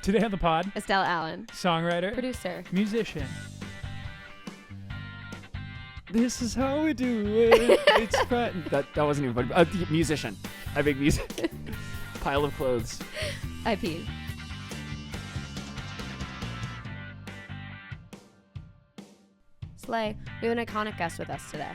Today on the pod, Estelle Allen, songwriter, producer, musician. This is how we do it. It's fun. That wasn't even funny. Musician. I make music. Pile of clothes. I peed. Slay. We have an iconic guest with us today.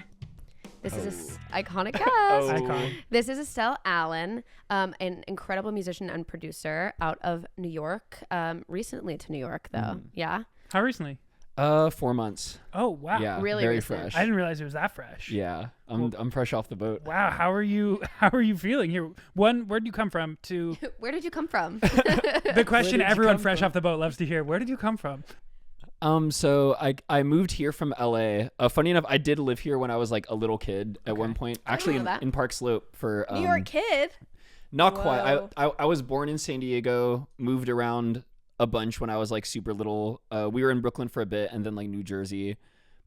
This is iconic guest. Icon. This is Estelle Allen, an incredible musician and producer out of New York. Recently to New York, though. Yeah. How recently? 4 months. Oh, wow. Yeah, Really very recent. fresh. I didn't realize it was that fresh. Yeah, I'm fresh off the boat. Wow. How are you feeling here? One, where'd you come from? Two, Where did you come from? the question did you everyone come fresh from? off the boat loves to hear. Where did you come from? So I moved here from LA. Funny enough, I did live here when I was like a little kid at one point. Actually, know that. in Park Slope for New York kid. Not Whoa. quite. I was born in San Diego, moved around a bunch when I was like super little. We were in Brooklyn for a bit and then like New Jersey.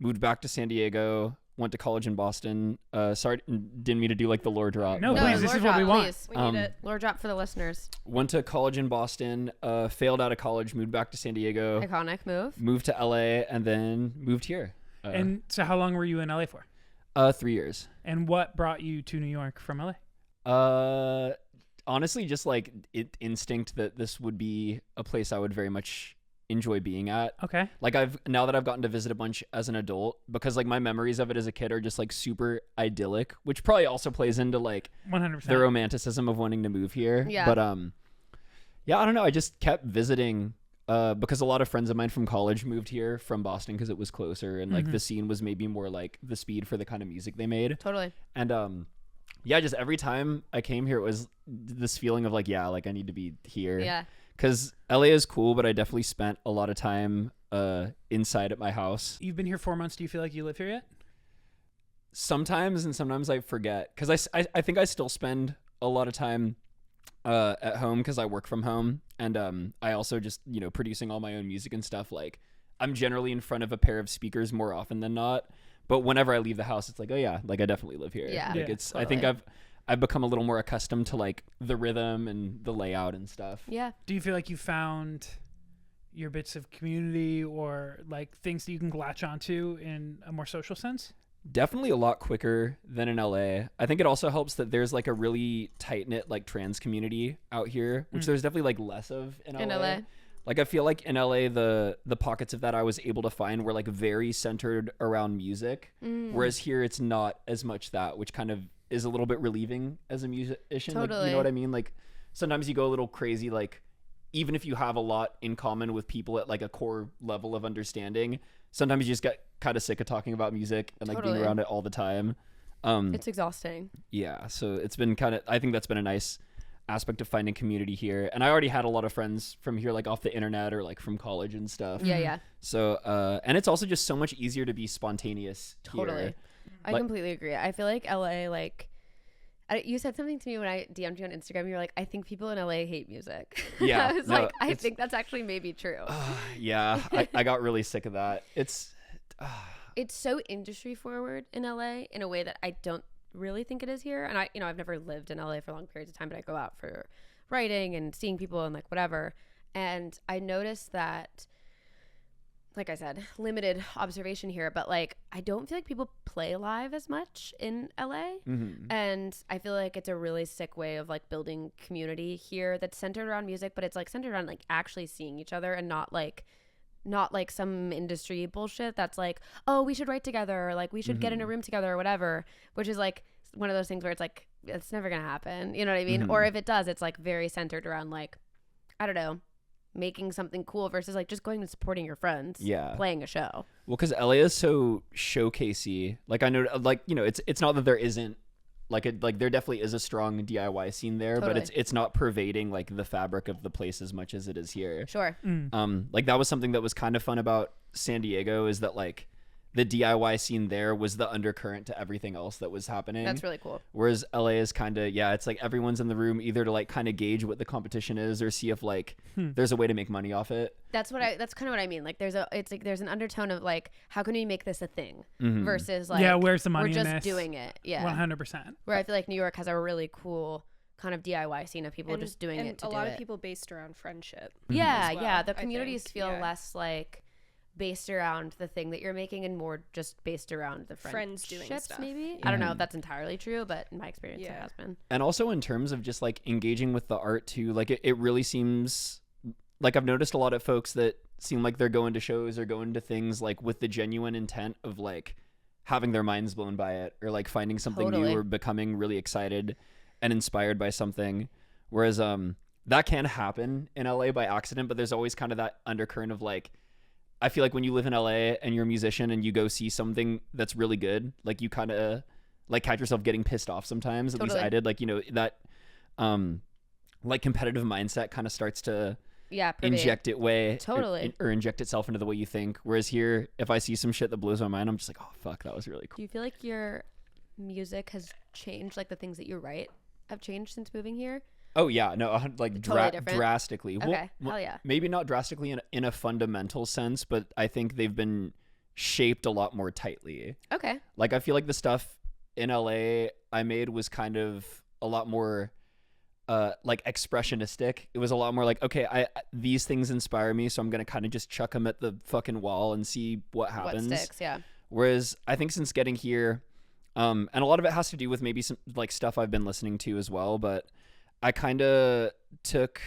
Moved back to San Diego, went to college in Boston. Sorry, didn't mean to do like the lore drop. No, but, please, this lore is what we drop, want. please. We need it. Lore drop for the listeners. Went to college in Boston, failed out of college, moved back to San Diego, Iconic move. moved to LA, and then moved here. And so how long were you in LA for? 3 years. And what brought you to New York from LA? Honestly, just like instinct that this would be a place I would very much enjoy being at. Okay. Like now that I've gotten to visit a bunch as an adult, because like my memories of it as a kid are just like super idyllic, which probably also plays into like 100%. the romanticism of wanting to move here. Yeah. But yeah, I don't know. I just kept visiting because a lot of friends of mine from college moved here from Boston because it was closer and like the scene was maybe more like the speed for the kind of music they made. Totally. And yeah, just every time I came here, it was this feeling of like, yeah, like I need to be here. Yeah. Because LA is cool, but I definitely spent a lot of time inside at my house. You've been here 4 months. Do you feel like you live here yet? Sometimes, and sometimes I forget. Because I think I still spend a lot of time at home because I work from home. And I also just, producing all my own music and stuff. Like, I'm generally in front of a pair of speakers more often than not. But whenever I leave the house, it's like, oh yeah, like I definitely live here. Yeah. Like Yeah, it's, I think I've become a little more accustomed to like the rhythm and the layout and stuff. Yeah. Do you feel like you found your bits of community or like things that you can latch onto in a more social sense? Definitely a lot quicker than in LA. I think it also helps that there's like a really tight knit like trans community out here, which there's definitely like less of in LA. Like I feel like in LA the pockets of that I was able to find were like very centered around music, whereas here it's not as much that, which kind of is a little bit relieving as a musician. Totally. Like, you know what I mean? Like sometimes you go a little crazy, like even if you have a lot in common with people at like a core level of understanding, sometimes you just get kind of sick of talking about music and like being around it all the time. It's exhausting. Yeah, so it's been I think that's been a nice aspect of finding community here. And I already had a lot of friends from here, like off the internet or like from college and stuff. Yeah, yeah. So, and it's also just so much easier to be spontaneous Totally. here. I completely agree. I feel like LA, like, you said something to me when I DM'd you on Instagram. You were like, I think people in LA hate music. Yeah, I was no, like, I think that's actually maybe true. Yeah, I got really sick of that. It's so industry forward in LA in a way that I don't really think it is here. And I've never lived in LA for long periods of time, but I go out for writing and seeing people and like whatever. And I noticed that, like I said, limited observation here, but like I don't feel like people play live as much in LA. And I feel like it's a really sick way of like building community here that's centered around music, but it's like centered around like actually seeing each other and not like some industry bullshit that's like, oh, we should write together, or like we should get in a room together or whatever, which is like one of those things where it's like it's never gonna happen, you know what I mean? Or if it does, it's like very centered around like, I don't know, making something cool versus like just going and supporting your friends, playing a show. well, because LA is so showcasey. Like I know, like it's not that there isn't like there definitely is a strong DIY scene there, Totally. but it's not pervading like the fabric of the place as much as it is here. Sure. Like that was something that was kind of fun about San Diego, is that like the DIY scene there was the undercurrent to everything else that was happening. That's really cool. Whereas LA is kind of, it's like everyone's in the room either to like kind of gauge what the competition is or see if like there's a way to make money off it. That's kind of what I mean. Like there's an undertone of like, how can we make this a thing versus like, yeah, where's the money we're in just this? doing it. Yeah. 100%. Where I feel like New York has a really cool kind of DIY scene of people just doing it to do it. A lot of people based around friendship. Yeah. The communities feel less like based around the thing that you're making and more just based around the friends doing stuff. Maybe. I don't know if that's entirely true, but in my experience it has been. And also in terms of just like engaging with the art too, like it really seems like I've noticed a lot of folks that seem like they're going to shows or going to things like with the genuine intent of like having their minds blown by it or like finding something new or becoming really excited and inspired by something. Whereas that can happen in LA by accident, but there's always kind of that undercurrent of like, I feel like when you live in LA and you're a musician and you go see something that's really good, like you kind of like catch yourself getting pissed off sometimes. At least I did. Like, you know, that like competitive mindset kind of starts to inject inject itself into the way you think. Whereas here, if I see some shit that blows my mind, I'm just like, oh fuck, that was really cool. Do you feel like your music has changed, like the things that you write have changed since moving here? Oh yeah, no, like drastically. Okay, hell yeah. Maybe not drastically in a fundamental sense, but I think they've been shaped a lot more tightly. Okay. Like I feel like the stuff in LA I made was kind of a lot more like expressionistic. It was a lot more like, okay, these things inspire me, so I'm gonna kind of just chuck them at the fucking wall and see what happens. What sticks, yeah. Whereas I think since getting here, and a lot of it has to do with maybe some like stuff I've been listening to as well, but I kind of took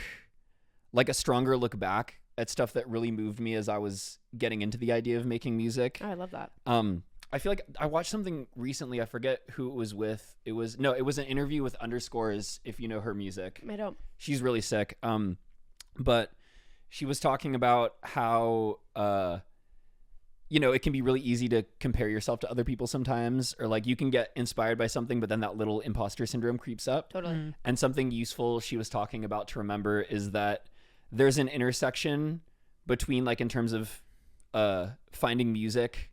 like a stronger look back at stuff that really moved me as I was getting into the idea of making music. Oh, I love that. I feel like I watched something recently. I forget who it was with. It was an interview with Underscores, if you know her music. I don't. She's really sick. But she was talking about how, you know, it can be really easy to compare yourself to other people sometimes, or like you can get inspired by something, but then that little imposter syndrome creeps up. Totally. Mm-hmm. And something useful she was talking about to remember is that there's an intersection between like in terms of finding music,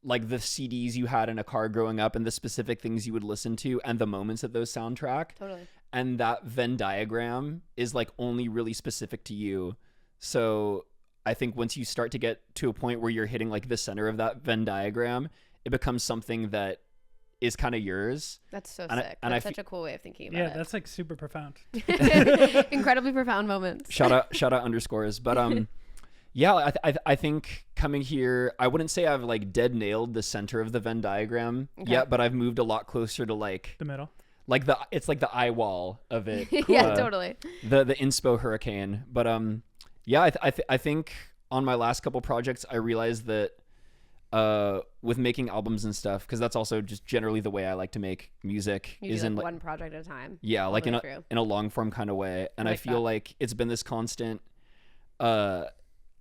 like the CDs you had in a car growing up and the specific things you would listen to and the moments of those soundtrack. Totally. And that Venn diagram is like only really specific to you. So I think once you start to get to a point where you're hitting like the center of that Venn diagram, it becomes something that is kind of yours. That's so sick. That's such a cool way of thinking about it. Yeah, that's like super profound. Incredibly profound moments. Shout out Underscores. But yeah, I think coming here, I wouldn't say I've like dead nailed the center of the Venn diagram yet, but I've moved a lot closer to like the middle. Like it's like the eye wall of it. Yeah, totally. The inspo hurricane. But yeah, I think on my last couple projects, I realized that with making albums and stuff, because that's also just generally the way I like to make music. You do like one project at a time. Yeah, like in a long form kind of way. And I feel like it's been this constant,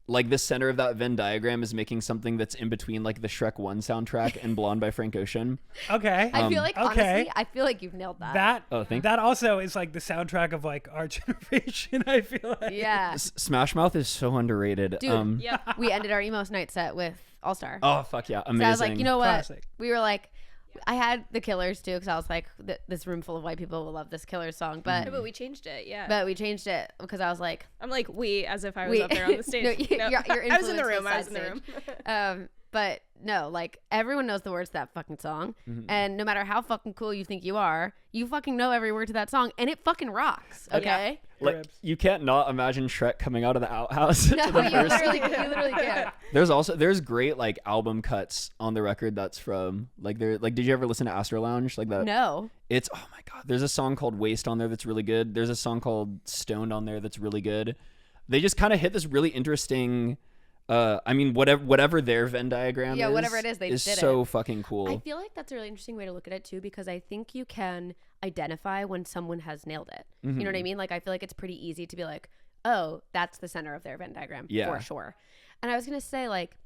like the center of that Venn diagram is making something that's in between like the Shrek 1 soundtrack and Blonde by Frank Ocean. Okay. I feel like, honestly, I feel like you've nailed that. That also is like the soundtrack of like our generation, I feel like. Yeah. Smash Mouth is so underrated. Dude, we ended our emo night set with All Star. Oh, fuck yeah. Amazing. So I was like, you know what? Classic. We were like, I had the Killers too, because I was like, this room full of white people will love this Killers song. But but we changed it, But we changed it because I was like, I'm like as if I was up there on the stage. No, your I was in the room. But no, like everyone knows the words to that fucking song, and no matter how fucking cool you think you are, you fucking know every word to that song, and it fucking rocks. Okay. Like you can't not imagine Shrek coming out of the outhouse. No, you literally can't. There's great like album cuts on the record that's from like did you ever listen to Astro Lounge like that? No. It's oh my god. There's a song called Waste on there that's really good. There's a song called Stoned on there that's really good. They just kind of hit this really interesting. I mean, whatever their Venn diagram is, whatever it is, they did so fucking cool. I feel like that's a really interesting way to look at it too, because I think you can identify when someone has nailed it. Mm-hmm. You know what I mean? Like, I feel like it's pretty easy to be like, oh, that's the center of their Venn diagram for sure. And I was gonna say, like,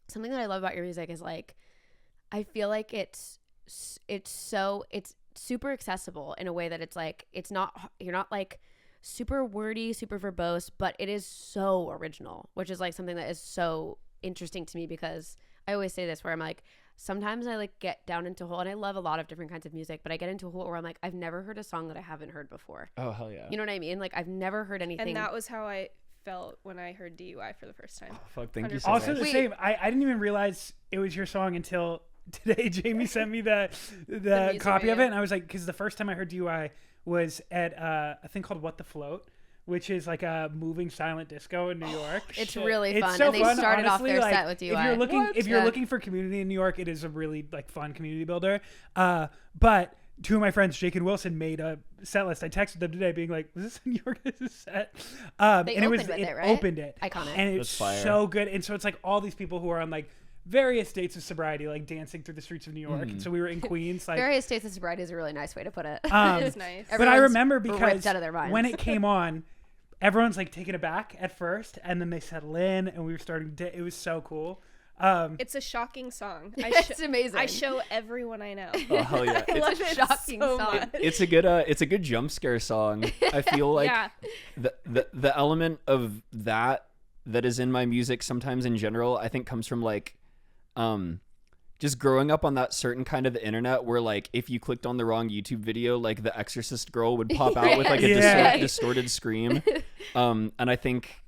something that I love about your music is like, I feel like it's super accessible in a way that it's like, you're not like super wordy, super verbose, but it is so original, which is like something that is so interesting to me, because I always say this where I'm like, sometimes I like get down into a hole, and I love a lot of different kinds of music, but I get into a hole where I'm like, I've never heard a song that I haven't heard before. Oh hell yeah. You know what I mean? Like I've never heard anything. And that was how I felt when I heard DUI for the first time. Oh, fuck, thank you so also much. The same. I didn't even realize it was your song until today. Jamie sent me the copy of it, and I was like, because the first time I heard DUI was at a thing called What the Float, which is like a moving silent disco in New York. It's really fun. So and they fun, started honestly, off their like, set with DUI. If you're looking for community in New York, it is a really like fun community builder. But two of my friends, Jake and Wilson, made a set list. I texted them today being like, was this in your guys' set? They and opened it right? opened it. Iconic. And it's so good. And so it's like all these people who are on like various states of sobriety, like dancing through the streets of New York. And so we were in Queens. Like various states of sobriety is a really nice way to put it. It's nice. But I remember because ripped out of their minds. when it came on, everyone's like taken aback at first, and then they settle in, and we were starting to. It was so cool. It's a shocking song. It's amazing. I show everyone I know. Oh hell yeah! I love It's a it shocking so song. much. It's a good jump scare song. I feel like the element of that is in my music sometimes in general, I think comes from like just growing up on that certain kind of the internet where like if you clicked on the wrong YouTube video, like the Exorcist girl would pop out with like a distorted scream. And I think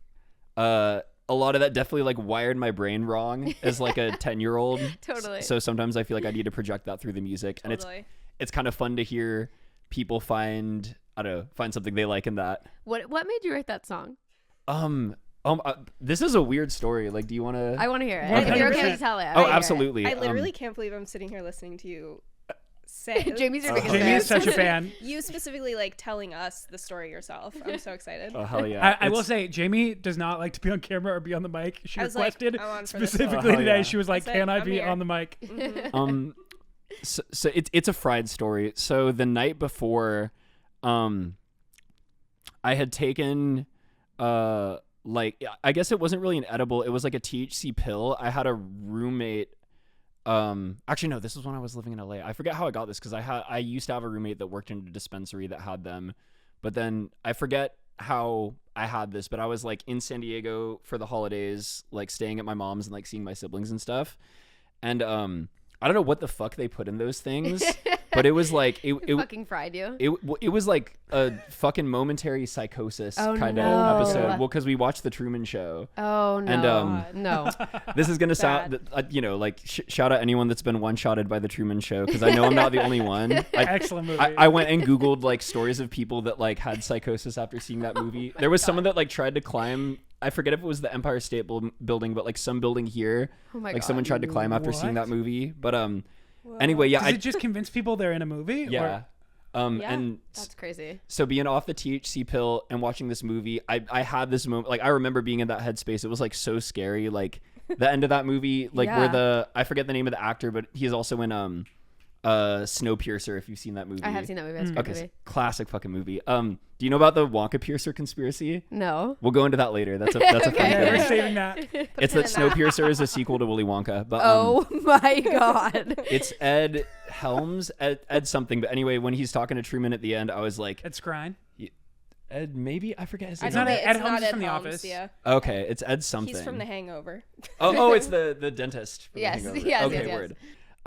a lot of that definitely like wired my brain wrong as like a 10-year-old. Totally. So sometimes I feel like I need to project that through the music. And it's kind of fun to hear people find something they like in that. What made you write that song? This is a weird story. Like, do you want to? I want to hear it. Okay. If you're okay to tell it. Oh, absolutely. I literally can't believe I'm sitting here listening to you say. Jamie's your biggest Jamie fan. is such a fan. You specifically like telling us the story yourself. I'm so excited. Oh hell yeah! I will say, Jamie does not like to be on camera or be on the mic. She I was like, requested I'm on for this specifically one. today. Yeah. She was like, I said, "Can I I'm be here." on the mic?" So it's a fried story. So the night before, I had taken like I guess it wasn't really an edible. It was like a THC pill. I had a roommate. Actually no, this was when I was living in LA. I forget how I got this because I used to have a roommate that worked in a dispensary that had them, but then I forget how I had this. But I was like in San Diego for the holidays, like staying at my mom's and like seeing my siblings and stuff, and I don't know what the fuck they put in those things, but it was like it fucking fried you. It was like a fucking momentary psychosis kind of episode. Well, because we watched the Truman Show. Oh no! And no. This is gonna sound, like shout out anyone that's been one-shotted by the Truman Show because I know I'm not the only one. Excellent movie. I went and Googled like stories of people that like had psychosis after seeing that movie. There was someone that like tried to climb. I forget if it was the Empire State Building, but like some building here. Oh my like God. someone tried to climb after seeing What? that movie. But anyway, yeah. Does it just convince people they're in a movie? Yeah. And That's crazy. so being off the THC pill and watching this movie, I had this moment, like I remember being in that headspace. It was like so scary. Like the end of that movie, like where I forget the name of the actor, but he's also in Snowpiercer, if you've seen that movie. I have seen that movie. That's a great movie. Classic fucking movie. Do you know about the Wonka Piercer conspiracy? No. We'll go into that later. That's a fun Yeah, we're thing. saving that. It's that Snowpiercer is a sequel to Willy Wonka. But Oh my God. it's Ed Helms, Ed something. But anyway, when he's talking to Truman at the end, I was like, It's Skrine. Ed, maybe I forget his name. It's not Ed Helms not is Ed from The Helms, Office. Yeah. Okay, it's Ed something. He's from The Hangover. Oh, it's the dentist. from The Yes, Hangover. yes, Okay, yes.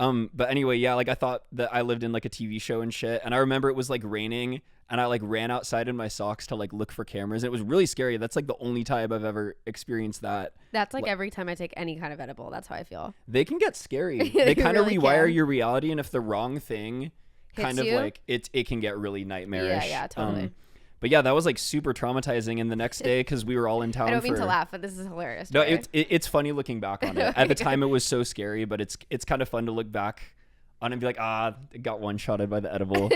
word. But anyway, yeah, like I thought that I lived in like a TV show and shit, and I remember it was like raining, and I like ran outside in my socks to like look for cameras. And it was really scary. That's like the only time I've ever experienced that. That's like every time I take any kind of edible. That's how I feel. They can get scary. They They kind of really rewire can. your reality, and if the wrong thing kind of you? like it can get really nightmarish. Yeah, totally. But yeah, that was like super traumatizing. And the next day, because we were all in town. I don't mean to laugh, but this is hilarious. No, story. it's funny looking back on it. At the time, it was so scary, but it's kind of fun to look back on and be like, it got one-shotted by the edible.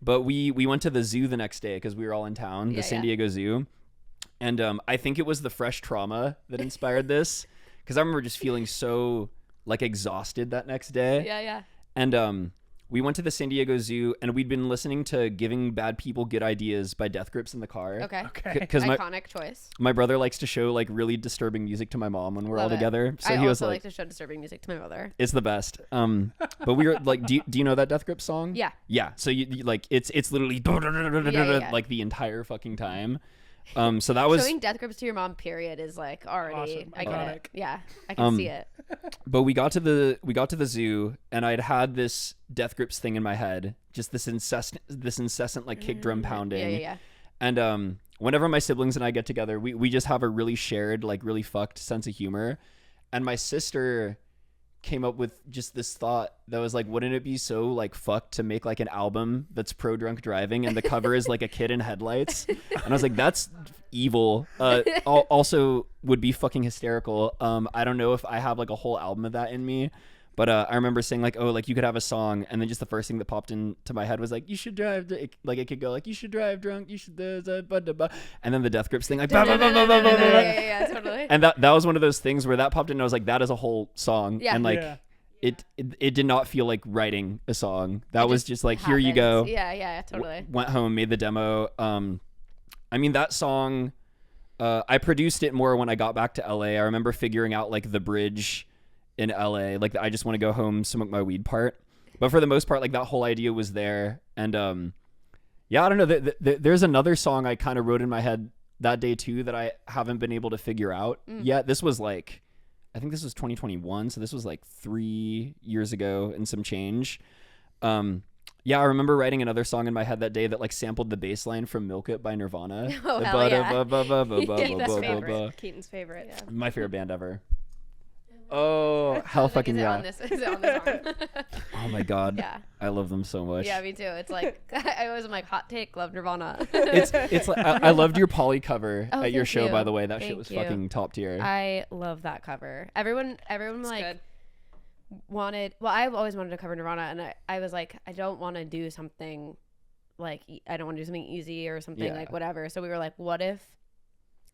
But we went to the zoo the next day because we were all in town, the San Diego Zoo, and I think it was the fresh trauma that inspired this because I remember just feeling so like exhausted that next day. Yeah. And we went to the San Diego Zoo, and we'd been listening to Giving Bad People Good Ideas by Death Grips in the car. Okay. Because Iconic choice. my brother likes to show like really disturbing music to my mom when we're all Love it. together. So I he was also like, like to show disturbing music to my mother. it's the best. But we were like, do you know that Death Grip song? Yeah. Yeah. So you like it's literally Yeah. like the entire fucking time. So that was. Showing death grips to your mom, period, is like already. Awesome. I get Iconic. it. Yeah, I can see it. But we got to the zoo, and I'd had this Death Grips thing in my head, just this incessant like kick drum pounding. Yeah. And whenever my siblings and I get together, we just have a really shared, like really fucked sense of humor. And my sister came up with just this thought that was like, wouldn't it be so like fucked to make like an album that's pro drunk driving and the cover is like a kid in headlights? And I was like, that's evil. Also would be fucking hysterical. I don't know if I have like a whole album of that in me, but I remember saying like, oh, like you could have a song, and then just the first thing that popped into my head was like, you should drive, like it could go like, you should drive drunk, you should, and then the Death Grips thing like, yeah, totally. and that was one of those things where that popped in and I was like, that is a whole song. Yeah. And like it did not feel like writing a song. That was just like, here you go. Yeah, totally. Went home, made the demo. I mean, that song, I produced it more when I got back to LA. I remember figuring out like the bridge in LA, like the I just want to go home, smoke my weed part. But for the most part, like that whole idea was there. And yeah, I don't know. There's another song I kind of wrote in my head that day too that I haven't been able to figure out yet. This was like, I think this was 2021, so this was like 3 years ago and some change. Yeah, I remember writing another song in my head that day that like sampled the bass line from Milk It by Nirvana. Oh, hell yeah. Keaton's favorite. Yeah. My favorite band ever. Oh, hell fucking yeah. Is it on this arm? Oh my god. Yeah. I love them so much. Yeah, me too. It's like, I always am like, hot take, love Nirvana. It's like, I loved your Polly cover at your thank show, you. by the way. That shit Thank was you. fucking top tier. I love that cover. Everyone It's like good. I've always wanted to cover Nirvana, and I was like, I don't want to do something like, I don't want to do something easy or something like whatever. So we were like, what if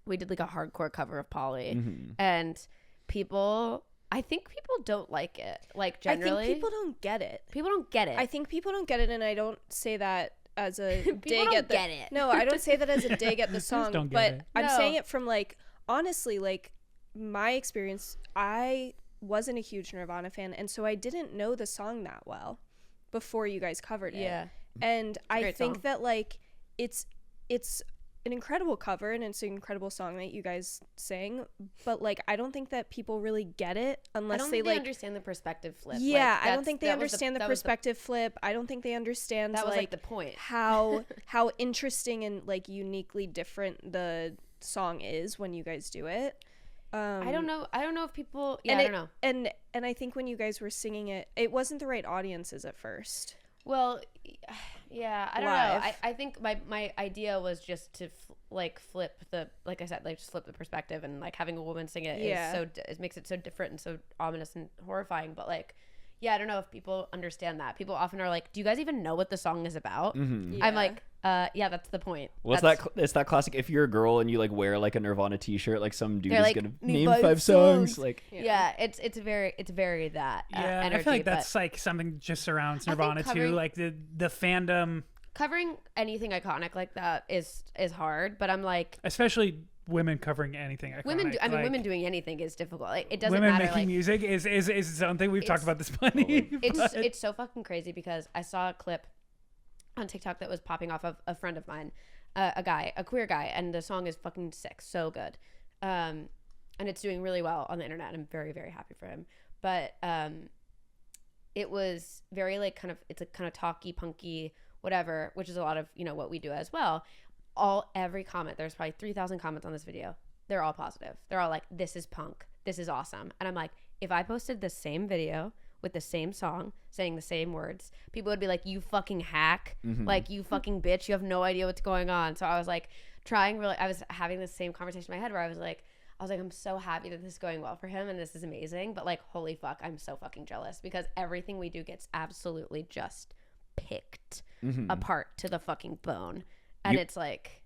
we did like a hardcore cover of Polly? And I think people don't like it. Like generally, I think people don't get it. People don't get it. I think people don't get it, and I don't say that as a dig don't at the. get it. No, I don't say that as a dig at the song, don't get but it. I'm No. saying it from like honestly, like my experience. I wasn't a huge Nirvana fan, and so I didn't know the song that well before you guys covered it. Yeah. And I great think song. that like it's an incredible cover and it's an incredible song that you guys sang, but like I don't think that people really get it unless I don't they think like understand the perspective flip. yeah, Like, I don't think they that was understand the that was perspective flip. I don't think they understand That was like the point. how interesting and like uniquely different the song is when you guys do it. I don't know if people. Yeah, and I don't know. And I think when you guys were singing it, it wasn't the right audiences at first. Well, yeah, I don't Live. know. I think my idea was just to flip the, like I said, like just flip the perspective, and like having a woman sing it it makes it so different and so ominous and horrifying. But like, yeah, I don't know if people understand that. People often are like, do you guys even know what the song is about? Mm-hmm. I'm like, yeah, that's the point. Well, it's that classic. If you're a girl and you like wear like a Nirvana T-shirt, like some dude They're is like, gonna "Name name 5 5 songs. Like, Yeah, it's very that Yeah, energy. I feel like but that's like something just surrounds I think Nirvana too. covering- Like the fandom, covering anything iconic like that is hard. But I'm like, especially women covering anything. Iconic. women doing anything is difficult. Like, it doesn't women matter. making Like, music is something we've talked about this plenty. it's so fucking crazy because I saw a clip on TikTok that was popping off of a friend of mine, a queer guy, and the song is fucking sick, so good, and it's doing really well on the internet. I'm very, very happy for him. But it was very like it's a kind of talky, punky, whatever, which is a lot of what we do as well. Every comment, there's probably 3,000 comments on this video. They're all positive. They're all like, this is punk, this is awesome. And I'm like, if I posted the same video with the same song saying the same words, people would be like, you fucking hack, like, you fucking bitch, you have no idea what's going on. So I was like I was having the same conversation in my head where I was like, I'm so happy that this is going well for him and this is amazing, but like, holy fuck, I'm so fucking jealous because everything we do gets absolutely just picked apart to the fucking bone. And it's like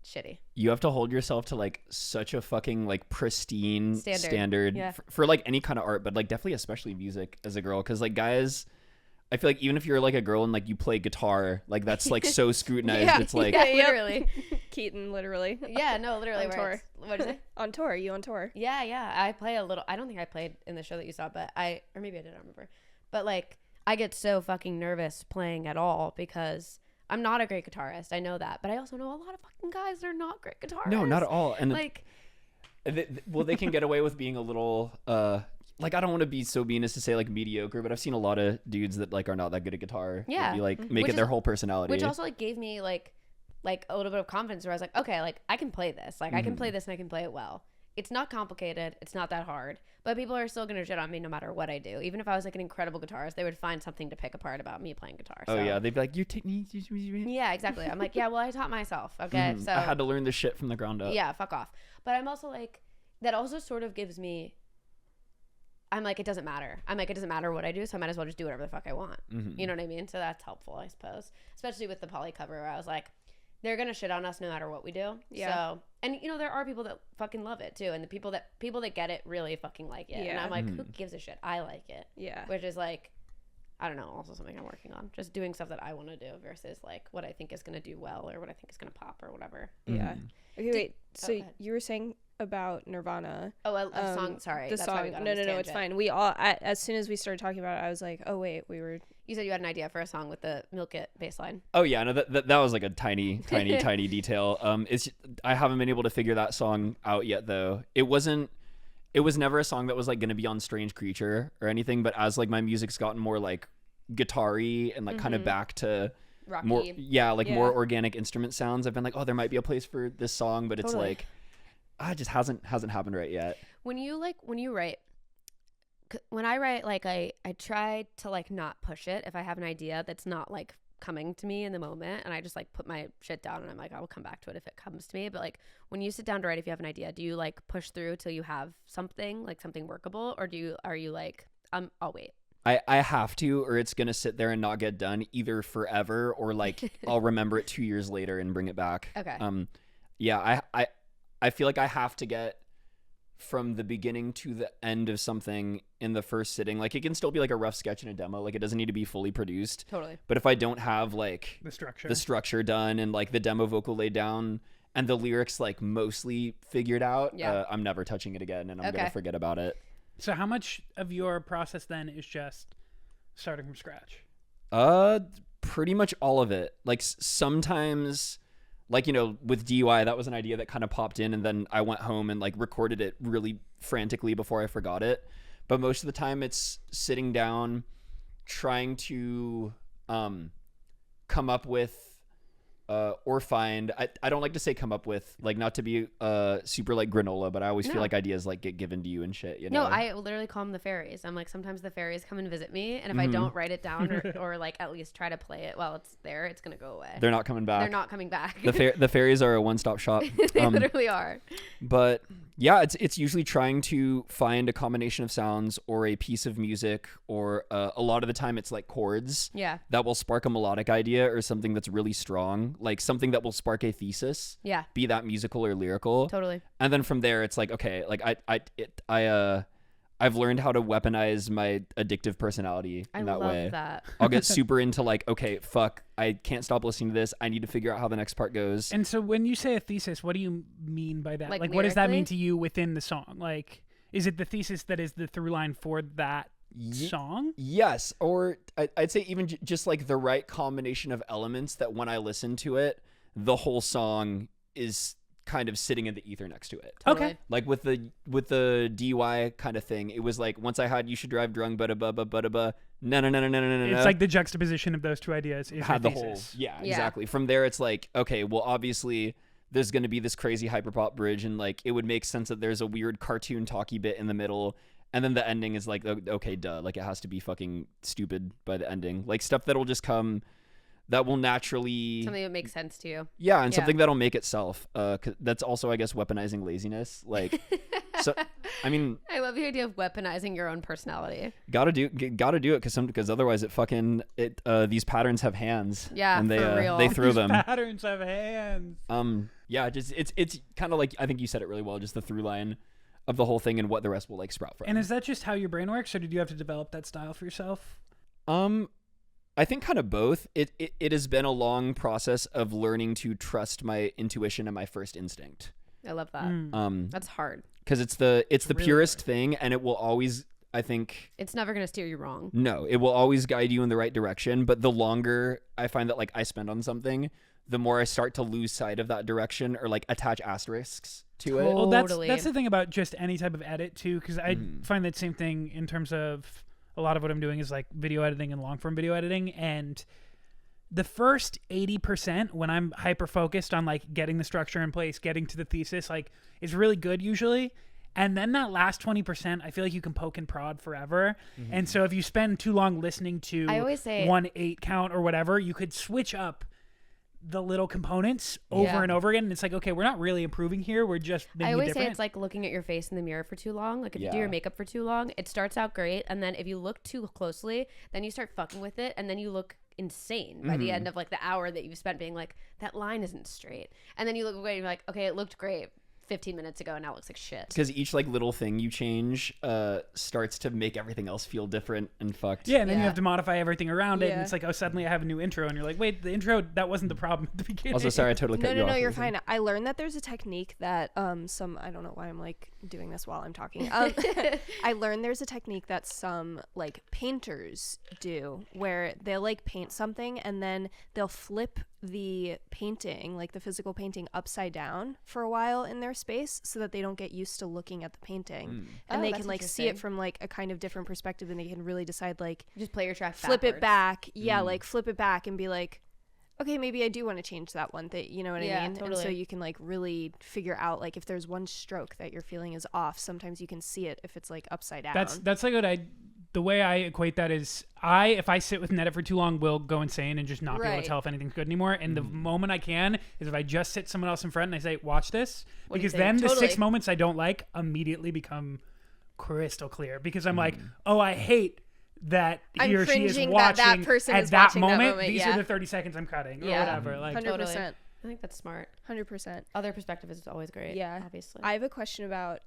shitty. You have to hold yourself to like such a fucking like pristine standard Yeah. for like any kind of art, but like definitely especially music as a girl, because like guys, I feel like even if you're like a girl and like you play guitar, like that's like so scrutinized. It's like literally. Keaton, literally. Yeah, no, literally. On tour. What is it? On tour. You on tour? Yeah. I play a little. I don't think I played in the show that you saw, but or maybe I did. I don't remember. But like, I get so fucking nervous playing at all because I'm not a great guitarist. I know that, but I also know a lot of fucking guys that are not great guitarists. no, not at all. And like, they can get away with being a little like, I don't want to be so mean as to say like mediocre, but I've seen a lot of dudes that like are not that good at guitar. Yeah. Be, like make Which it their is- whole personality. which also like gave me like a little bit of confidence where I was like, okay, like I can play this. Like I can play this and I can play it well. it's not complicated. It's not that hard. But people are still going to shit on me no matter what I do. Even if I was like an incredible guitarist, they would find something to pick apart about me playing guitar. Oh, so. yeah. They'd be like, your technique. Yeah, exactly. I'm like, yeah, well, I taught myself. Okay. So I had to learn this shit from the ground up. yeah, fuck off. But I'm also like, that also sort of gives me, I'm like, it doesn't matter. I'm like, it doesn't matter what I do, so I might as well just do whatever the fuck I want. You know what I mean? So that's helpful, I suppose. Especially with the poly cover where I was like, they're gonna shit on us no matter what we do. Yeah. So, and you know, there are people that fucking love it too, and the people that get it really fucking like it. Yeah. And I'm like, who gives a shit? I like it. Yeah. Which is like, I don't know, also something I'm working on. Just doing stuff that I want to do versus like what I think is gonna do well or what I think is gonna pop or whatever. Yeah. Okay, wait. So you were saying about Nirvana. Oh, a song. Sorry, the song. No, it's fine. We all, as soon as we started talking about it, I was like, oh wait, You said you had an idea for a song with the Milk It bass line. Oh yeah, no, that was like a tiny detail. I haven't been able to figure that song out yet though. It was never a song that was like going to be on Strange Creature or anything, but as like my music's gotten more like guitar-y and like kind of back to rocky, more organic instrument sounds, I've been like, oh, there might be a place for this song, but it's like, it just hasn't happened right yet. When I write, like I try to like not push it if I have an idea that's not like coming to me in the moment, and I just like put my shit down and I'm like, I will come back to it if it comes to me. But like when you sit down to write, if you have an idea, do you like push through till you have something workable, or are you like, I'll wait? I have to, or it's gonna sit there and not get done either forever, or like I'll remember it 2 years later and bring it back. Okay. Yeah, I feel like I have to get from the beginning to the end of something in the first sitting. Like it can still be like a rough sketch and a demo. Like it doesn't need to be fully produced. Totally. But if I don't have like the structure done and like the demo vocal laid down and the lyrics like mostly figured out, I'm never touching it again, and I'm gonna forget about it. So how much of your process then is just starting from scratch? Pretty much all of it. Like sometimes, like, you know, with DUI, that was an idea that kind of popped in, and then I went home and like recorded it really frantically before I forgot it. But most of the time it's sitting down, trying to come up with or find, I don't like to say come up with, like, not to be super like granola, but I always feel like ideas like get given to you and shit, you know? No, I literally call them the fairies. I'm like, sometimes the fairies come and visit me, and if I don't write it down or like at least try to play it while it's there, it's gonna go away. They're not coming back. They're not coming back. The fairies are a one-stop shop. They literally are. But yeah, it's usually trying to find a combination of sounds or a piece of music, or a lot of the time it's like chords that will spark a melodic idea or something that's really strong, like something that will spark a thesis, be that musical or lyrical. Totally. And then from there it's like, okay, like I've learned how to weaponize my addictive personality in that way. That. I'll get super into like, okay, fuck, I can't stop listening to this. I need to figure out how the next part goes. And so when you say a thesis, what do you mean by that? Like what does that mean to you within the song? Like, is it the thesis that is the through line for that song? Yes. Or I'd say even just like the right combination of elements that when I listen to it, the whole song is kind of sitting in the ether next to it. Totally. Okay. Like with the DUI kind of thing, it was like, once I had "You Should Drive Drunk," no. It's like the juxtaposition of those two ideas is had the thesis. Whole. Yeah, exactly. From there, it's like, okay, well, obviously there's going to be this crazy hyperpop bridge, and like it would make sense that there's a weird cartoon talky bit in the middle, and then the ending is like, okay, duh, like it has to be fucking stupid by the ending, like stuff that'll just come. That will naturally... Something that makes sense to you. Yeah, and something that'll make itself. 'Cause that's also, I guess, weaponizing laziness. Like, so, I mean... I love the idea of weaponizing your own personality. Gotta do it, because otherwise these patterns have hands. Yeah, and for real. they throw them. Patterns have hands. Yeah, just it's kind of like, I think you said it really well, just the through line of the whole thing and what the rest will like sprout from. And is that just how your brain works, or did you have to develop that style for yourself? I think kind of both. It has been a long process of learning to trust my intuition and my first instinct. I love that. That's hard. Because it's the really purest hard thing, and it will always, I think... It's never going to steer you wrong. No, it will always guide you in the right direction, but the longer I find that like I spend on something, the more I start to lose sight of that direction or like attach asterisks to it. Well, that's the thing about just any type of edit too, because I find that same thing in terms of... A lot of what I'm doing is like video editing and long form video editing, and the first 80%, when I'm hyper focused on like getting the structure in place, getting to the thesis, like is really good usually. And then that last 20%, I feel like you can poke and prod forever. Mm-hmm. And so if you spend too long listening to 1/8 count or whatever, you could switch up the little components over and over again. And it's like, okay, we're not really improving here. We're just making it different. I always say it's like looking at your face in the mirror for too long. Like if you do your makeup for too long, it starts out great. And then if you look too closely, then you start fucking with it. And then you look insane by the end of like the hour that you've spent being like, that line isn't straight. And then you look away and you're like, okay, it looked great 15 minutes ago and now it looks like shit. Because each like little thing you change starts to make everything else feel different and fucked. Yeah, and then you have to modify everything around it, and it's like, oh, suddenly I have a new intro, and you're like, wait, the intro, that wasn't the problem at the beginning. Also, sorry, I totally cut you off. No, you're fine. I learned that there's a technique that I don't know why I'm like doing this while I'm talking. I learned there's a technique that some like painters do where they'll like paint something and then they'll flip the painting, like the physical painting, upside down for a while in their space so that they don't get used to looking at the painting and they can like see it from like a kind of different perspective, and they can really decide like just play your track flip it back like flip it back and be like, okay, maybe I do want to change that one thing, you know what I mean? Totally. And so you can like really figure out like if there's one stroke that you're feeling is off, sometimes you can see it if it's like upside down. That's like what the way I equate that is if I sit with an edit for too long, will go insane and just not be able to tell if anything's good anymore. And the moment I can is if I just sit someone else in front and I say, watch this, because then the 6 moments I don't like immediately become crystal clear, because I'm like, oh, I hate that he or she is watching that person at that moment. These are the 30 seconds I'm cutting or whatever. Like 100%. I think that's smart. 100%. Other perspective is always great. Yeah, obviously. I have a question about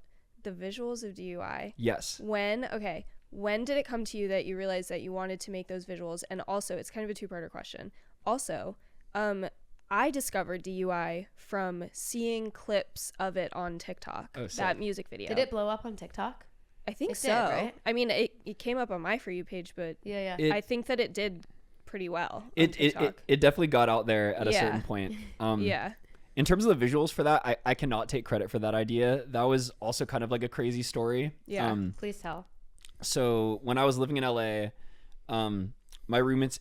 the visuals of DUI. Yes. When did it come to you that you realized that you wanted to make those visuals? And also, it's kind of a two-parter question. Also, I discovered DUI from seeing clips of it on TikTok. That music video. Did it blow up on TikTok? I think so. Right? I mean, it came up on my For You page, but I think that it did pretty well. It definitely got out there at a certain point. In terms of the visuals for that, I cannot take credit for that idea. That was also kind of like a crazy story. Yeah. Please tell. So when I was living in LA, my roommates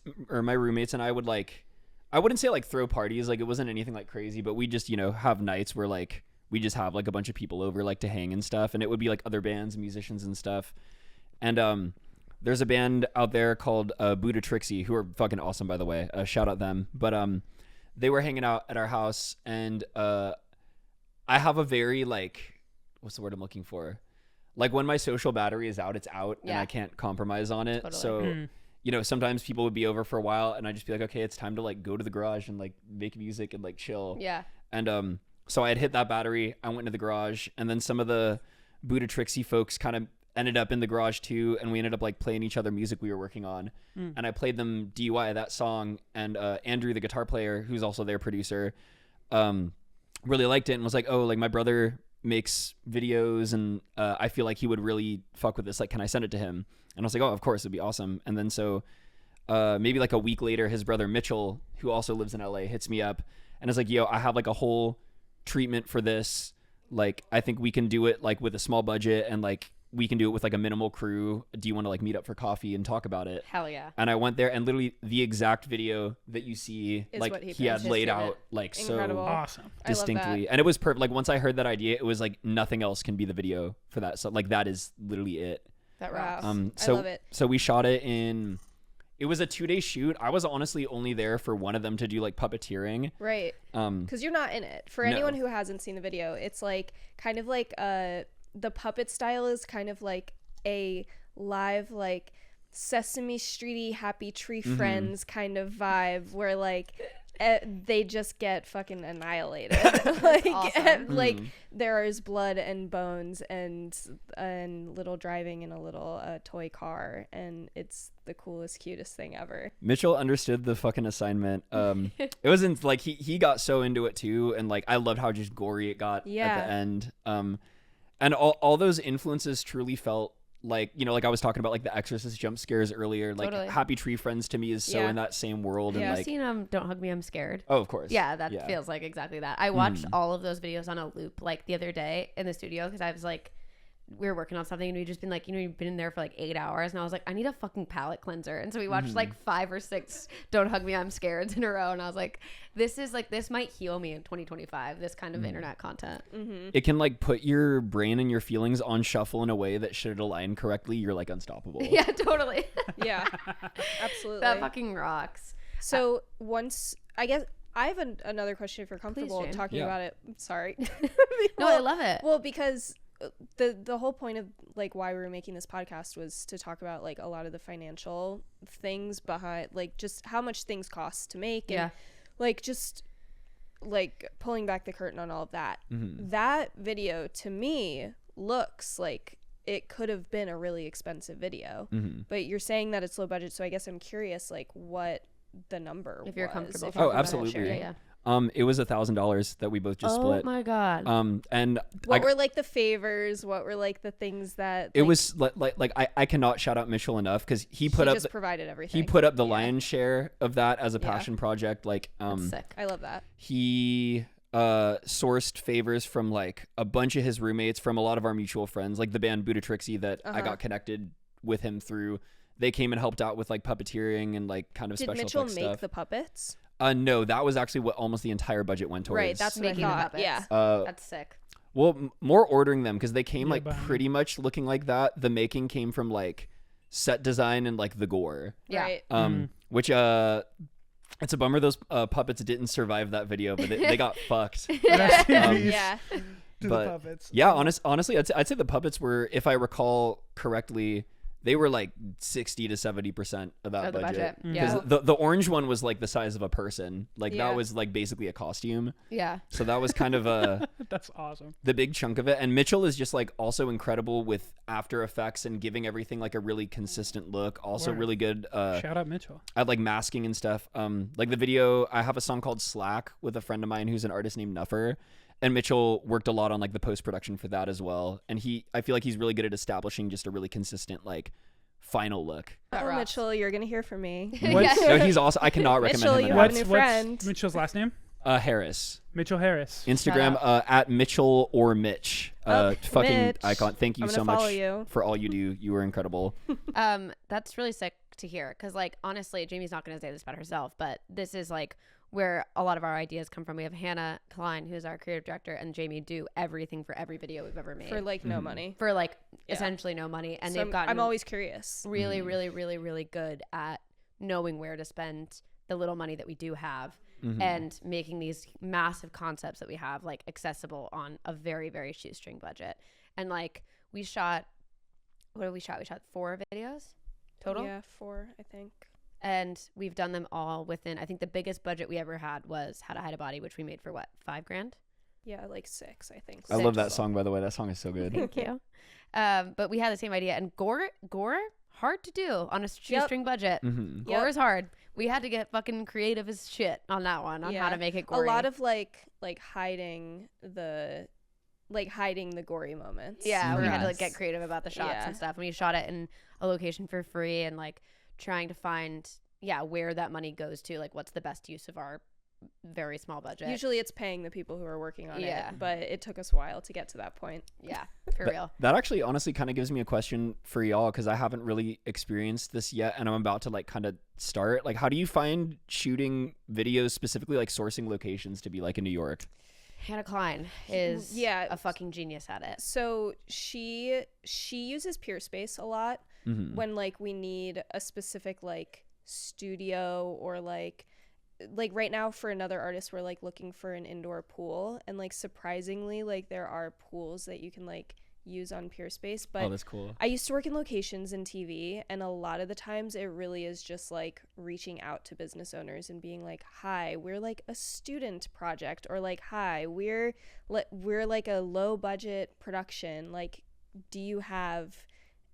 and I would like, I wouldn't say like throw parties, like it wasn't anything like crazy, but we just, have nights where like we just have like a bunch of people over like to hang and stuff, and it would be like other bands, musicians and stuff. And there's a band out there called Buddha Trixie, who are fucking awesome, by the way. Shout out them. But they were hanging out at our house, and I have a very like, what's the word I'm looking for? Like when my social battery is out, it's out, and I can't compromise on it. Totally. So, sometimes people would be over for a while, and I'd just be like, okay, it's time to like go to the garage and like make music and like chill. Yeah. And so I had hit that battery. I went into the garage, and then some of the Buddha Trixie folks kind of ended up in the garage too, and we ended up like playing each other music we were working on. And I played them DUI, that song, and Andrew, the guitar player, who's also their producer, really liked it and was like, oh, like my brother makes videos, and I feel like he would really fuck with this, like can I send it to him? And I was like, oh, of course, it'd be awesome. And then so maybe like a week later, his brother Mitchell, who also lives in LA, hits me up and is like, yo, I have like a whole treatment for this, like I think we can do it like with a small budget, and like we can do it with like a minimal crew. Do you want to like meet up for coffee and talk about it? Hell yeah. And I went there, and literally the exact video that you see, is like he had laid out like incredible. So awesome distinctly. And it was perfect. Like once I heard that idea, it was like nothing else can be the video for that. So like that is literally it. That rocks. So, I love it. So we shot it it was a 2-day shoot. I was honestly only there for one of them to do like puppeteering. Right. Because you're not in it. For anyone who hasn't seen the video, it's like kind of like the puppet style is kind of like a live like Sesame Streety Happy Tree Friends kind of vibe, where like they just get fucking annihilated. Like awesome. Like there is blood and bones and little driving in a little toy car, and it's the coolest, cutest thing ever. Mitchell understood the fucking assignment. It wasn't like he got so into it too, and like I loved how just gory it got at the end. And all those influences truly felt like, like I was talking about like the Exorcist jump scares earlier, like Happy Tree Friends to me is so in that same world. Yeah. And I've like seen Don't Hug Me, I'm Scared. Oh, of course. Yeah, that feels like exactly that. I watched all of those videos on a loop like the other day in the studio, because I was like we were working on something and we'd just been like, you've been in there for like 8 hours, and I was like, I need a fucking palate cleanser. And so we watched like 5 or 6 Don't Hug Me, I'm Scared in a row, and I was like, this might heal me in 2025, this kind of internet content. It can like put your brain and your feelings on shuffle in a way that should it align correctly, you're like unstoppable. Yeah, totally. Yeah, absolutely. That fucking rocks. So once, I guess I have another question if you're comfortable Jane. talking about it. Sorry. No, I love it. Well, because the whole point of like why we were making this podcast was to talk about like a lot of the financial things behind, like just how much things cost to make, and like just like pulling back the curtain on all of that. That video to me looks like it could have been a really expensive video, but you're saying that it's low budget, so I guess I'm curious like what the number if you're was, comfortable. if you're Oh, comfortable absolutely. sharing. Yeah. It was $1,000 that we both just split. Oh my god. And what were like the favors? What were like the things that it was like I cannot shout out Mitchell enough because he put up just provided everything. he put up the lion's share of that as a passion project. Like That's sick. I love that. he sourced favors from like a bunch of his roommates, from a lot of our mutual friends, like the band Buddha Trixie that I got connected with him through. They came and helped out with like puppeteering and like kind of Did special Mitchell effects make stuff. the puppets? No, that was actually what almost the entire budget went towards. Right, that's what Making the I thought. puppets. Yeah. That's sick. Well, more ordering them because they came like buying pretty much looking like that. The making came from like set design and like the gore. Yeah. Right. Which it's a bummer those puppets didn't survive that video, but they got fucked. Yeah. But the puppets. yeah, honestly, I'd say the puppets were, if I recall correctly, they were like 60 to 70% of that Of the budget. budget. Yeah. The orange one was like the size of a person. Like Yeah. that was like basically a costume. Yeah. So that was kind of That's awesome. the big chunk of it. And Mitchell is just like also incredible with After Effects and giving everything like a really consistent look. Also Word. really good Shout out Mitchell. at like masking and stuff. Like the video, I have a song called Slack with a friend of mine who's an artist named Nuffer. And Mitchell worked a lot on like the post-production for that as well. And I feel like he's really good at establishing just a really consistent like final look. That Oh, rocks. Mitchell, you're gonna hear from me. What's, No, he's also, I cannot recommend Mitchell, him you enough. have a new friend. what's Mitchell's last name? Harris. Mitchell Harris. Instagram at Mitchell or Mitch. Fucking Mitch. icon. Thank you I'm so gonna follow much you. for all you do. You were incredible. That's really sick to hear, because like honestly, Jamie's not going to say this about herself, but this is like where a lot of our ideas come from. We have Hannah Klein, who's our creative director, and Jamie do everything for every video we've ever made For like no money. for like essentially no money, and So they've gotten I'm always curious. really, really, really, really good at knowing where to spend the little money that we do have and making these massive concepts that we have like accessible on a very, very shoestring budget. And like we shot, what did we shot? We shot 4 videos total. Yeah, 4, I think. And we've done them all within, I think the biggest budget we ever had was How to Hide a Body, which we made for what, $5,000? Yeah, like 6, I think. I love 6. that song, by the way. That song is so good. Thank you. But we had the same idea. And gore, hard to do on a shoestring budget. Gore is hard. We had to get fucking creative as shit on that one, on how to make it gory. A lot of like hiding the gory moments. Yeah, we had to like Yes. get creative about the shots and stuff. And we shot it in a location for free and like trying to find where that money goes to, like what's the best use of our very small budget. Usually it's paying the people who are working on Yeah. it, but it took us a while to get to that point. Yeah, for real. That actually honestly kind of gives me a question for y'all, because I haven't really experienced this yet and I'm about to like kind of start. Like, how do you find shooting videos, specifically like sourcing locations to be like in New York? Hannah Klein is Yeah. a fucking genius at it. So she uses Peerspace a lot when like we need a specific like studio, or like right now for another artist we're like looking for an indoor pool, and like surprisingly like there are pools that you can like use on Peerspace. But Oh, that's cool. I used to work in locations in TV, and a lot of the times it really is just like reaching out to business owners and being like, hi, we're like a student project, or like, hi, we're like a low budget production, like do you have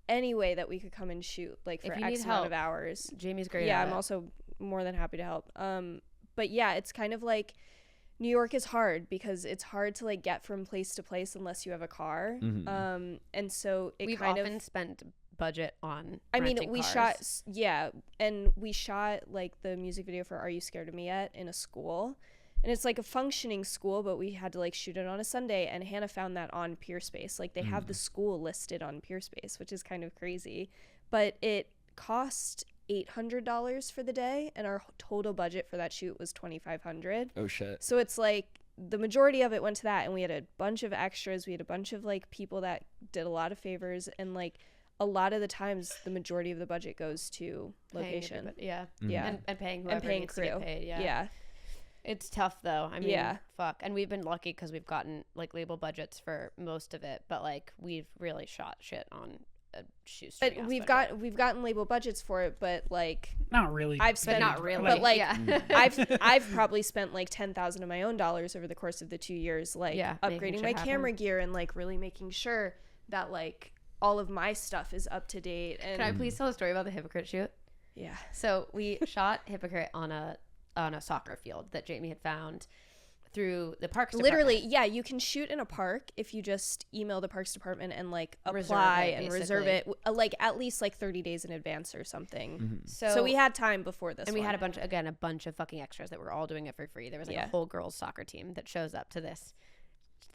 any way that we could come and shoot like for If you X need amount help, of hours? Jamie's great Yeah, at I'm it. also more than happy to help. But yeah, it's kind of like New York is hard because it's hard to like get from place to place unless you have a car. And so We've kind often of spent budget on I mean, renting we cars. and we shot like the music video for Are You Scared of Me Yet in a school. and it's like a functioning school, but we had to like shoot it on a Sunday, and Hannah found that on Peerspace. Like they have the school listed on Peerspace, which is kind of crazy, but it cost $800 for the day, and our total budget for that shoot was $2,500. Oh shit. So it's like the majority of it went to that, and we had a bunch of extras. We had a bunch of like people that did a lot of favors, and like a lot of the times the majority of the budget goes to location. Yeah. And paying whoever needs to get paid. Yeah. It's tough though. I mean, fuck. And we've been lucky because we've gotten like label budgets for most of it, but like we've really shot shit on a shoestring. But we've gotten label budgets for it, but like not really. I've spent not really. But like I've probably spent like $10,000 of my own dollars over the course of the 2 years, like upgrading my camera gear and like really making sure that like all of my stuff is up to date. And can I please tell a story about the Hypocrite shoot? Yeah. So we shot Hypocrite on a soccer field that Jamie had found through the parks department. Literally, yeah, you can shoot in a park if you just email the parks department and like apply reserve it like at least like 30 days in advance or something. So we had time before this, and we had a bunch of fucking extras that were all doing it for free. There was like a whole girls soccer team that shows up to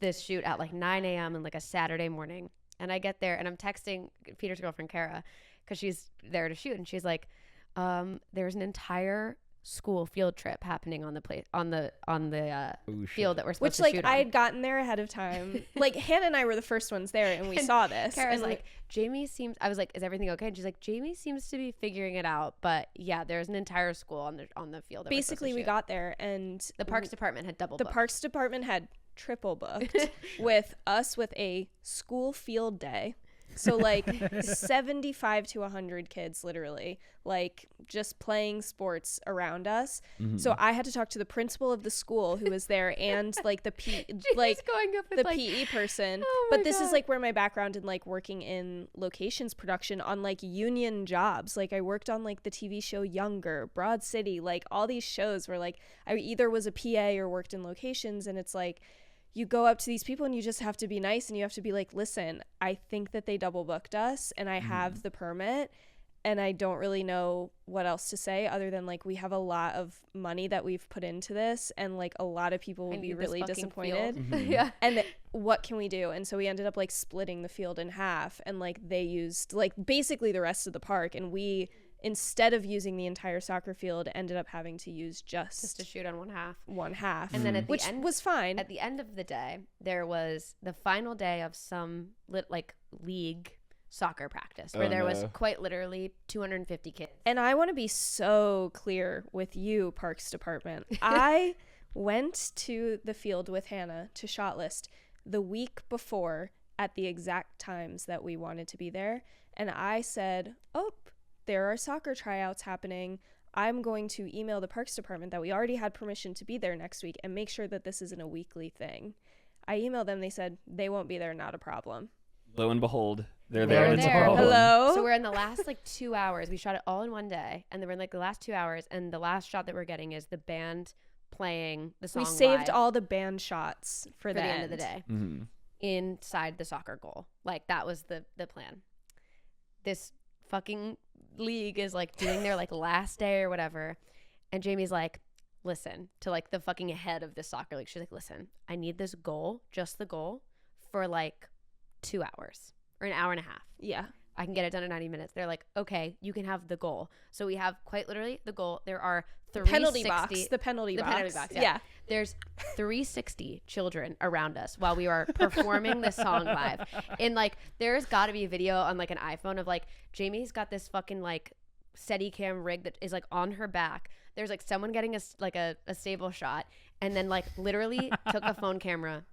this shoot at like 9 a.m. on like a Saturday morning. And I get there and I'm texting Peter's girlfriend Kara because she's there to shoot, and she's like, there's an entire school field trip happening on the field that we're supposed to shoot on. I had gotten there ahead of time. Like Hannah and I were the first ones there, and we saw this. Kara's like, Jamie seems. I was like, is everything okay? And she's like, Jamie seems to be figuring it out, but yeah, there's an entire school on the field. That basically, we got there, and the parks department had double booked. The parks department had triple booked with us with a school field day. So like 75 to 100 kids literally like just playing sports around us. So I had to talk to the principal of the school who was there and like the PE person. But this is like where my background in like working in locations production on like union jobs. Like I worked on like the TV show Younger, Broad City, like all these shows where like I either was a PA or worked in locations, and it's like you go up to these people and you just have to be nice, and you have to be like, listen, I think that they double booked us and I have the permit, and I don't really know what else to say other than like we have a lot of money that we've put into this, and like a lot of people will be really disappointed. And what can we do? And so we ended up like splitting the field in half, and like they used like basically the rest of the park, and we, instead of using the entire soccer field, ended up having to use just to shoot on one half. And then at the end, was fine. At the end of the day, there was the final day of some league soccer practice where there was quite literally 250 kids. And I want to be so clear with you, Parks Department. I went to the field with Hannah to shot list the week before at the exact times that we wanted to be there. And I said, there are soccer tryouts happening. I'm going to email the Parks Department that we already had permission to be there next week and make sure that this isn't a weekly thing. I emailed them. They said they won't be there. Not a problem. Lo and behold, they're there. It's a problem. Hello. So we're in the last like 2 hours. We shot it all in one day, and then we're in like the last 2 hours, and the last shot that we're getting is the band playing the song. We saved live all the band shots for the end of the day inside the soccer goal. Like that was the plan. This fucking league is like doing their like last day or whatever, and Jamie's like, listen, to like the fucking head of this soccer league, she's like, listen, I need this goal, just the goal, for like 2 hours or an hour and a half. Yeah, I can get it done in 90 minutes. They're like, okay, you can have the goal. So we have quite literally the goal. There are 360 the penalty box. Yeah. There's 360 children around us while we are performing this song live. And like, there's got to be a video on like an iPhone of like Jamie's got this fucking like Steadicam rig that is like on her back. There's like someone getting a stable shot, and then like literally took a phone camera.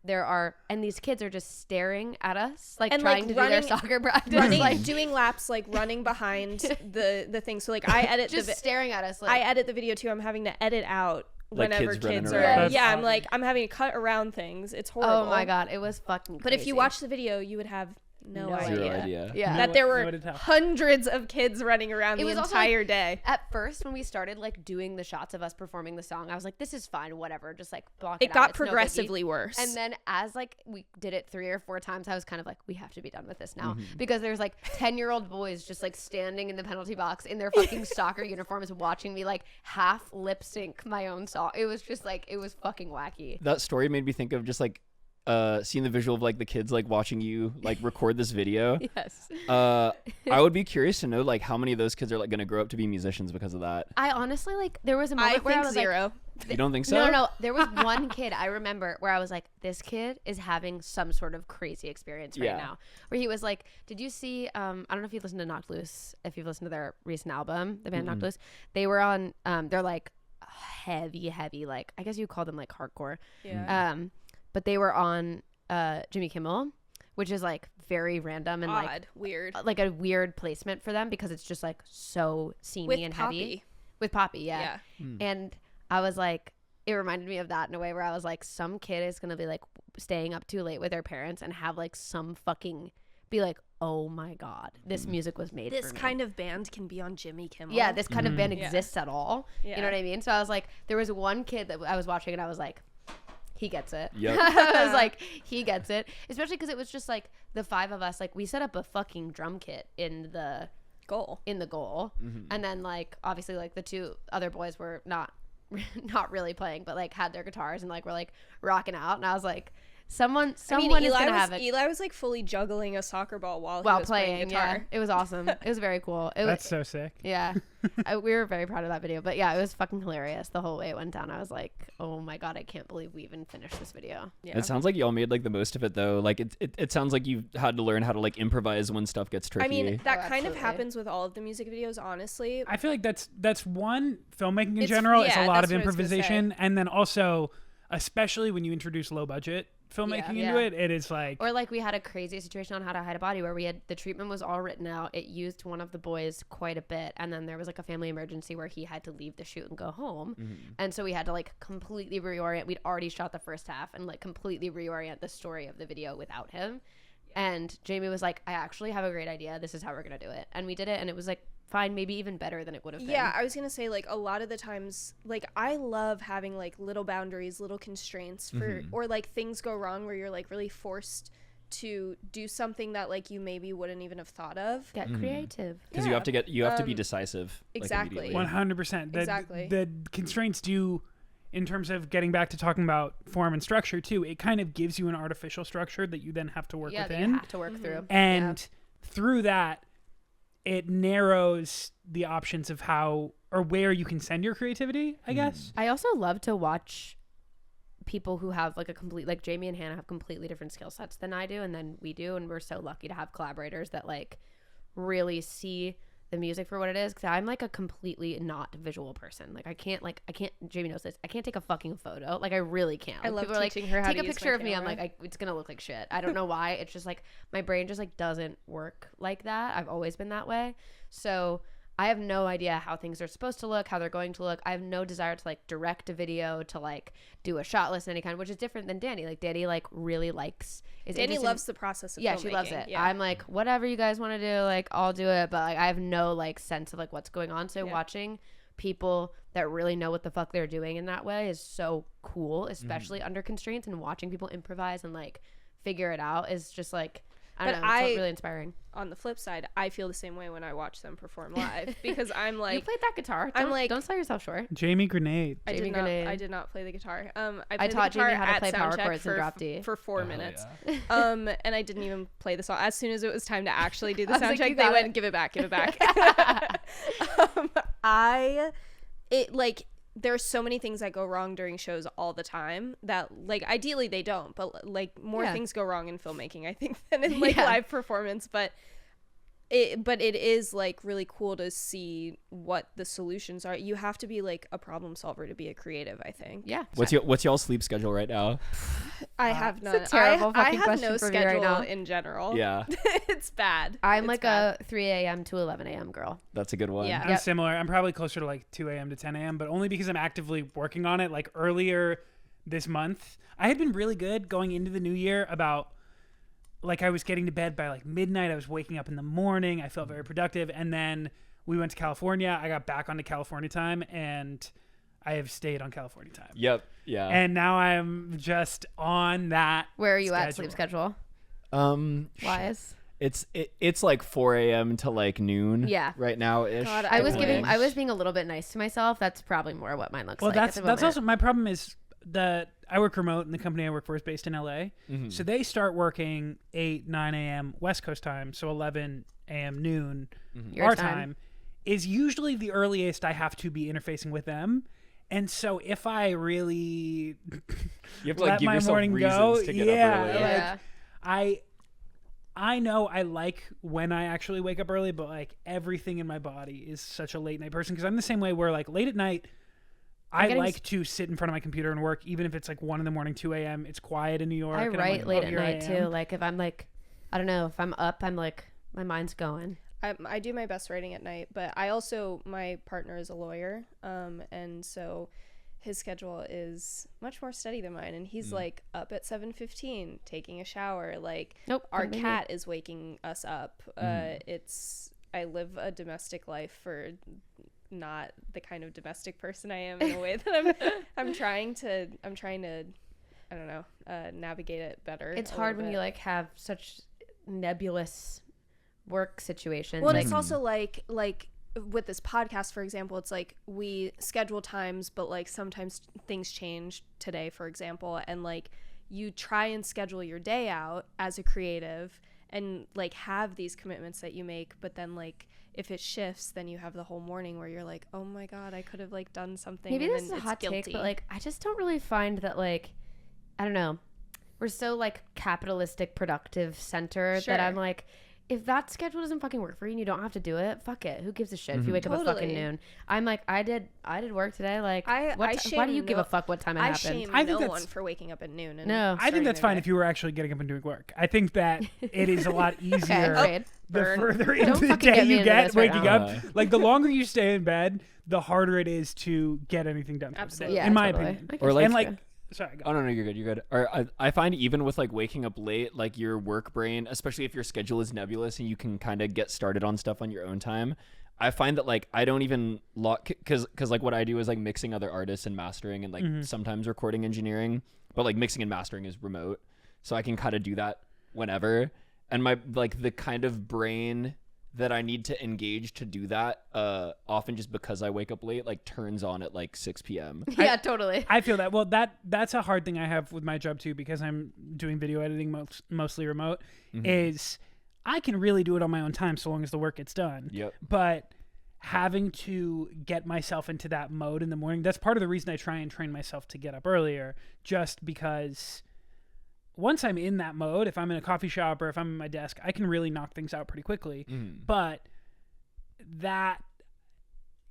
And these kids are just staring at us, like and, trying to do their soccer practice, like doing laps, like running behind the thing. So like I edit just staring at us. Like, I edit the video too. I'm having to edit out like whenever kids are. Awesome. I'm having to cut around things. It's horrible. Oh my god, it was fucking crazy. But if you watch the video, you would have No Zero idea. Yeah. That there were No way to tell. hundreds of kids running around It the was also, entire like, day. At first, when we started like doing the shots of us performing the song, I was like, "This is fine, whatever." Just like block it It out. got It's no biggie. progressively worse. And then as like we did it 3 or 4 times, I was kind of like, "We have to be done with this now," because there's like 10-year-old boys just like standing in the penalty box in their fucking soccer uniforms, watching me like half lip sync my own song. It was just like, it was fucking wacky. That story made me think of just like seeing the visual of like the kids like watching you like record this video. Yes. I would be curious to know like how many of those kids are like going to grow up to be musicians because of that. I honestly like, there was a I moment where I think was zero. You don't think so? No. There was one kid I remember where I was like, this kid is having some sort of crazy experience right now. Where he was like, did you see, I don't know if you've listened to Knocked Loose, if you've listened to their recent album, the band Knocked Loose. They were on, they're like heavy, like, I guess you call them like hardcore. Yeah. But they were on Jimmy Kimmel, which is like very random and Odd, weird. like a weird placement for them because it's just like so sceney With and Poppy. heavy. With Poppy, yeah. And I was like, it reminded me of that in a way where I was like, some kid is gonna be like staying up too late with their parents and have like some fucking be like, oh my god, this music was made This for me. kind of band can be on Jimmy Kimmel. Yeah, this kind of band exists at all. Yeah. You know what I mean? So I was like, there was one kid that I was watching and I was like, he gets it. Yep. I was like, he gets it. Especially because it was just like the 5 of us, like we set up a fucking drum kit in the goal. And then like obviously like the 2 other boys were not really playing, but like had their guitars and like were like rocking out. And I was like, someone is gonna have it. Eli was like fully juggling a soccer ball while he was playing guitar. Yeah, it was awesome. It was very cool. That's so sick. Yeah. We were very proud of that video, but yeah, it was fucking hilarious the whole way it went down. I was like, oh my god, I can't believe we even finished this video. Yeah. It sounds like y'all made like the most of it though. Like it sounds like you've had to learn how to like improvise when stuff gets tricky. I mean, that kind of absolutely. happens with all of the music videos, honestly. I feel like that's one, filmmaking in It's- general. It's yeah, a lot of that's what I was gonna improvisation, and then also, especially when you introduce low budget filmmaking Yeah. into it, it is like Or like we had a crazy situation on How to Hide a Body where we had the treatment was all written out. It used one of the boys quite a bit, and then there was like a family emergency where he had to leave the shoot and go home, and so we had to like completely reorient. We'd already shot the first half and like completely reorient the story of the video without him. And Jamie was like, I actually have a great idea. This is how we're gonna do it, and we did it, and it was like fine, maybe even better than it would have been. Yeah, I was gonna say like a lot of the times, like I love having like little boundaries, little constraints for, or like things go wrong where you're like really forced to do something that like you maybe wouldn't even have thought of. Get creative. because you have to be decisive. Exactly. Like, 100%. Exactly. The constraints do, in terms of getting back to talking about form and structure too, it kind of gives you an artificial structure that you then have to work Yeah, that within. you have to work through. And through that, it narrows the options of how or where you can send your creativity, I guess. I also love to watch people who have like a complete, like Jamie and Hannah have completely different skill sets than I do, and then we do, and we're so lucky to have collaborators that like really see the music for what it is, because I'm like a completely not visual person. Like I can't Jamie knows this, I can't take a fucking photo. Like I really can't. I love People are like, teaching her how take to a use picture my of me. I'm camera. like, it's gonna look like shit. I don't know why. It's just like my brain just like doesn't work like that. I've always been that way. So I have no idea how things are supposed to look, how they're going to look. I have no desire to like direct a video, to like do a shot list of any kind, which is different than Danny. Like Danny like really likes. Danny loves the process of yeah, she loves filmmaking. it. Yeah. I'm like, whatever you guys want to do, like I'll do it, but like I have no like sense of like what's going on. So watching people that really know what the fuck they're doing in that way is so cool, especially under constraints, and watching people improvise and like figure it out is just like, I don't know, it's really inspiring. On the flip side, I feel the same way when I watch them perform live because I'm You like, played that guitar. I'm like- don't sell yourself short. Jamie Grenade. I Jamie did not. Grenade. I did not play the guitar. I taught the guitar Jamie how to at play power soundcheck chords and drop D. for 4 minutes. yeah. And I didn't even play the song. As soon as it was time to actually do the I was like, soundcheck, you they got went, it. "Give it back, give it back." There's so many things that go wrong during shows all the time that like ideally they don't, but like more things go wrong in filmmaking, I think, than in like live performance. But it is like really cool to see what the solutions are. You have to be like a problem solver to be a creative, I think. Yeah. What's y'all's sleep schedule right now? I have none. It's a terrible I fucking have question no for me right schedule now. in general. Yeah, It's bad. I'm It's like bad. a 3 a.m. to 11 a.m. girl. that's a good one. Yeah. I'm similar. I'm probably closer to like 2 a.m. to 10 a.m., but only because I'm actively working on it. Like earlier this month, I had been really good going into the new year about like I was getting to bed by like midnight. I was waking up in the morning. I felt very productive. And then we went to California. I got back onto California time, and I have stayed on California time. Yep. Yeah. And now I'm just on that. Where are you at sleep schedule? Wise. It's like 4 a.m. to like noon. Yeah. Right now ish. God, I was being a little bit nice to myself. That's probably more what mine looks like. Well, that's also my problem is that I work remote, and the company I work for is based in LA. Mm-hmm. So they start working 9 a.m. West Coast time, so 11 a.m. noon our time is usually the earliest I have to be interfacing with them. And so if I really you have to let give my morning go, to get up early. Like, I know I like when I actually wake up early, but like everything in my body is such a late night person, because I'm the same way where like late at night I like to sit in front of my computer and work, even if it's like 1 a.m, 2 a.m. It's quiet in New York. I write late at night too. Like if I'm like, I don't know, if I'm up, I'm like, my mind's going. I do my best writing at night, but my partner is a lawyer, and so his schedule is much more steady than mine, and he's like up at 7:15 taking a shower. Like our cat is waking us up. I live a domestic life for not the kind of domestic person I am, in a way that I'm trying to I don't know, navigate it better. It's hard when you like have such nebulous work situations. Well, it's also like with this podcast, for example, it's like we schedule times, but like sometimes things change today, for example, and like you try and schedule your day out as a creative and like have these commitments that you make, but then like if it shifts, then you have the whole morning where you're like, oh my god, I could have like done something. Maybe and this is a hot take, but like I just don't really find that, like, I don't know, we're so like capitalistic productive centered that I'm like, if that schedule doesn't fucking work for you and you don't have to do it, fuck it. Who gives a shit if you wake up at fucking noon? I'm like, I did work today. Like, why do you give a fuck what time it happened? I shame no one for waking up at noon. And I think that's fine if you were actually getting up and doing work. I think that it is a lot easier the further into the day you get waking up. Like, the longer you stay in bed, the harder it is to get anything done. Absolutely. Yeah, in my opinion. Or like, and like, sorry, go. Oh no, you're good. You're good. Or I find even with like waking up late, like your work brain, especially if your schedule is nebulous and you can kind of get started on stuff on your own time. I find that like I don't even lock because like what I do is like mixing other artists and mastering and like sometimes recording engineering, but like mixing and mastering is remote, so I can kind of do that whenever. And my like the kind of brain that I need to engage to do that often just because I wake up late like turns on at like 6 p.m. Yeah, totally. I feel that. Well, that's a hard thing I have with my job too, because I'm doing video editing mostly remote, is I can really do it on my own time so long as the work gets done. Yep. But having to get myself into that mode in the morning, that's part of the reason I try and train myself to get up earlier, just because once I'm in that mode, if I'm in a coffee shop or if I'm at my desk, I can really knock things out pretty quickly. But that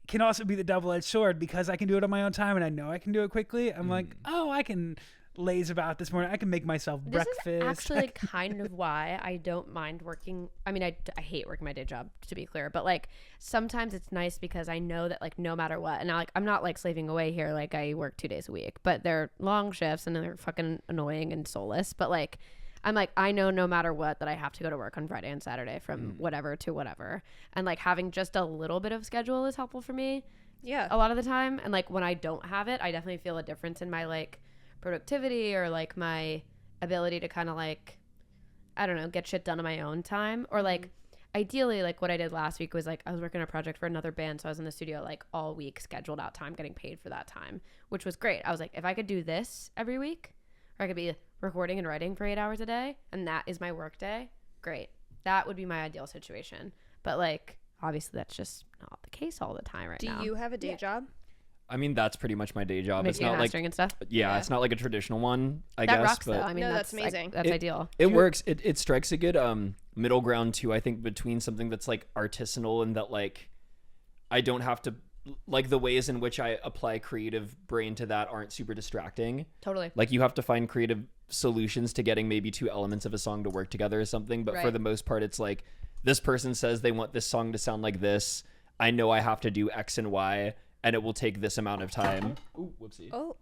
can also be the double-edged sword, because I can do it on my own time and I know I can do it quickly. I'm like, oh, I can laze about this morning. I can make myself breakfast. This is actually kind of why I don't mind working. I mean, I hate working my day job, to be clear, but like sometimes it's nice because I know that like no matter what, and I'm not like slaving away here. Like I work 2 days a week, but they're long shifts and they're fucking annoying and soulless. But like, I'm like, I know no matter what that I have to go to work on Friday and Saturday from whatever to whatever. And like having just a little bit of schedule is helpful for me. Yeah. A lot of the time. And like when I don't have it, I definitely feel a difference in my like productivity or like my ability to kind of like, I don't know, get shit done on my own time. Or like ideally, like what I did last week was like I was working on a project for another band, so I was in the studio like all week, scheduled out time, getting paid for that time, which was great. I was like, if I could do this every week, or I could be recording and writing for 8 hours a day and that is my work day, great. That would be my ideal situation. But like obviously that's just not the case all the time now. Do you have a day job? I mean, that's pretty much my day job. It's not like and stuff. Yeah, it's not like a traditional one, I that guess. Rocks, but though. I mean, no, that's amazing. That's ideal. It works. It strikes a good middle ground too, I think, between something that's like artisanal and that like I don't have to, like the ways in which I apply creative brain to that aren't super distracting. Totally. Like you have to find creative solutions to getting maybe two elements of a song to work together or something, but for the most part it's like this person says they want this song to sound like this. I know I have to do X and Y and it will take this amount of time. Ooh, whoopsie. Oh.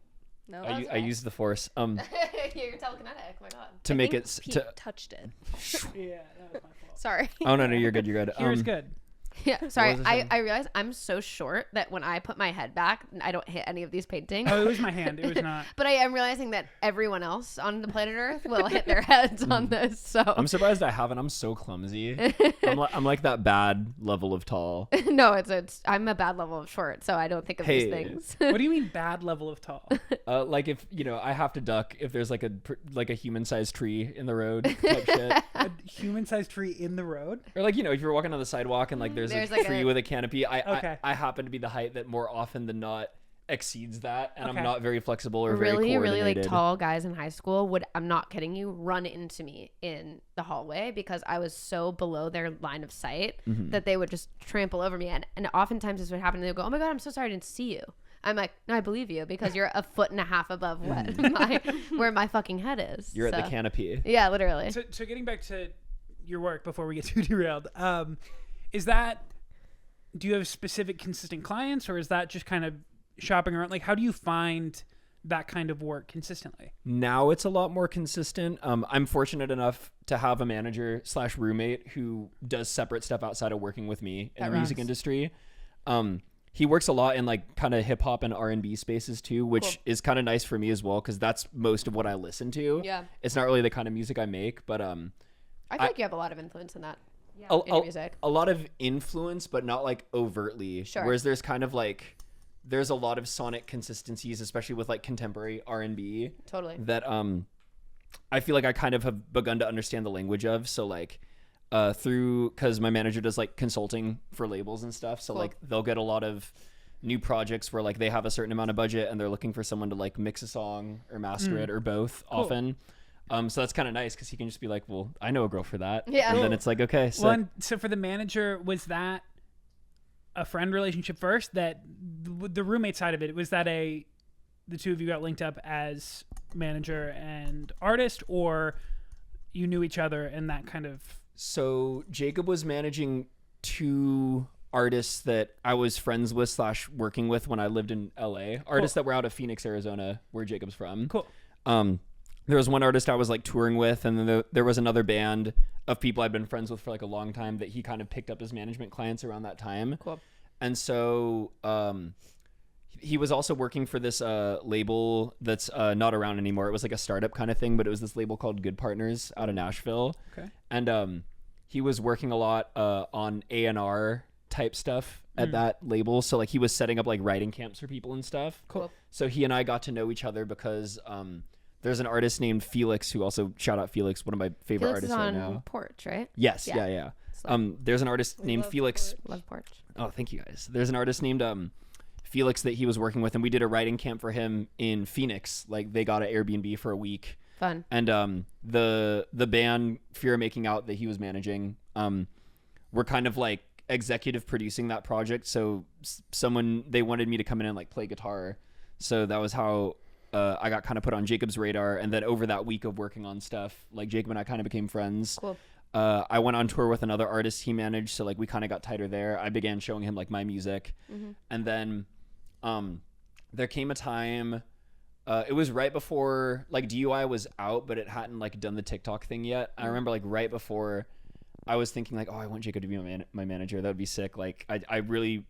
No, I used the force. You're telekinetic. My God. To make it Pete touched it. Yeah, that was my fault. Sorry. Oh no, you're good. You're good. Here's good. Yeah, sorry. was I saying? I realize I'm so short that when I put my head back, I don't hit any of these paintings. Oh, it was my hand. It was not. But I am realizing that everyone else on the planet Earth will hit their heads on this. So I'm surprised I haven't. I'm so clumsy. I'm like that bad level of tall. no, it's I'm a bad level of short, so I don't think of these Hey. things. What do you mean bad level of tall? Like if I have to duck if there's like a human-sized tree in the road type shit. A human-sized tree in the road? Or like if you're walking on the sidewalk and like there's a like tree with a canopy, Okay. I happen to be the height that more often than not exceeds that, and Okay. I'm not very flexible or very really coordinated. like tall guys in high school would, I'm not kidding you, run into me in the hallway because I was so below their line of sight that they would just trample over me, and oftentimes this would happen and they would go, oh my God, I'm so sorry I didn't see you. I'm like, no, I believe you because you're a foot and a half above where my fucking head is. You're at the canopy. Yeah, literally. So getting back to your work before we get too derailed, do you have specific consistent clients, or is that just kind of shopping around? Like, how do you find that kind of work consistently? Now it's a lot more consistent. I'm fortunate enough to have a manager / roommate who does separate stuff outside of working with me in the music industry. He works a lot in like kind of hip hop and R&B spaces too, which is kind of nice for me as well, because that's most of what I listen to. Yeah. It's not really the kind of music I make, but I feel like you have a lot of influence in that. a, in music. a lot of influence, but not like overtly. Sure. Whereas there's kind of like there's a lot of sonic consistencies, especially with like contemporary R&B. Totally. That I feel like I kind of have begun to understand the language of. So like because my manager does like consulting for labels and stuff. So like they'll get a lot of new projects where like they have a certain amount of budget and they're looking for someone to like mix a song or master it or both often. So that's kind of nice because he can just be like, well, I know a girl for that. Yeah. And then it's like, okay. So, Well, and so for the manager, was that a friend relationship first? That the roommate side of it, was that the two of you got linked up as manager and artist, or you knew each other and that kind of... So Jacob was managing two artists that I was friends with / working with when I lived in LA. Artists that were out of Phoenix, Arizona, where Jacob's from. Cool. There was one artist I was like touring with, and then there was another band of people I'd been friends with for like a long time that he kind of picked up as management clients around that time. Cool. And so he was also working for this label that's not around anymore. It was like a startup kind of thing, but it was this label called Good Partners out of Nashville. Okay. And he was working a lot on A&R type stuff at that label. So like he was setting up like writing camps for people and stuff. Cool. So he and I got to know each other because there's an artist named Felix who also, shout out Felix, one of my favorite Felix is artists right on now. Porch, right? Yes, yeah. There's an artist named Felix. Love Porch. Oh, thank you guys. There's an artist named Felix that he was working with, and we did a writing camp for him in Phoenix. Like they got an Airbnb for a week. Fun. And the band Fear of Making Out that he was managing, were kind of like executive producing that project. So they wanted me to come in and like play guitar. So that was how I got kind of put on Jacob's radar. And then over that week of working on stuff, like Jacob and I kind of became friends. Cool. I went on tour with another artist he managed, so like we kind of got tighter there. I began showing him like my music, and then there came a time. It was right before like DUI was out, but it hadn't like done the TikTok thing yet. I remember like right before, I was thinking like, oh, I want Jacob to be my manager. That would be sick. Like I really,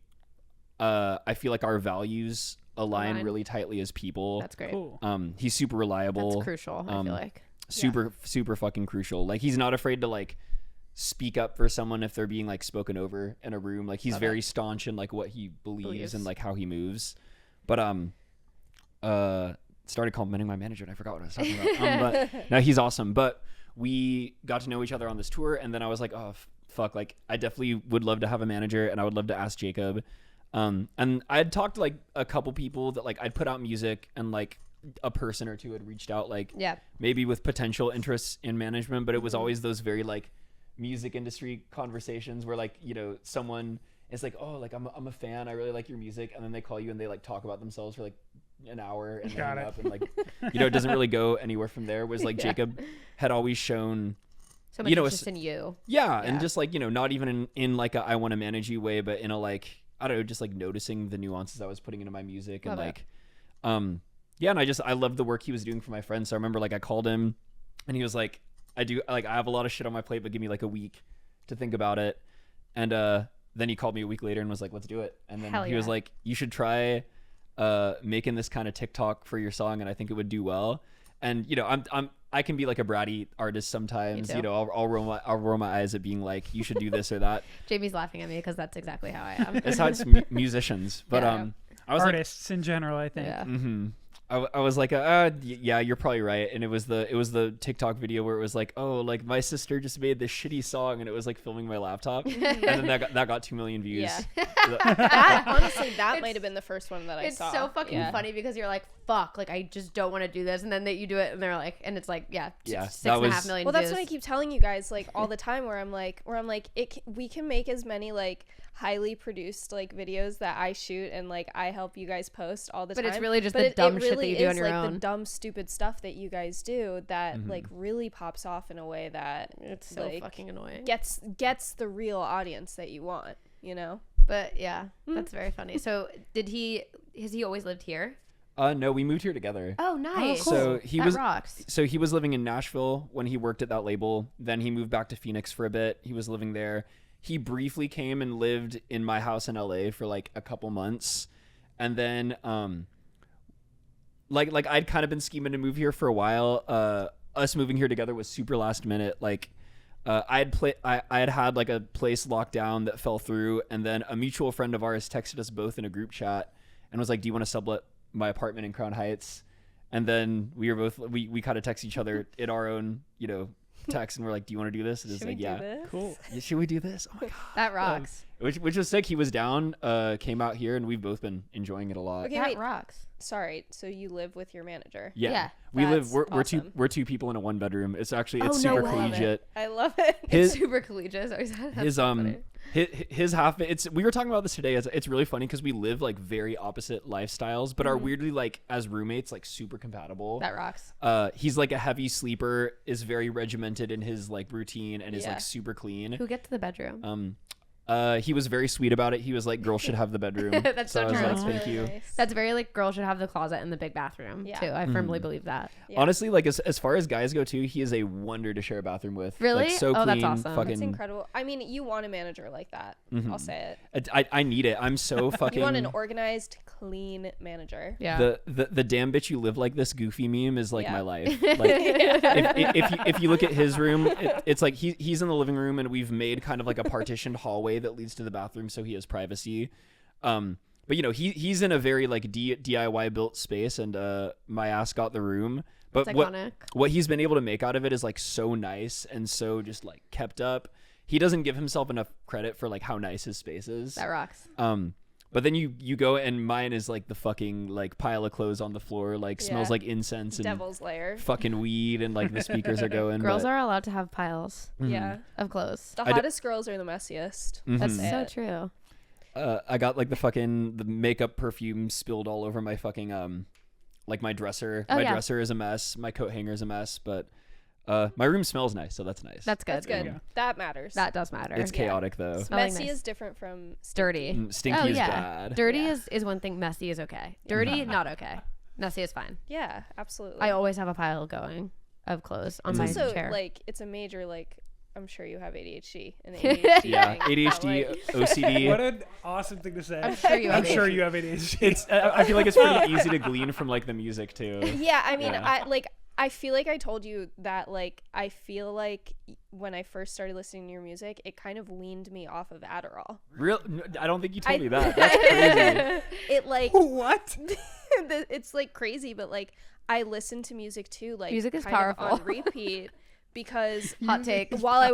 I feel like our values align really tightly as people. That's great. Cool. He's super reliable. That's crucial. I feel like. Super fucking crucial. Like he's not afraid to like speak up for someone if they're being like spoken over in a room. Like he's very staunch in like what he believes and like how he moves. But started complimenting my manager and I forgot what I was talking about. But no, he's awesome. But we got to know each other on this tour, and then I was like, oh fuck, like I definitely would love to have a manager, and I would love to ask Jacob. And I had talked to like a couple people that like I'd put out music, and like a person or two had reached out like maybe with potential interests in management, but it was always those very like music industry conversations where like, you know, someone is like, oh, like I'm a fan, I really like your music, and then they call you and they like talk about themselves for like an hour and hang up, and like, you know, it doesn't really go anywhere from there. Was like Jacob had always shown so much interest in you. Yeah, and just like, you know, not even in like a I want to manage you way, but in a like, I don't know, just like noticing the nuances I was putting into my music. Love and like yeah, and I loved the work he was doing for my friends. So I remember like I called him and he was like, I have a lot of shit on my plate, but give me like a week to think about it. And then he called me a week later and was like, let's do it. And then he was like, you should try making this kind of TikTok for your song, and I think it would do well. And you know, I can be like a bratty artist sometimes. You know, I'll roll my eyes at being like, you should do this or that. Jamie's laughing at me because that's exactly how I am. That's how it's musicians, but I was artists in general, I think. Yeah. Mm-hmm. I was like, yeah, you're probably right. And it was the TikTok video where it was like, oh, like my sister just made this shitty song, and it was like filming my laptop, and then that got 2 million views. Yeah. That honestly, that might have been the first one that I saw. It's so fucking funny because you're like, fuck, like I just don't want to do this, and then that you do it, and they're like, and it's like, 6.5 million. Well, views. that's what I keep telling you guys, like all the time, where I'm like, we can make as many like highly produced like videos that I shoot and like I help you guys post all the time. But it's really just the dumb shit that you do on your own. The dumb stupid stuff that you guys do that like really pops off in a way that it's so like, fucking annoying. Gets the real audience that you want, you know? But yeah, that's very funny. So has he always lived here? No, we moved here together. Oh, nice. Cool. So he rocks. So he was living in Nashville when he worked at that label. Then he moved back to Phoenix for a bit. He was living there. He briefly came and lived in my house in LA for like a couple months. And then like I'd kind of been scheming to move here for a while. Us moving here together was super last minute. Like I had like a place locked down that fell through, and then a mutual friend of ours texted us both in a group chat and was like, do you want to sublet my apartment in Crown Heights? And then we kind of text each other in our own, you know, text, and we're like, do you want to do this? And it's like, yeah, cool. Yeah, should we do this? Oh my god, that rocks. Which was sick. He was down, came out here, and we've both been enjoying it a lot. Okay, that rocks. Sorry, so you live with your manager? Yeah. We're awesome. we're two people in a 1-bedroom. It's actually no super way. collegiate. I love it. It's super collegiate. His half, we were talking about this today. It's really funny because we live like very opposite lifestyles, but are weirdly like as roommates like super compatible. That rocks. He's like a heavy sleeper, is very regimented in his like routine, and is like super clean. Who gets to the bedroom? He was very sweet about it. He was like, girls should have the bedroom. That's so true. I was like, thank you. Nice. That's very like girls should have the closet and the big bathroom too. I firmly believe that. Yeah. Honestly, like as far as guys go too, he is a wonder to share a bathroom with. Really? Like, so clean, that's awesome. Fucking, That's incredible. I mean, you want a manager like that. I'll say it. I need it. I'm so fucking. You want an organized, clean manager. Yeah. The damn bitch you live like this goofy meme is like my life. Like if you look at his room, it's like he's in the living room, and we've made kind of like a partitioned hallway that leads to the bathroom, so he has privacy. But you know, he's in a very like DIY built space, and my ass got the room. But what he's been able to make out of it is like so nice and so just like kept up. He doesn't give himself enough credit for like how nice his space is. That rocks. But then you go, and mine is like the fucking like pile of clothes on the floor, like smells like incense and Devil's lair. fucking weed, and like the speakers are going. Girls are allowed to have piles of clothes. The hottest girls are the messiest. That's so true. I got like the makeup perfume spilled all over my fucking like my dresser. Dresser is a mess. My coat hanger is a mess, but my room smells nice, so that's nice. That's good. That's good. Yeah. That matters. That does matter. It's chaotic though. Smelling Messy nice. is different from Dirty. Stinky is bad. Dirty is one thing. Messy is okay. Dirty, not okay. Messy is fine. Yeah, absolutely. I always have a pile going of clothes on it's my also, chair. like, it's a major, like, I'm sure you have ADHD and ADHD. Yeah, thing, ADHD, like, OCD. What an awesome thing to say. I'm sure you have I'm sure you have ADHD. It's I feel like it's pretty easy to glean from like the music too. Yeah, I mean, I feel like I told you that, like, I feel like when I first started listening to your music, it kind of weaned me off of Adderall. Real? I don't think you told me that. That's crazy. It, like... What? It's, like, crazy, but, like, I listen to music, too, like, music is kind of powerful. on repeat because... Hot take. While I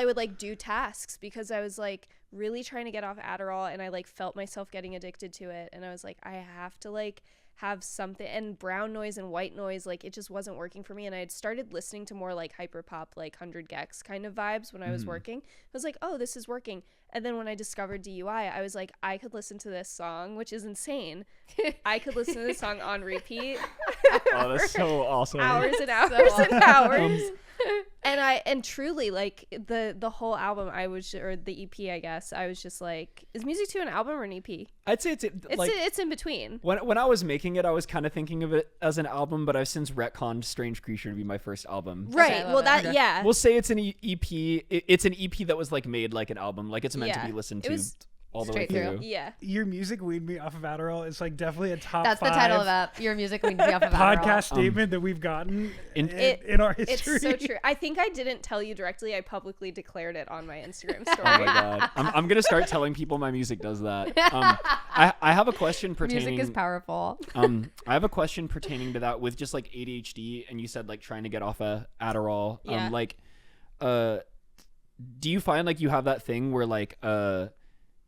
would, like, do tasks, because I was, like, really trying to get off Adderall, and I, like, felt myself getting addicted to it, and I was like, I have to, like... have something, and brown noise and white noise, like, it just wasn't working for me. And I had started listening to more like Hyperpop, like 100 Gecs kind of vibes when I was working. I was like, oh, this is working. And then when I discovered DUI, I was like, I could listen to this song, which is insane. I could listen to this song on repeat. Oh, that's so awesome. Hours and hours and hours. And truly, like the whole album, or the EP, I guess, I was just like, is Music 2 an album or an EP? I'd say it's in between. When I was making it, I was kind of thinking of it as an album, but I've since retconned Strange Creature to be my first album. Right. Well, yeah. We'll say it's an EP. It's an EP that was like made like an album, like it's meant to be listened to all the way through. Yeah. Your music weaned me off of Adderall is like definitely a top That's 5 the title of that. Your music weaned me off of Adderall. podcast statement that we've gotten in our history. It's so true. I think I didn't tell you directly. I publicly declared it on my Instagram story. Oh my god. I'm gonna start telling people my music does that. I have a question pertaining. Music is powerful. I have a question pertaining to that with just like ADHD, and you said like trying to get off a Adderall. Do you find like you have that thing where like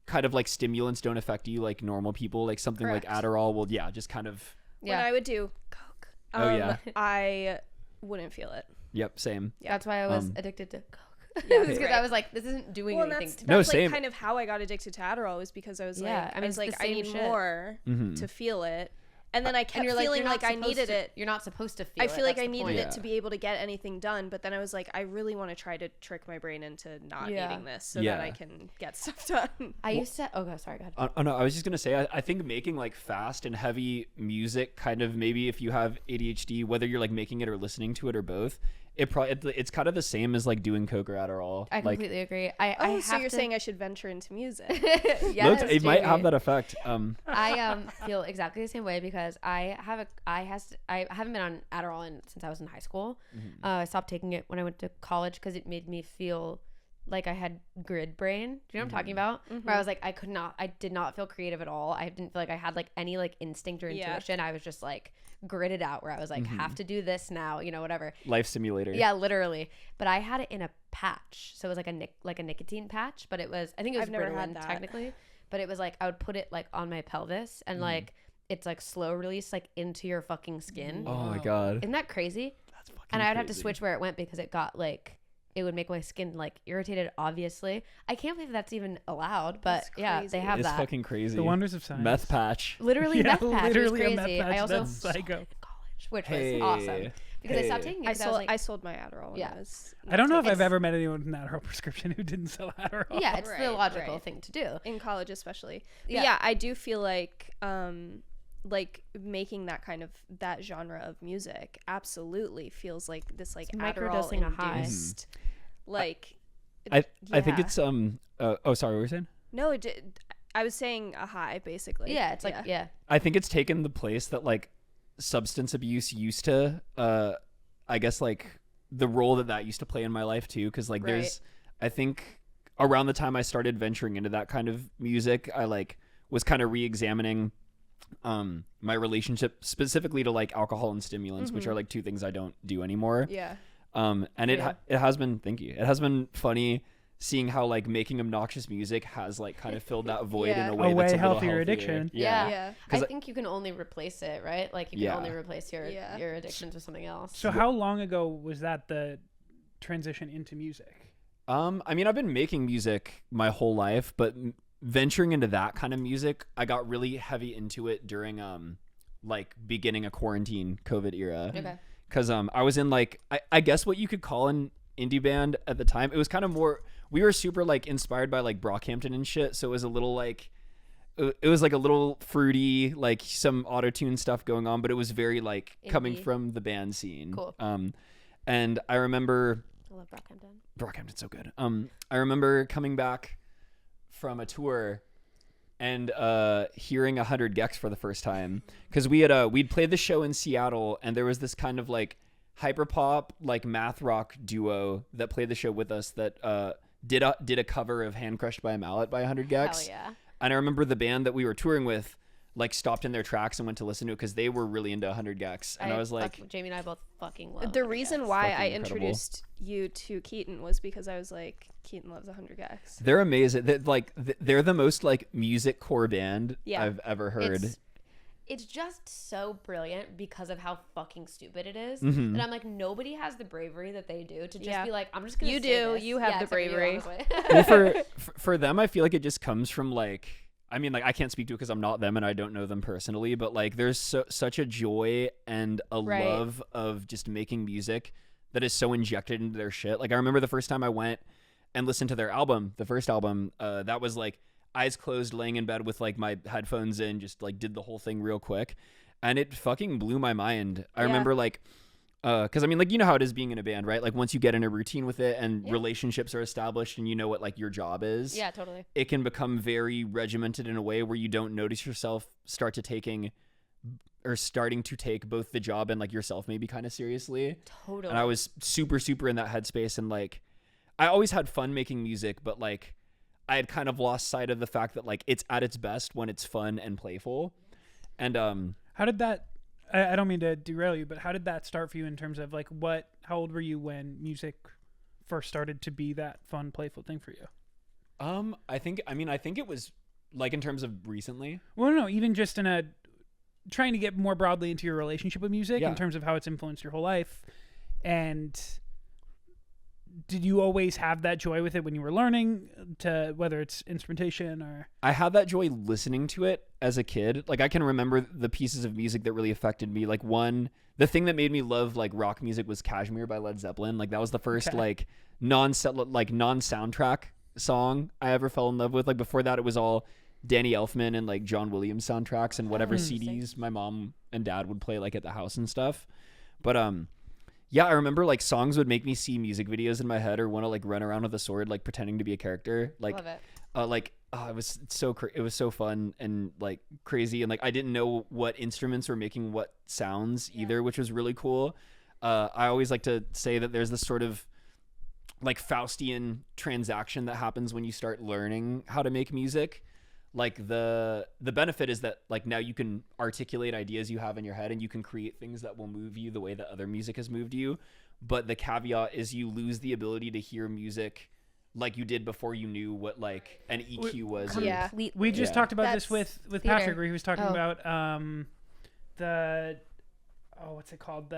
kind of like stimulants don't affect you like normal people, like something Correct. like Adderall will just kind of when I would do coke, I wouldn't feel it. Yep, same. Yeah. That's why I was addicted to coke. Yeah, because I was like, this isn't doing anything to me. No, that's same. like kind of how I got addicted to Adderall, was because I was I need more to feel it. And then I kept feeling like I needed it. You're not supposed to feel it. I feel like I needed it to be able to get anything done. But then I was like, I really want to try to trick my brain into not needing this so that I can get stuff done. I used to... Oh, sorry, go ahead. No, I was just going to say, I think making like fast and heavy music kind of maybe if you have ADHD, whether you're like making it or listening to it or both, it's kind of the same as like doing coke or Adderall. I completely agree. So you're saying I should venture into music? Yes, it might have that effect. I feel exactly the same way because I haven't been on Adderall since I was in high school. I stopped taking it when I went to college because it made me feel like I had grid brain. Do you know what I'm talking about? Where I was like, I did not feel creative at all. I didn't feel like I had like any like instinct or intuition. I was just like gridded out where I was like, have to do this now, whatever. Life simulator. Yeah, literally. But I had it in a patch. So it was like a nicotine patch, but I think it was Ritalin technically. But it was like, I would put it like on my pelvis and like, it's like slow release like into your fucking skin. Oh my God. Isn't that crazy? That's fucking And I would have crazy. to switch where it went because it got like, it would make my skin like irritated, obviously. I can't believe that's even allowed, but yeah, they have it's that. fucking crazy. The wonders of science. Meth patch. Literally meth patch. Literally It was a meth crazy. patch. I also That's psycho. in college, which was awesome. Because I stopped taking it. I sold my Adderall when I was... I don't know if I've ever met anyone with an Adderall prescription who didn't sell Adderall. Yeah, it's the logical thing to do. In college especially. Yeah, I do feel like making that genre of music absolutely feels like this like Adderall induced like I think it's sorry, what were you saying? No, I was saying a high basically. Yeah, it's like I think it's taken the place that like substance abuse used to I guess like the role that used to play in my life too, because like there's I think around the time I started venturing into that kind of music, I like was kind of re-examining my relationship specifically to like alcohol and stimulants, which are like two things I don't do anymore. And it has been, thank you, it has been funny seeing how like making obnoxious music has like kind of filled that void in a way that's a healthier little addiction. I think you can only replace it, right? Like you can only replace your addictions with something else. So how long ago was that the transition into music? I mean, I've been making music my whole life, but venturing into that kind of music, I got really heavy into it during like beginning a quarantine COVID era. Okay. Because I was in like I guess what you could call an indie band at the time. It was kind of more, we were super like inspired by like Brockhampton and shit, so it was a little like it was like a little fruity, like some Autotune stuff going on, but it was very like indie. Coming from the band scene. Cool. And I remember I love Brockhampton. Brockhampton's so good. I remember coming back from a tour and hearing 100 Gecs for the first time, because we'd played the show in Seattle, and there was this kind of like hyperpop like math rock duo that played the show with us that did a cover of Hand Crushed by a Mallet by 100 Gecs. Hell yeah. And I remember the band that we were touring with like stopped in their tracks and went to listen to it because they were really into 100 Gecs. And I was like, Jamie and I both fucking love the reason why I incredible. Introduced you to Keaton was because I was like, Keaton loves 100 Gecs. They're amazing. They're the most like music core band I've ever heard. It's just so brilliant because of how fucking stupid it is. And I'm like, nobody has the bravery that they do to just be like, I'm just gonna you say do this. You have the bravery. Well, for them, I feel like it just comes from like, I mean, like I can't speak to it because I'm not them and I don't know them personally, but like there's such a joy and a love of just making music that is so injected into their shit. Like I remember the first time I went and listened to their album, the first album, that was like eyes closed, laying in bed with like my headphones in, just like did the whole thing real quick. And it fucking blew my mind. I remember like, cause I mean, like, you know how it is being in a band, right? Like once you get in a routine with it and relationships are established and you know what like your job is. Yeah, totally. It can become very regimented in a way where you don't notice yourself starting to take both the job and like yourself maybe kind of seriously. Totally. And I was super in that headspace, and like I always had fun making music, but like I had kind of lost sight of the fact that like it's at its best when it's fun and playful. And how did that, I don't mean to derail you, but how did that start for you in terms of like how old were you when music first started to be that fun, playful thing for you? I think it was like in terms of recently. Well, no, even just in trying to get more broadly into your relationship with music in terms of how it's influenced your whole life. And did you always have that joy with it when you were learning, to whether it's instrumentation or? I had that joy listening to it as a kid. Like I can remember the pieces of music that really affected me. Like the thing that made me love like rock music was Kashmir by Led Zeppelin. Like that was the first like non-soundtrack song I ever fell in love with. Like before that, it was all Danny Elfman and like John Williams soundtracks and whatever CDs my mom and dad would play like at the house and stuff. But yeah, I remember like songs would make me see music videos in my head or want to like run around with a sword like pretending to be a character. Like love it. It was so fun and like crazy, and like I didn't know what instruments were making what sounds either, which was really cool. I always like to say that there's this sort of like Faustian transaction that happens when you start learning how to make music. Like the benefit is that like now you can articulate ideas you have in your head and you can create things that will move you the way that other music has moved you. But the caveat is you lose the ability to hear music like you did before you knew what like an EQ was. Yeah. We just talked about this with Patrick, where he was talking about what's it called?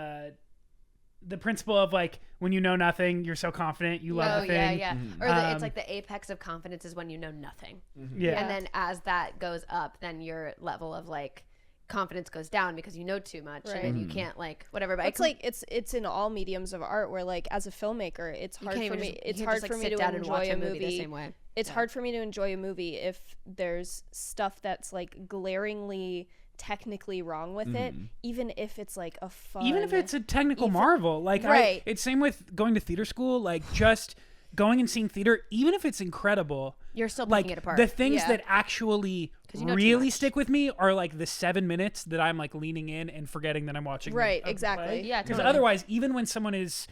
The principle of like when you know nothing, you're so confident, you love the thing. Mm-hmm. Or it's like the apex of confidence is when you know nothing. Mm-hmm. Yeah. And then as that goes up, then your level of like confidence goes down because you know too much and you can't like whatever. But it's like it's in all mediums of art where like as a filmmaker, it's hard for me. It's hard for me to enjoy a movie the same way. It's hard for me to enjoy a movie if there's stuff that's like glaringly technically wrong with it, even if it's like a fun, even if it's a technical marvel, like it's same with going to theater school, like just going and seeing theater, even if it's incredible, you're still like picking it apart. The things that actually really stick with me are like the 7 minutes that I'm like leaning in and forgetting that I'm watching exactly. Yeah, because otherwise, even when someone is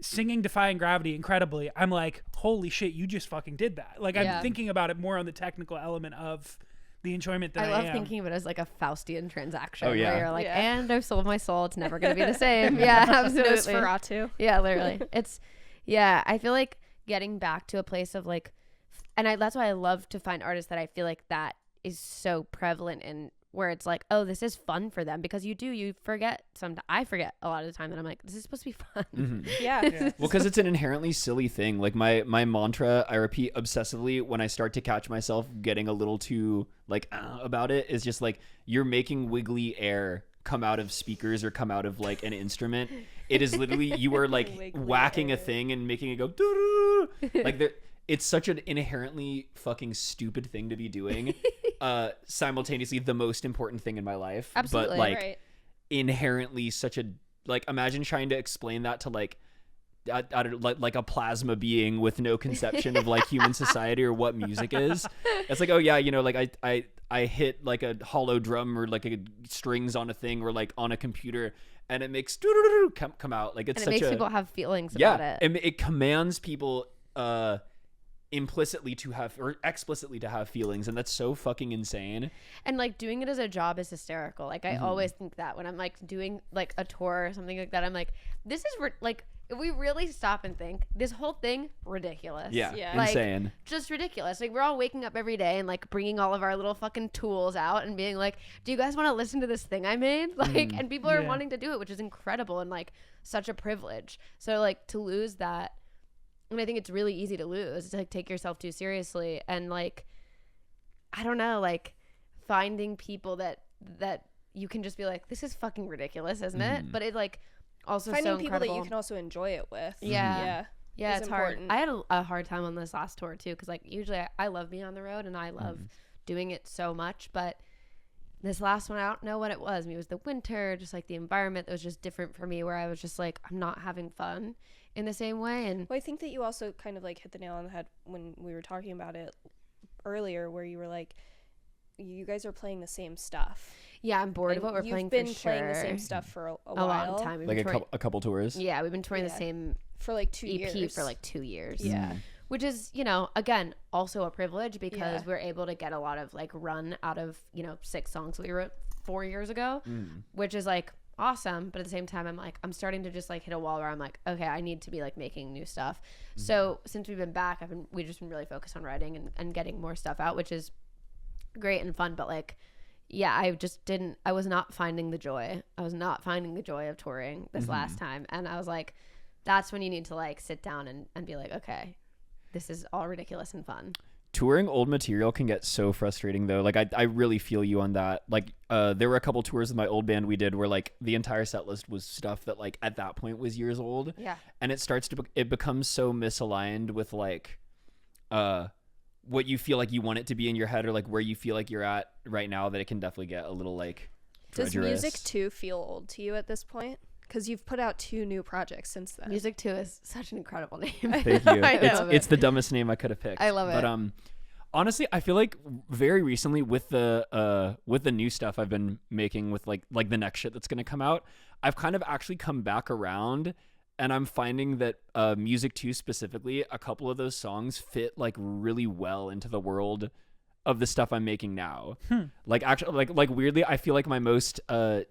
singing Defying Gravity incredibly, I'm like, holy shit, you just fucking did that. Like I'm thinking about it more on the technical element of the enjoyment that I love thinking of it as like a Faustian transaction. Oh, yeah. Where you're like, and I've sold my soul. It's never going to be the same. Yeah, absolutely. Nosferatu. Yeah, literally. I feel like getting back to a place of like, that's why I love to find artists that I feel like that is so prevalent in, where it's like, oh, this is fun for them, because you forget I forget a lot of the time that I'm like, this is supposed to be fun. Mm-hmm. Yeah. Well, because it's an inherently silly thing. Like my mantra I repeat obsessively when I start to catch myself getting a little too like about it is just like, you're making wiggly air come out of speakers or come out of like an instrument. It is literally, you are like whacking a thing and making it go doo-doo. Like it's such an inherently fucking stupid thing to be doing. Simultaneously the most important thing in my life. Absolutely. But like inherently such a, like, imagine trying to explain that to like like a plasma being with no conception of like human society or what music is. It's like, oh yeah, you know, like I hit like a hollow drum or like strings on a thing or like on a computer and it makes come out. Like it's and such it makes people have feelings about it. And it commands people implicitly to have or explicitly to have feelings, and that's so fucking insane. And like doing it as a job is hysterical. Like I always think that when I'm like doing like a tour or something like that, I'm like, this is like, if we really stop and think, this whole thing ridiculous. Yeah. Like, insane. Just ridiculous. Like we're all waking up every day and like bringing all of our little fucking tools out and being like, do you guys want to listen to this thing I made? Like, and people are wanting to do it, which is incredible and like such a privilege. So like to lose that, and I think it's really easy to lose, to like take yourself too seriously, and like, I don't know, like finding people that you can just be like, this is fucking ridiculous, isn't it? But it like, also finding so people incredible. that you can also enjoy it with. Yeah. Yeah, is it's important. hard. I had a hard time on this last tour too, because like usually I love being on the road and I love doing it so much, but this last one, I don't know what it was. I mean, it was the winter, just like the environment that was just different for me, where I was just like, I'm not having fun in the same way. And well, I think that you also kind of like hit the nail on the head when we were talking about it earlier, where you were like, you guys are playing the same stuff. Yeah, I'm bored of what we're playing. You've been playing the same stuff for a while. long time. Like a couple tours. Yeah, we've been touring the same for like 2 EP years. for like 2 years. Yeah. Which is, you know, again, also a privilege because we're able to get a lot of like run out of, you know, 6 songs we wrote 4 years ago, which is like awesome. But at the same time, I'm like, I'm starting to just like hit a wall where I'm like, okay, I need to be like making new stuff. So since we've been back, we've just been really focused on writing and getting more stuff out, which is great and fun. But like, yeah, I was not finding the joy. I was not finding the joy of touring this last time. And I was like, that's when you need to like sit down and be like, okay, this is all ridiculous and fun. Touring old material can get so frustrating though. Like I really feel you on that. Like there were a couple tours with my old band we did where like the entire set list was stuff that like at that point was years old. Yeah. And it becomes so misaligned with like what you feel like you want it to be in your head or like where you feel like you're at right now that it can definitely get a little like Does drudgerous. Music 2 feel old to you at this point? Because you've put out 2 new projects since then. Music 2 is such an incredible name. Thank you. It's the dumbest name I could have picked. I love it. But honestly, I feel like very recently with the new stuff I've been making with like the next shit that's gonna come out, I've kind of actually come back around, and I'm finding that Music 2 specifically, a couple of those songs fit like really well into the world of the stuff I'm making now. Like actually like weirdly, I feel like my most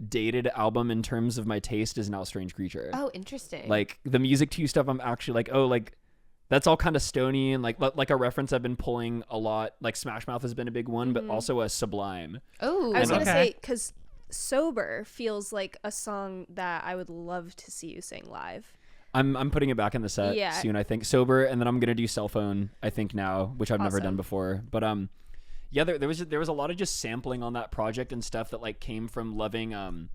dated album in terms of my taste is now Strange Creature. Oh, interesting. Like the Music 2 stuff, I'm actually like, oh, like that's all kind of stony and like a reference I've been pulling a lot. Like Smash Mouth has been a big one, but also a Sublime. Oh, I was gonna say, because Sober feels like a song that I would love to see you sing live. I'm putting it back in the set soon, I think. Sober, and then I'm gonna do Cell Phone, I think now, which I've never done before. But yeah, there was a lot of just sampling on that project and stuff that like came from loving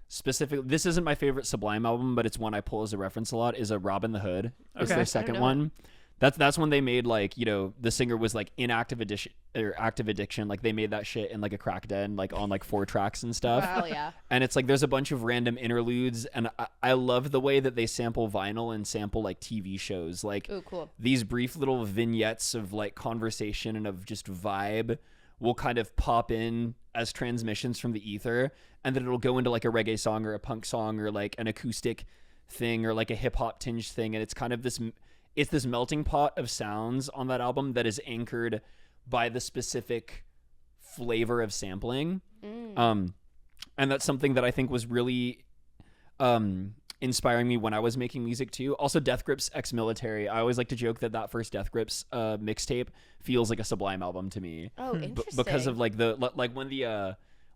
specifically. This isn't my favorite Sublime album, but it's one I pull as a reference a lot. Is a Robin the Hood. It's their second one. That's when they made like, you know, the singer was like in active addiction. Like they made that shit in like a crack den, like on like 4 tracks and stuff. Wow, yeah. And it's like there's a bunch of random interludes, and I love the way that they sample vinyl and sample like TV shows. Like cool. These brief little vignettes of like conversation and of just vibe will kind of pop in as transmissions from the ether, and then it'll go into like a reggae song or a punk song or like an acoustic thing or like a hip hop tinge thing, and it's kind of this melting pot of sounds on that album that is anchored by the specific flavor of sampling. And that's something that I think was really inspiring me when I was making music too. Also, Death Grips Ex-Military. I always like to joke that first Death Grips mixtape feels like a Sublime album to me. Oh, interesting. Because of like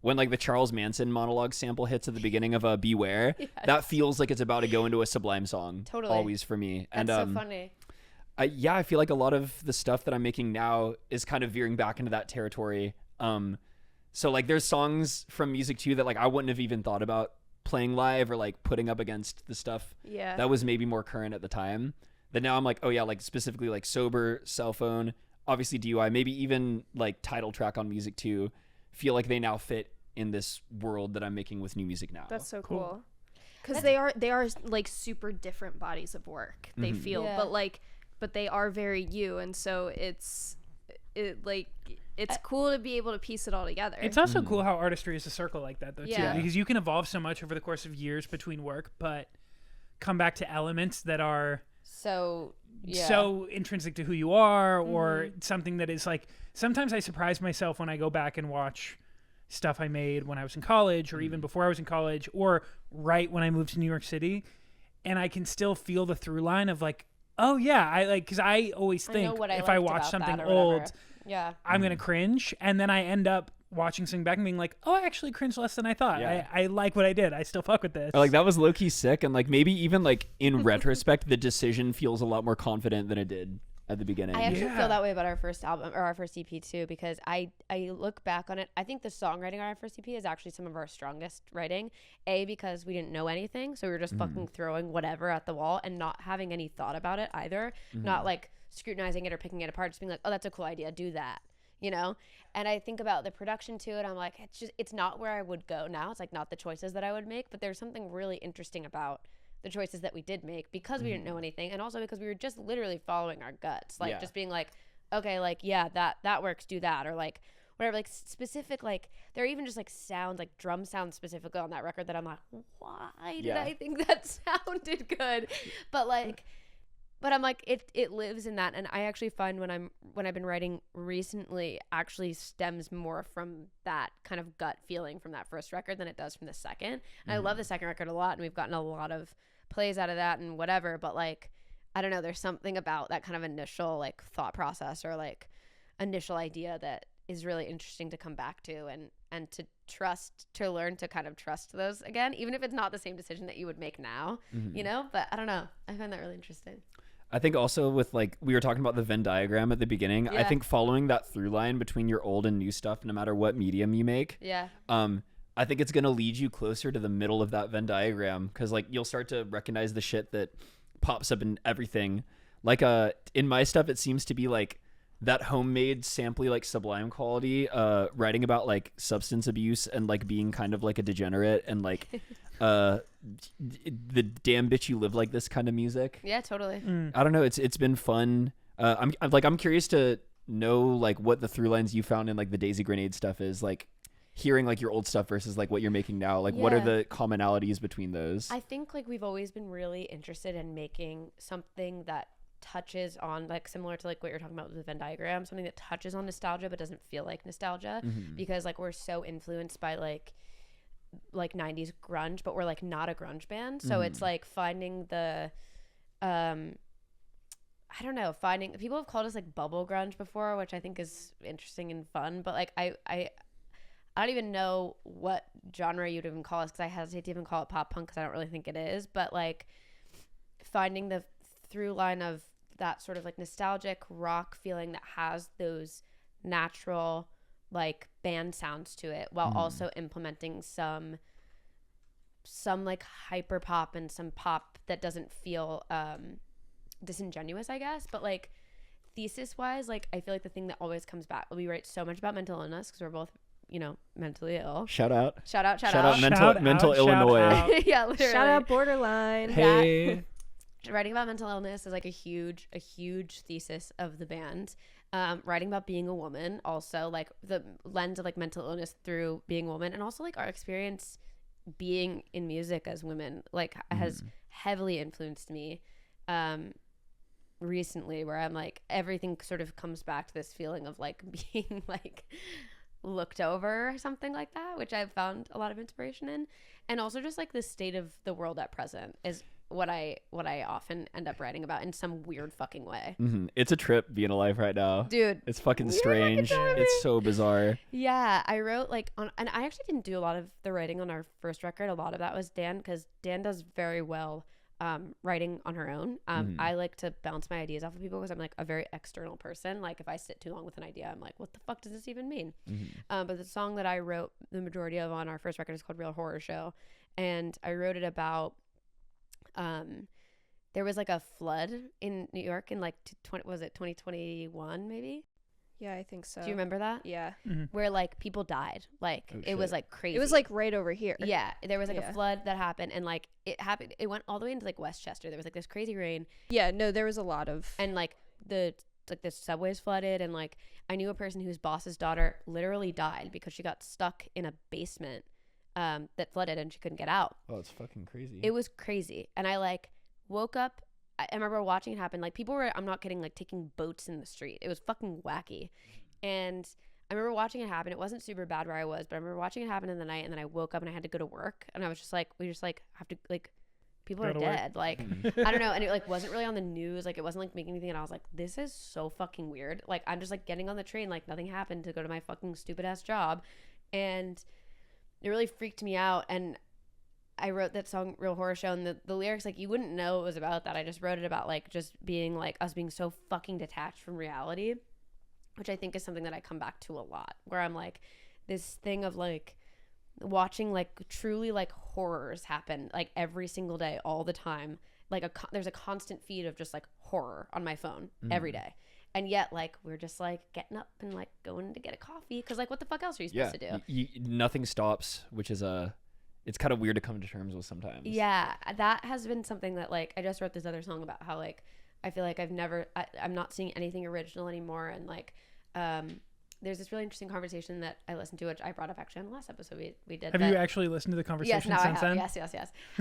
when like the Charles Manson monologue sample hits at the beginning of Beware, that feels like it's about to go into a Sublime song. Totally. Always for me. That's so funny. I feel like a lot of the stuff that I'm making now is kind of veering back into that territory. So like there's songs from Music 2 that like I wouldn't have even thought about playing live or like putting up against the stuff that was maybe more current at the time. That now I'm like, oh yeah, like specifically like Sober, Cell Phone, obviously DUI, maybe even like title track on Music 2 feel like they now fit in this world that I'm making with new music now. That's so cool. Because they are like super different bodies of work. They feel, but they are very you, and so it's cool to be able to piece it all together. It's also cool how artistry is a circle like that, though, Yeah. too, because you can evolve so much over the course of years between work, but come back to elements that are so intrinsic to who you are, or something that is like. Sometimes I surprise myself when I go back and watch stuff I made when I was in college, or even before I was in college, or right when I moved to New York City, and I can still feel the through line of like, oh yeah, I like, because I always think if I watch something old, I'm gonna cringe, and then I end up watching something back and being like, oh, I actually cringed less than I thought. I like what I did. I still fuck with this. Or like that was low-key sick, and like maybe even like in retrospect the decision feels a lot more confident than it did at the beginning. I actually feel that way about our first album or our first EP too, because I look back on it. I think the songwriting on our first EP is actually some of our strongest writing. Because we didn't know anything, so we were just fucking throwing whatever at the wall and not having any thought about it either. Not like scrutinizing it or picking it apart, just being like, oh, that's a cool idea, do that, you know? And I think about the production to it, I'm like, it's not where I would go now. It's like not the choices that I would make, but there's something really interesting about the choices that we did make because we didn't know anything, and also because we were just literally following our guts, like just being like, okay, like that works, do that, or like whatever, like specific, like there are even just like sounds, like drum sounds specifically on that record that I'm like, why did I think that sounded good? But I'm like, it lives in that, and I actually find when I've been writing recently actually stems more from that kind of gut feeling from that first record than it does from the second. And I love the second record a lot, and we've gotten a lot of plays out of that and whatever, but like I don't know, there's something about that kind of initial like thought process or like initial idea that is really interesting to come back to and to learn to kind of trust those again, even if it's not the same decision that you would make now, you know. But I don't know, I find that really interesting. I think also with like we were talking about the Venn diagram at the beginning, I think following that through line between your old and new stuff, no matter what medium you make, I think it's going to lead you closer to the middle of that Venn diagram, because like you'll start to recognize the shit that pops up in everything. Like in my stuff, it seems to be like that homemade samply, like Sublime quality, writing about like substance abuse and like being kind of like a degenerate and like the damn bitch you live like this kind of music. Yeah, totally. I don't know. It's been fun. I'm curious to know like what the through lines you found in like the Daisy Grenade stuff is, like hearing like your old stuff versus like what you're making now. Like what are the commonalities between those? I think like we've always been really interested in making something that touches on, like similar to like what you're talking about with the Venn diagram, something that touches on nostalgia but doesn't feel like nostalgia, because like we're so influenced by like 90s grunge, but we're like not a grunge band, so it's like finding the I don't know, finding, people have called us like bubble grunge before, which I think is interesting and fun, but like I don't even know what genre you'd even call us, because I hesitate to even call it pop punk because I don't really think it is, but like finding the through line of that sort of like nostalgic rock feeling that has those natural like band sounds to it, while also implementing some like hyper pop and some pop that doesn't feel disingenuous, I guess. But like thesis wise, like I feel like the thing that always comes back, we write so much about mental illness because we're both, you know, mentally ill. Shout out mental Illinois. Yeah, literally. Shout out Borderline. Hey. Writing about mental illness is like a huge thesis of the band. Writing about being a woman, also like the lens of like mental illness through being a woman, and also like our experience being in music as women, like has heavily influenced me recently, where I'm like everything sort of comes back to this feeling of like being like looked over or something like that, which I've found a lot of inspiration in. And also just like the state of the world at present is what I often end up writing about in some weird fucking way. It's a trip being alive right now, dude. It's fucking strange. It's so bizarre. Yeah, I wrote like and I actually didn't do a lot of the writing on our first record. A lot of that was Dan, because Dan does very well writing on her own. I like to bounce my ideas off of people because I'm like a very external person. Like if I sit too long with an idea, I'm like, what the fuck does this even mean? But the song that I wrote the majority of on our first record is called Real Horror Show, and I wrote it about there was like a flood in New York in like 2021 maybe? Yeah, I think so. Do you remember that? Yeah. Where like people died. Like it was like crazy. It was like right over here. Yeah. There was like a flood that happened, and like it went all the way into like Westchester. There was like this crazy rain. Yeah, no, there was a lot of, and like the subways flooded, and like I knew a person whose boss's daughter literally died because she got stuck in a basement that flooded and she couldn't get out. Oh, it's fucking crazy. It was crazy. And I like woke up, I remember watching it happen. Like people were, I'm not kidding, like taking boats in the street. It was fucking wacky. And I remember watching it happen. It wasn't super bad where I was, but I remember watching it happen in the night, and then I woke up and I had to go to work, and I was just like, we just like have to, like, people are dead. Like, I don't know. And it like wasn't really on the news. Like it wasn't like making anything. And I was like, this is so fucking weird. Like I'm just like getting on the train, like nothing happened, to go to my fucking stupid ass job. And it really freaked me out. And I wrote that song Real Horror Show, and the lyrics, like, you wouldn't know it was about that. I just wrote it about, like, just being, like, us being so fucking detached from reality, which I think is something that I come back to a lot, where I'm like, this thing of, like, watching, like, truly, like, horrors happen, like, every single day, all the time. Like, there's a constant feed of just, like, horror on my phone every day. And yet, like, we're just, like, getting up and, like, going to get a coffee. Because, like, what the fuck else are you supposed to do? Nothing stops, which is it's kind of weird to come to terms with sometimes. Yeah, that has been something that, like, I just wrote this other song about how, like, I feel like I'm not seeing anything original anymore. And, like, there's this really interesting conversation that I listened to, which I brought up actually on the last episode we did. Have you actually listened to the conversation since then? Yes. It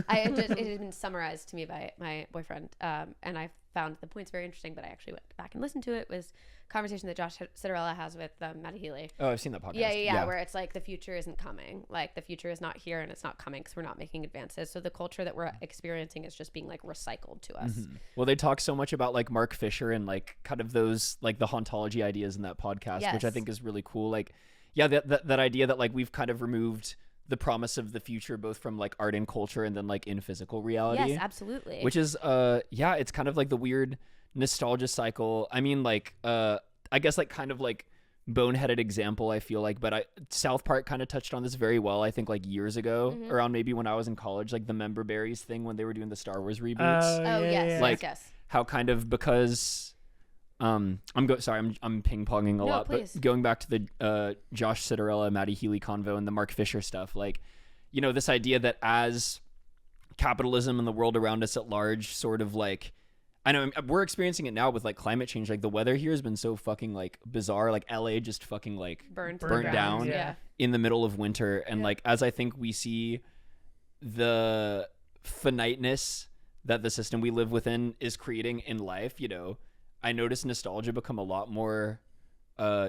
had been summarized to me by my boyfriend, and I found the points very interesting, but I actually went back and listened to it. It was a conversation that Josh Citarella has with Maddie Healy. Oh, I've seen that podcast. Yeah, where it's like the future isn't coming. Like, the future is not here, and it's not coming because we're not making advances. So the culture that we're experiencing is just being, like, recycled to us. Mm-hmm. Well, they talk so much about, like, Mark Fisher and, like, kind of those, like, the hauntology ideas in that podcast, which I think is really cool. Like, yeah, that idea that, like, we've kind of removed the promise of the future, both from, like, art and culture and then, like, in physical reality. Yes, absolutely. Which is, it's kind of like the weird nostalgia cycle. I mean, like, I guess, like, kind of like boneheaded example, I feel like, but South Park kind of touched on this very well, I think, like, years ago, around maybe when I was in college, like the Member Berries thing when they were doing the Star Wars reboots. Like, how kind of, because I'm ping-ponging a lot, please. But going back to the Josh Citarella, Maddie Healy convo and the Mark Fisher stuff, like, you know, this idea that as capitalism and the world around us at large sort of, like, I know we're experiencing it now with, like, climate change. Like, the weather here has been so fucking, like, bizarre. Like, LA just fucking, like, burnt down in the middle of winter. And like, as I think we see the finiteness that the system we live within is creating in life, you know, I noticed nostalgia become a lot more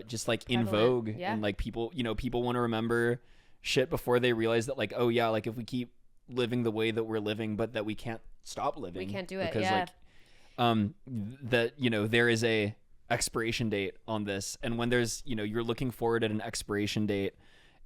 just, like, in vogue. And, like, people want to remember shit before they realize that, like, oh yeah, like, if we keep living the way that we're living, but that we can't stop living, we can't do it because like that, you know, there is a expiration date on this, and when there's, you know, you're looking forward at an expiration date,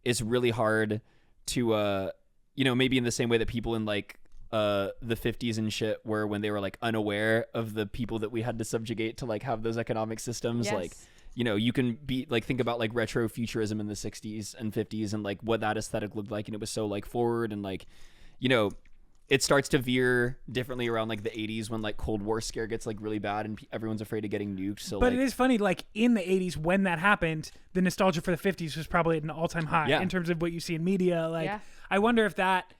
it's really hard to you know, maybe in the same way that people in, like, the 50s and shit were, when they were, like, unaware of the people that we had to subjugate to, like, have those economic systems. Like, you know, you can be like, think about, like, retro futurism in the 60s and 50s and, like, what that aesthetic looked like, and it was so, like, forward, and, like, you know, it starts to veer differently around, like, the 80s when, like, Cold War scare gets, like, really bad and everyone's afraid of getting nuked. So, but like, it is funny, like, in the 80s when that happened, the nostalgia for the 50s was probably at an all-time high in terms of what you see in media. Like, I wonder if that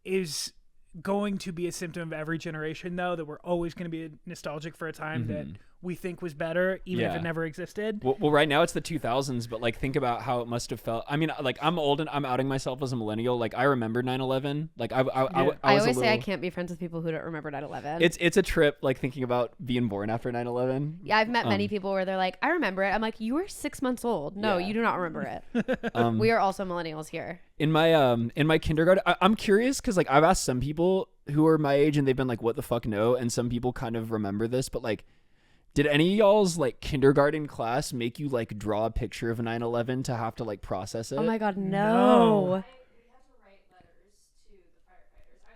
is going to be a symptom of every generation, though, that we're always going to be nostalgic for a time that we think was better, even if it never existed. Well, right now it's the 2000s, but, like, think about how it must have felt. I mean, like, I'm old and I'm outing myself as a millennial. Like, I remember 9/11. Like, I always say I can't be friends with people who don't remember 9/11. It's a trip, like, thinking about being born after 9/11. Yeah, I've met many people where they're like, I remember it. I'm like, you were 6 months old. No, you do not remember it. We are also millennials here. In my kindergarten, I'm curious because, like, I've asked some people who are my age and they've been like, what the fuck, no? And some people kind of remember this, but, like, did any of y'all's, like, kindergarten class make you, like, draw a picture of 9/11 to have to, like, process it? Oh my God, no.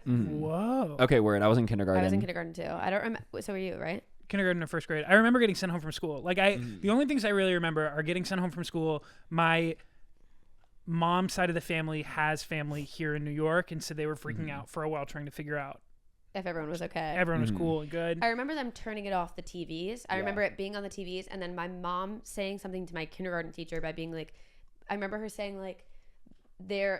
Whoa. Okay, word. I was in kindergarten. I was in kindergarten too. I don't remember. So were you, right? Kindergarten or first grade. I remember getting sent home from school. Like, the only things I really remember are getting sent home from school. My mom's side of the family has family here in New York, and so they were freaking out for a while trying to figure out if everyone was okay. Everyone was cool and good. I remember them turning it off the TVs. I remember it being on the TVs, and then my mom saying something to my kindergarten teacher by being like, I remember her saying, like, they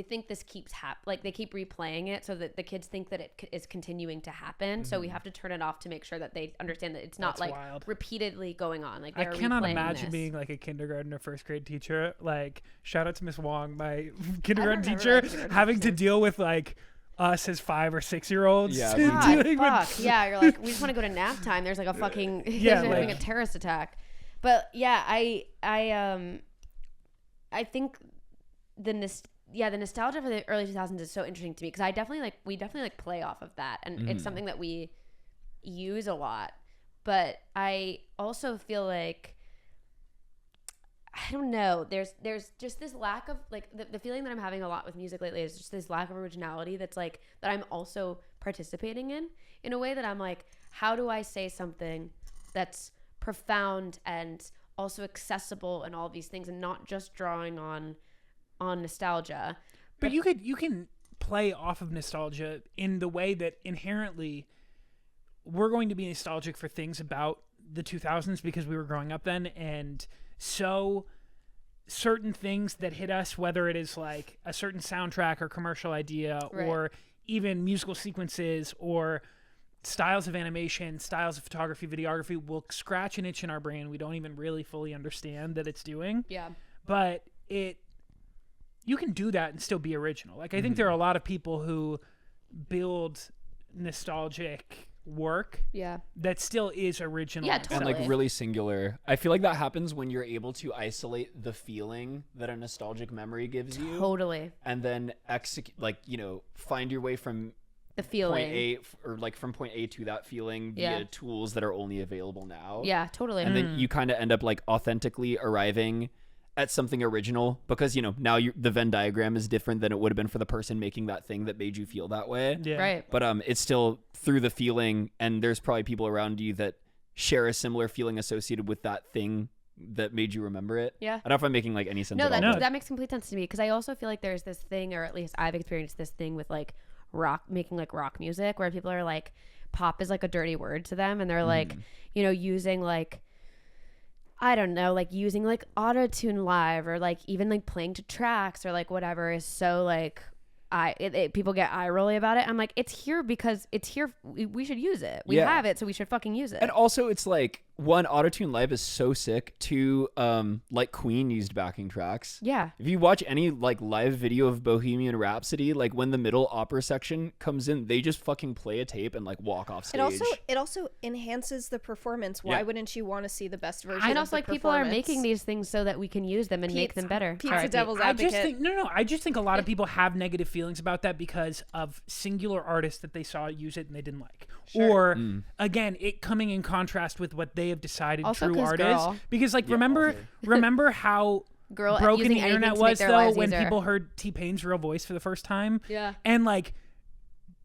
think this keeps like, they keep replaying it so that the kids think that it is continuing to happen. So we have to turn it off to make sure that they understand that it's not That's like wild. Repeatedly going on. Like, I cannot imagine being, like, a kindergarten or first grade teacher. Like, shout out to Miss Wong, my kindergarten teacher, having to deal with, like, us as 5 or 6 year olds. Yeah, yeah, you're like, we just want to go to nap time. There's like a fucking having a terrorist attack. But yeah, I think the nostalgia for the early 2000s is so interesting to me because we definitely play off of that, and it's something that we use a lot. But I also feel like I don't know. There's just this lack of like the feeling that I'm having a lot with music lately is just this lack of originality that's like that I'm also participating in a way that I'm like, how do I say something that's profound and also accessible and all these things and not just drawing on nostalgia. But you can play off of nostalgia in the way that inherently we're going to be nostalgic for things about the 2000s because we were growing up then, and so certain things that hit us, whether it is like a certain soundtrack or commercial idea or even musical sequences or styles of animation, styles of photography, videography, will scratch an itch in our brain we don't even really fully understand that it's doing. Yeah. But you can do that and still be original. Like, I think there are a lot of people who build nostalgic work that still is original. Yeah, totally. And like really singular. I feel like that happens when you're able to isolate the feeling that a nostalgic memory gives you. Totally. And then find your way from the feeling point A, or like from point A to that feeling via tools that are only available now. Yeah, totally. And then you kind of end up like authentically arriving at something original because, now the Venn diagram is different than it would have been for the person making that thing that made you feel that way. Yeah. Right. But it's still through the feeling, and there's probably people around you that share a similar feeling associated with that thing that made you remember it. Yeah. I don't know if I'm making like any sense No, at all. that makes complete sense to me because I also feel like there's this thing, or at least I've experienced this thing with like making like rock music where people are like, pop is like a dirty word to them, and they're like, using like, I don't know, like using like Autotune live or like even like playing to tracks or like whatever is so like people get eye rolly about it. I'm like, it's here because it's here. We should use it. We have it, so we should fucking use it. And also, it's like, one, Autotune live is so sick. Two, like Queen used backing tracks. Yeah. If you watch any like live video of Bohemian Rhapsody, like when the middle opera section comes in, they just fucking play a tape and like walk off stage. It also enhances the performance. Why wouldn't you want to see the best version? And also, like, people are making these things so that we can use them and make them better. Pizza devil's advocate. I just think a lot of people have negative feelings about that because of singular artists that they saw use it and they didn't like. Or again, it coming in contrast with what they have decided also true art is. Because like remember how broken the internet was though when people heard T-Pain's real voice for the first time? Yeah. And like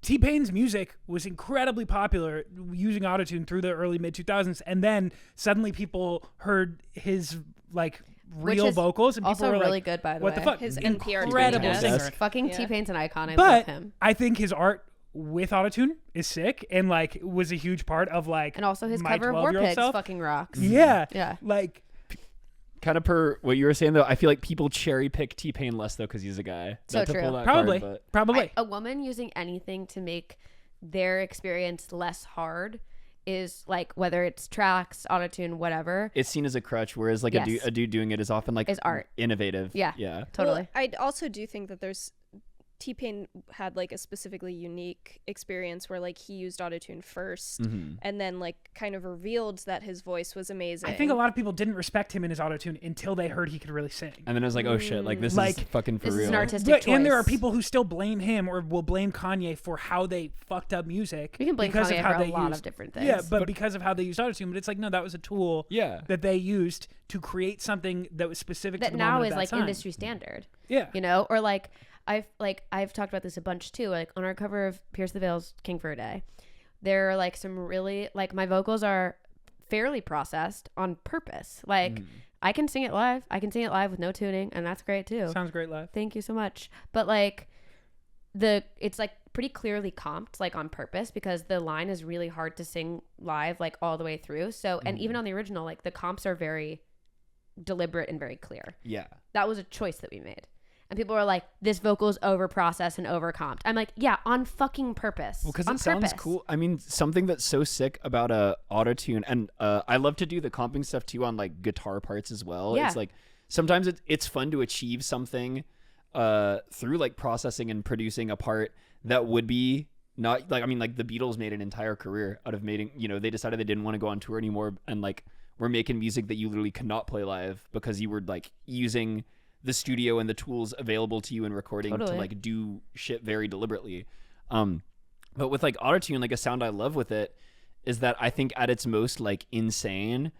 T-Pain's music was incredibly popular using Autotune through the early mid 2000s, and then suddenly people heard his like real vocals, and people also were really like, good, by the "What way. the fuck?" His NPR incredible singer. Fucking T-Pain's an icon. I But love him. I think his art with Autotune is sick and like was a huge part of like, and also his my cover of War 12-year-old Pigs self. fucking rocks. Yeah. Like, kind of per what you were saying though, I feel like people cherry pick T-Pain less though because he's a guy. So Not to true. pull that Probably. card, but Probably. A woman using anything to make their experience less hard is like, whether it's tracks, Autotune, whatever. it's seen as a crutch, whereas like a dude doing it is often like is art. Innovative. Yeah. Totally. Well, I also do think that T-Pain had like a specifically unique experience where like he used Autotune first and then like kind of revealed that his voice was amazing. I think a lot of people didn't respect him in his Autotune until they heard he could really sing. And then it was like, oh shit, like this is fucking for This real. is an artistic choice. And there are people who still blame him or will blame Kanye for how they fucked up music. We can blame because Kanye of how for a they lot used, of different things. Yeah, but because of how they used Autotune. But it's like, no, that was a tool that they used to create something that was specific that to the now moment is of that like time. industry standard. Yeah. Or like I've talked about this a bunch too. Like on our cover of Pierce the Veil's King for a Day, there are like some really like my vocals are fairly processed on purpose. Like I can sing it live. I can sing it live with no tuning, and that's great too. Sounds great live. Thank you so much. But like it's like pretty clearly comped like on purpose because the line is really hard to sing live like all the way through. So and even on the original, like the comps are very deliberate and very clear. Yeah. That was a choice that we made. And people were like, this vocal is over processed and over comped. I'm like, yeah, on fucking purpose. Well, because on it sounds purpose. cool. I mean, something that's so sick about Autotune, and I love to do the comping stuff too on like guitar parts as well. Yeah. It's like sometimes it's fun to achieve something through like processing and producing a part that would be not like, I mean, like the Beatles made an entire career out of making, they decided they didn't want to go on tour anymore, and like we're making music that you literally cannot play live because you were like using the studio and the tools available to you in recording to like do shit very deliberately. But with like Autotune, like a sound I love with it is that I think at its most like insane,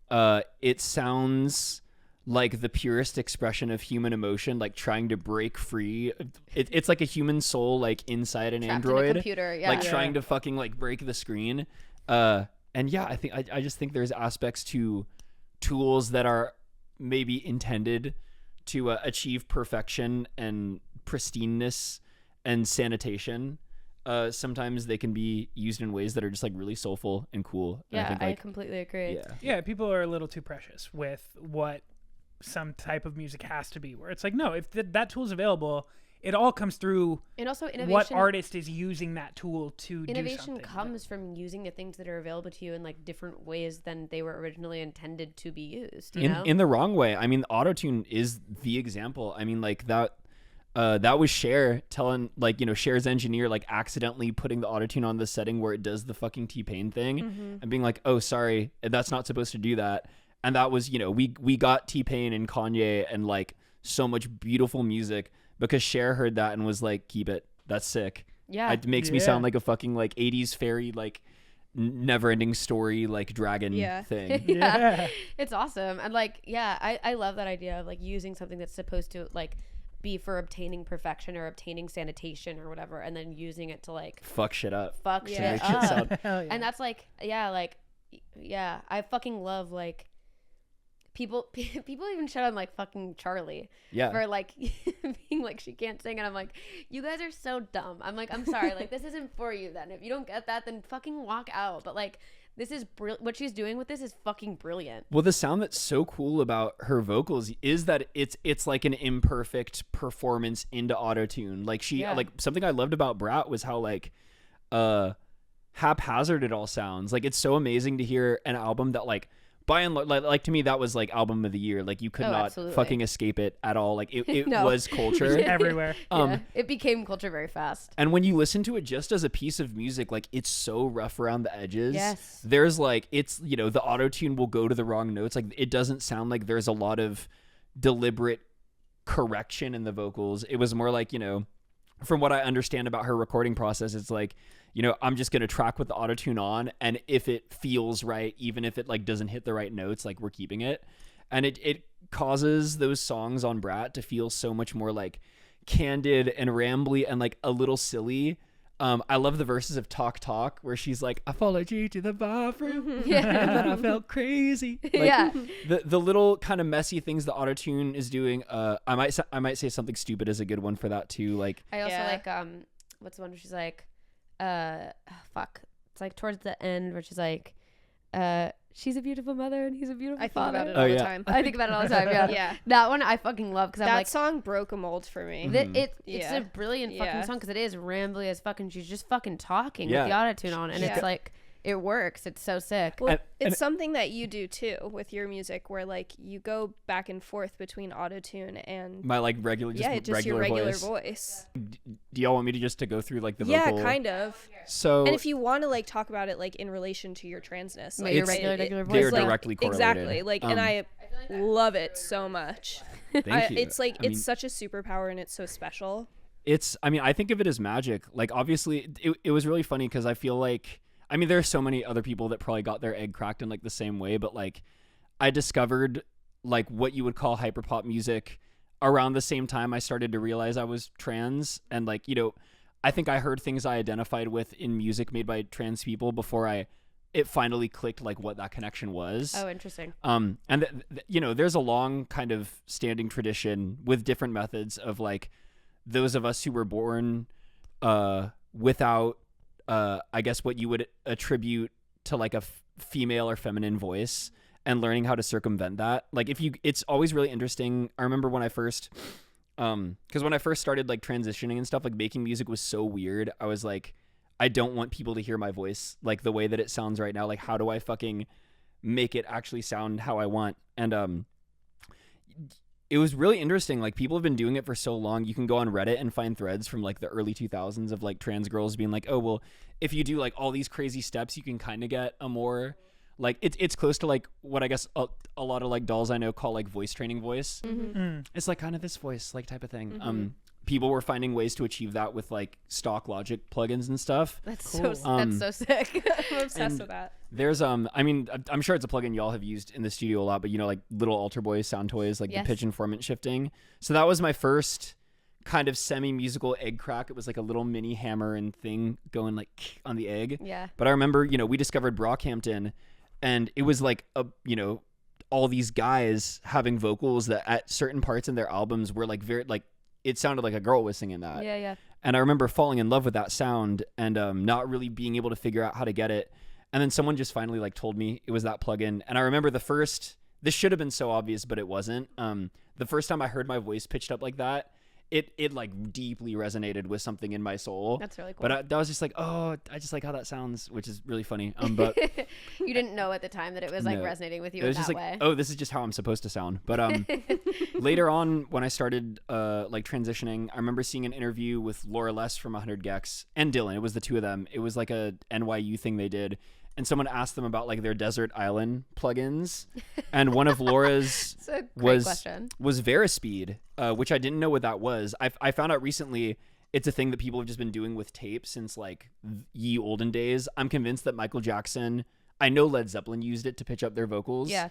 it sounds like the purest expression of human emotion, like trying to break free. It's like a human soul like inside an Trapped android, in a computer, like trying to fucking like break the screen. And yeah, I think I just think there's aspects to tools that are maybe intended to achieve perfection and pristineness and sanitation. Sometimes they can be used in ways that are just like really soulful and cool. And Yeah, I think, I like, completely agree. Yeah, people are a little too precious with what some type of music has to be, where it's like, no, if that tool is available, it all comes through. And also innovation, what artist is using that tool to do innovation something. comes from using the things that are available to you in like different ways than they were originally intended to be used, you know? In the wrong way. I mean, Autotune is the example. I mean, like that was Cher telling, like, you know, Cher's engineer like accidentally putting the Autotune on the setting where it does the fucking T-Pain thing and being like, oh, sorry, that's not supposed to do that. And that was, you know, we got T-Pain and Kanye and like so much beautiful music because Cher heard that and was like, keep it. That's sick. Yeah. It makes me sound like a fucking like 80s fairy, like never ending story, like dragon thing. Yeah. It's awesome. And like, yeah, I love that idea of like using something that's supposed to like be for obtaining perfection or obtaining sanitation or whatever, and then using it to like fuck shit up. Shit make up. shit sound. And that's like, I fucking love like people even shut on like fucking Charlie for like being like she can't sing, and I'm like, you guys are so dumb. I'm like, I'm sorry, like this isn't for you then. If you don't get that, then fucking walk out. But like this is what she's doing with this is fucking brilliant. Well, the sound that's so cool about her vocals is that it's like an imperfect performance into autotune. Like like something I loved about Brat was how like haphazard it all sounds. Like it's so amazing to hear an album that like by and large, like to me, that was like album of the year. Like you could not fucking escape it at all. Like it No. was culture everywhere. It became culture very fast. And when you listen to it just as a piece of music, like it's so rough around the edges. Yes. There's like, it's, you know, the auto-tune will go to the wrong notes. Like it doesn't sound like there's a lot of deliberate correction in the vocals. It was more like, you know, from what I understand about her recording process, it's like, you know, I'm just going to track with the autotune on, and if it feels right, even if it like doesn't hit the right notes, like we're keeping it. And it causes those songs on Brat to feel so much more like candid and rambly and like a little silly. I love the verses of Talk Talk where she's like, I followed you to the bathroom and then I felt crazy. Like, the little kind of messy things the autotune is doing. I might say something stupid is a good one for that too. Like I also like what's the one where she's like it's like towards the end where she's like she's a beautiful mother and he's a beautiful father. I think about it all the time. I think about it all the time. Yeah. That one I fucking love because I'm like, that song broke a mold for me. It's a brilliant fucking song because it is rambly as fucking. She's just fucking talking with the autotune on, and it's like it works. It's so sick. Well, it's something that you do too with your music, where like you go back and forth between autotune and my like regular, your regular voice. Do y'all want me to just to go through like the vocal? Yeah, kind of. So, and if you want to like talk about it like in relation to your transness, like your regular voice, they're like, directly correlated. Exactly. Like, and I love it so much. Thank you. It's like it's such a superpower and it's so special. I think of it as magic. Like obviously, it was really funny because I feel like. I mean, there are so many other people that probably got their egg cracked in like the same way, but like I discovered like what you would call hyperpop music around the same time I started to realize I was trans. And like, you know, I think I heard things I identified with in music made by trans people before it finally clicked like what that connection was. Oh, interesting. And you know, there's a long kind of standing tradition with different methods of like those of us who were born without I guess what you would attribute to like a female or feminine voice and learning how to circumvent that. Like it's always really interesting. I remember when I first, cause when I first started like transitioning and stuff, like making music was so weird. I was like, I don't want people to hear my voice like the way that it sounds right now. Like how do I fucking make it actually sound how I want? And, it was really interesting. Like people have been doing it for so long. You can go on Reddit and find threads from like the early 2000s of like trans girls being like, oh, well, if you do like all these crazy steps, you can kind of get a more like it's close to like what I guess a lot of like dolls I know call like voice training voice. It's like kind of this voice like type of thing. people were finding ways to achieve that with like stock Logic plugins and stuff. That's cool. that's so sick. I'm obsessed with that. There's I mean, I'm sure it's a plugin y'all have used in the studio a lot, but you know, like little Alter Boy sound toys, like the pitch informant shifting. So that was my first kind of semi-musical egg crack. It was like a little mini hammer and thing going like on the egg. Yeah. But I remember, you know, we discovered Brockhampton, and it was like you know, all these guys having vocals that at certain parts in their albums were like very like, it sounded like a girl was singing that. Yeah. And I remember falling in love with that sound and not really being able to figure out how to get it. And then someone just finally like told me it was that plugin. And I remember this should have been so obvious, but it wasn't. The first time I heard my voice pitched up like that, it like deeply resonated with something in my soul. That's really cool. But I was just like, oh, I just like how that sounds, which is really funny. But you didn't know at the time that it was like No. resonating with you it was in just that like, way. oh, this is just how I'm supposed to sound. But later on, when I started like transitioning, I remember seeing an interview with Laura Less from 100 Gecs and Dylan. It was the two of them. It was like a NYU thing they did. And someone asked them about like their desert island plugins, and one of Laura's was Verispeed, which I didn't know what that was. I found out recently it's a thing that people have just been doing with tape since like ye olden days. I'm convinced that Michael Jackson, I know Led Zeppelin used it to pitch up their vocals. Yeah.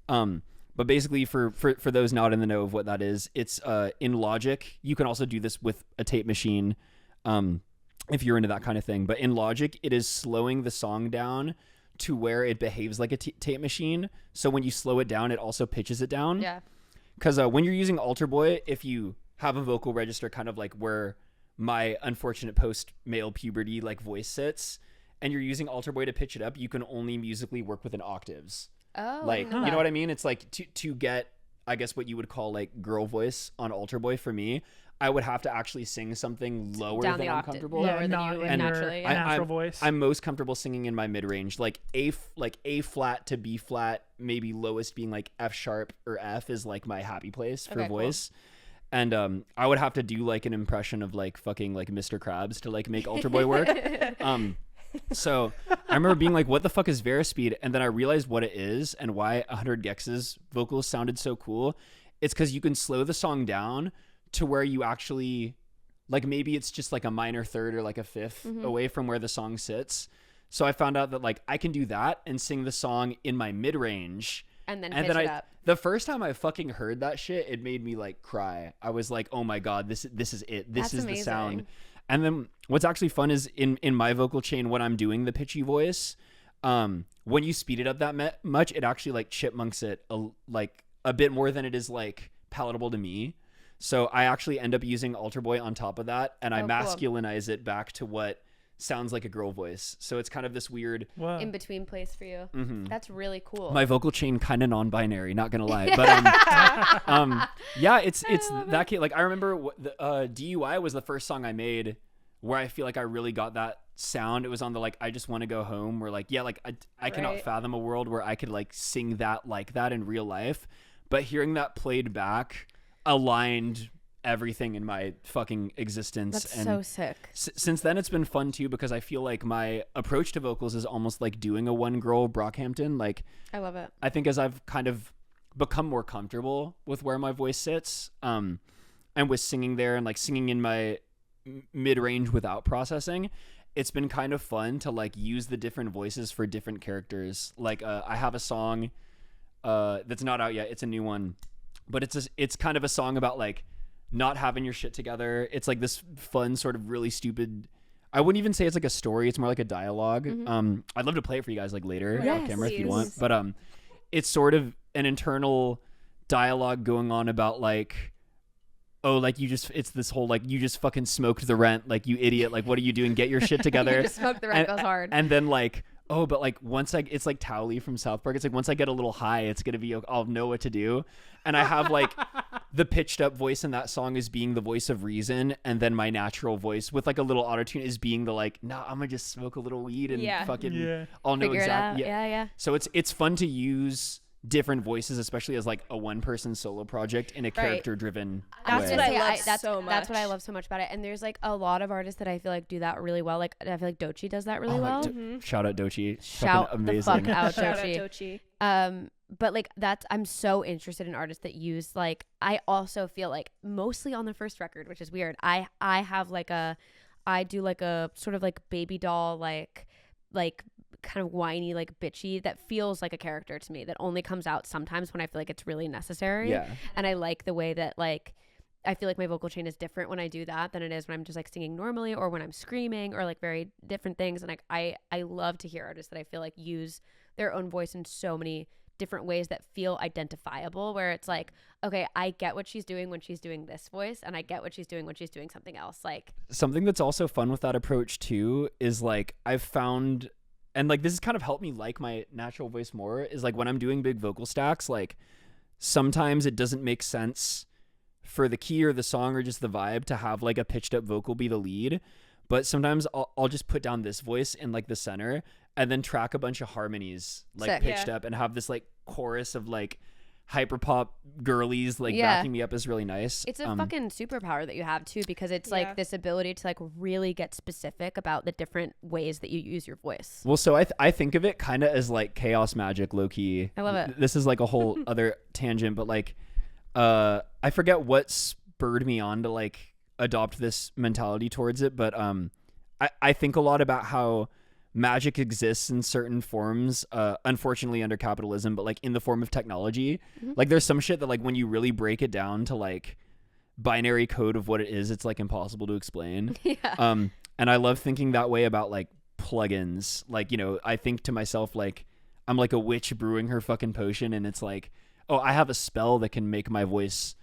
But basically for those not in the know of what that is, it's in Logic. You can also do this with a tape machine. If you're into that kind of thing. But in Logic, it is slowing the song down to where it behaves like a tape machine. So when you slow it down, it also pitches it down. Yeah. Because when you're using Alter Boy, if you have a vocal register kind of like where my unfortunate post-male puberty like voice sits, and you're using Alter Boy to pitch it up, you can only musically work within octaves. Oh, like, you know what I mean? It's like to get, I guess, what you would call like girl voice on Alter Boy for me, I would have to actually sing something lower down than the I'm octave. comfortable. Lower than you would in naturally. your natural voice. I'm most comfortable singing in my mid range, like A flat to B flat, maybe lowest being like F sharp or F is like my happy place for voice. Cool. And I would have to do like an impression of like fucking like Mr. Krabs to like make Alter Boy work. So I remember being like, what the fuck is Verispeed? And then I realized what it is and why 100 Gecs' vocals sounded so cool. It's because you can slow the song down to where you actually, like maybe it's just like a minor third or like a fifth away from where the song sits. So I found out that like I can do that and sing the song in my mid range. And then pitch it up. The first time I fucking heard that shit, it made me like cry. I was like, oh my God, this is it. This is the sound. And then what's actually fun is in my vocal chain, when I'm doing the pitchy voice, when you speed it up that much, it actually like chipmunks it a bit more than it is like palatable to me. So I actually end up using Alter Boy on top of that, and I masculinize it back to what sounds like a girl voice. So it's kind of this weird in between place for you. That's really cool. My vocal chain kind of non-binary, not gonna lie, but yeah, it's that kid. Like I remember DUI was the first song I made where I feel like I really got that sound. It was on the like I Just Want to Go Home, where like I cannot fathom a world where I could like sing that like that in real life, but hearing that played back aligned everything in my fucking existence. That's and so sick. Since then it's been fun too, because I feel like my approach to vocals is almost like doing a one girl Brockhampton. Like I love it. I think as I've kind of become more comfortable with where my voice sits, and with singing there and like singing in my mid-range without processing, it's been kind of fun to like use the different voices for different characters. Like I have a song that's not out yet. It's a new one, but it's kind of a song about like not having your shit together. It's like this fun sort of really stupid, I wouldn't even say it's like a story, it's more like a dialogue. I'd love to play it for you guys like later off camera if you want, but it's sort of an internal dialogue going on about like, oh, like it's this whole like you just fucking smoked the rent, like you idiot, like what are you doing, get your shit together. You just smoked the rent goes hard. And then like, oh, but like once it's like Towley from South Park, it's like once I get a little high, it's gonna be, I'll know what to do. And I have like the pitched up voice in that song is being the voice of reason, and then my natural voice with like a little autotune is being the like, nah, I'm gonna just smoke a little weed and I'll know exactly. Yeah. So it's fun to use different voices, especially as like a one person solo project in a character driven That's way. what I love so much. That's what I love so much about it. And there's like a lot of artists that I feel like do that really well. Like I feel like Doechii does that really well. Shout out Doechii. Shout amazing. the fuck out Shout out Doechii. Doechii. but like I'm so interested in artists that use like, I also feel like mostly on the first record, which is weird. I have like I do like a sort of like baby doll, like kind of whiny, like bitchy, that feels like a character to me, that only comes out sometimes when I feel like it's really necessary. Yeah. And I like the way that like, I feel like my vocal chain is different when I do that than it is when I'm just like singing normally or when I'm screaming or like very different things. And like, I love to hear artists that I feel like use their own voice in so many different ways that feel identifiable, where it's like, okay, I get what she's doing when she's doing this voice, and I get what she's doing when she's doing something else. Like, something that's also fun with that approach too is like, I've found, and like this has kind of helped me like my natural voice more, is like when I'm doing big vocal stacks, like sometimes it doesn't make sense for the key or the song or just the vibe to have like a pitched up vocal be the lead, but sometimes I'll just put down this voice in like the center and then track a bunch of harmonies like Sick. pitched up and have this like chorus of like hyperpop girlies like backing me up is really nice. It's a fucking superpower that you have too, because it's like this ability to like really get specific about the different ways that you use your voice. Well, so I think of it kind of as like chaos magic, low key. I love it. This is like a whole other tangent, but like I forget what spurred me on to like adopt this mentality towards it, but I think a lot about how magic exists in certain forms, unfortunately under capitalism, but like in the form of technology. Like there's some shit that like when you really break it down to like binary code of what it is, it's like impossible to explain. And I love thinking that way about like plugins. Like, you know, I think to myself like I'm like a witch brewing her fucking potion, and it's like, oh, I have a spell that can make my voice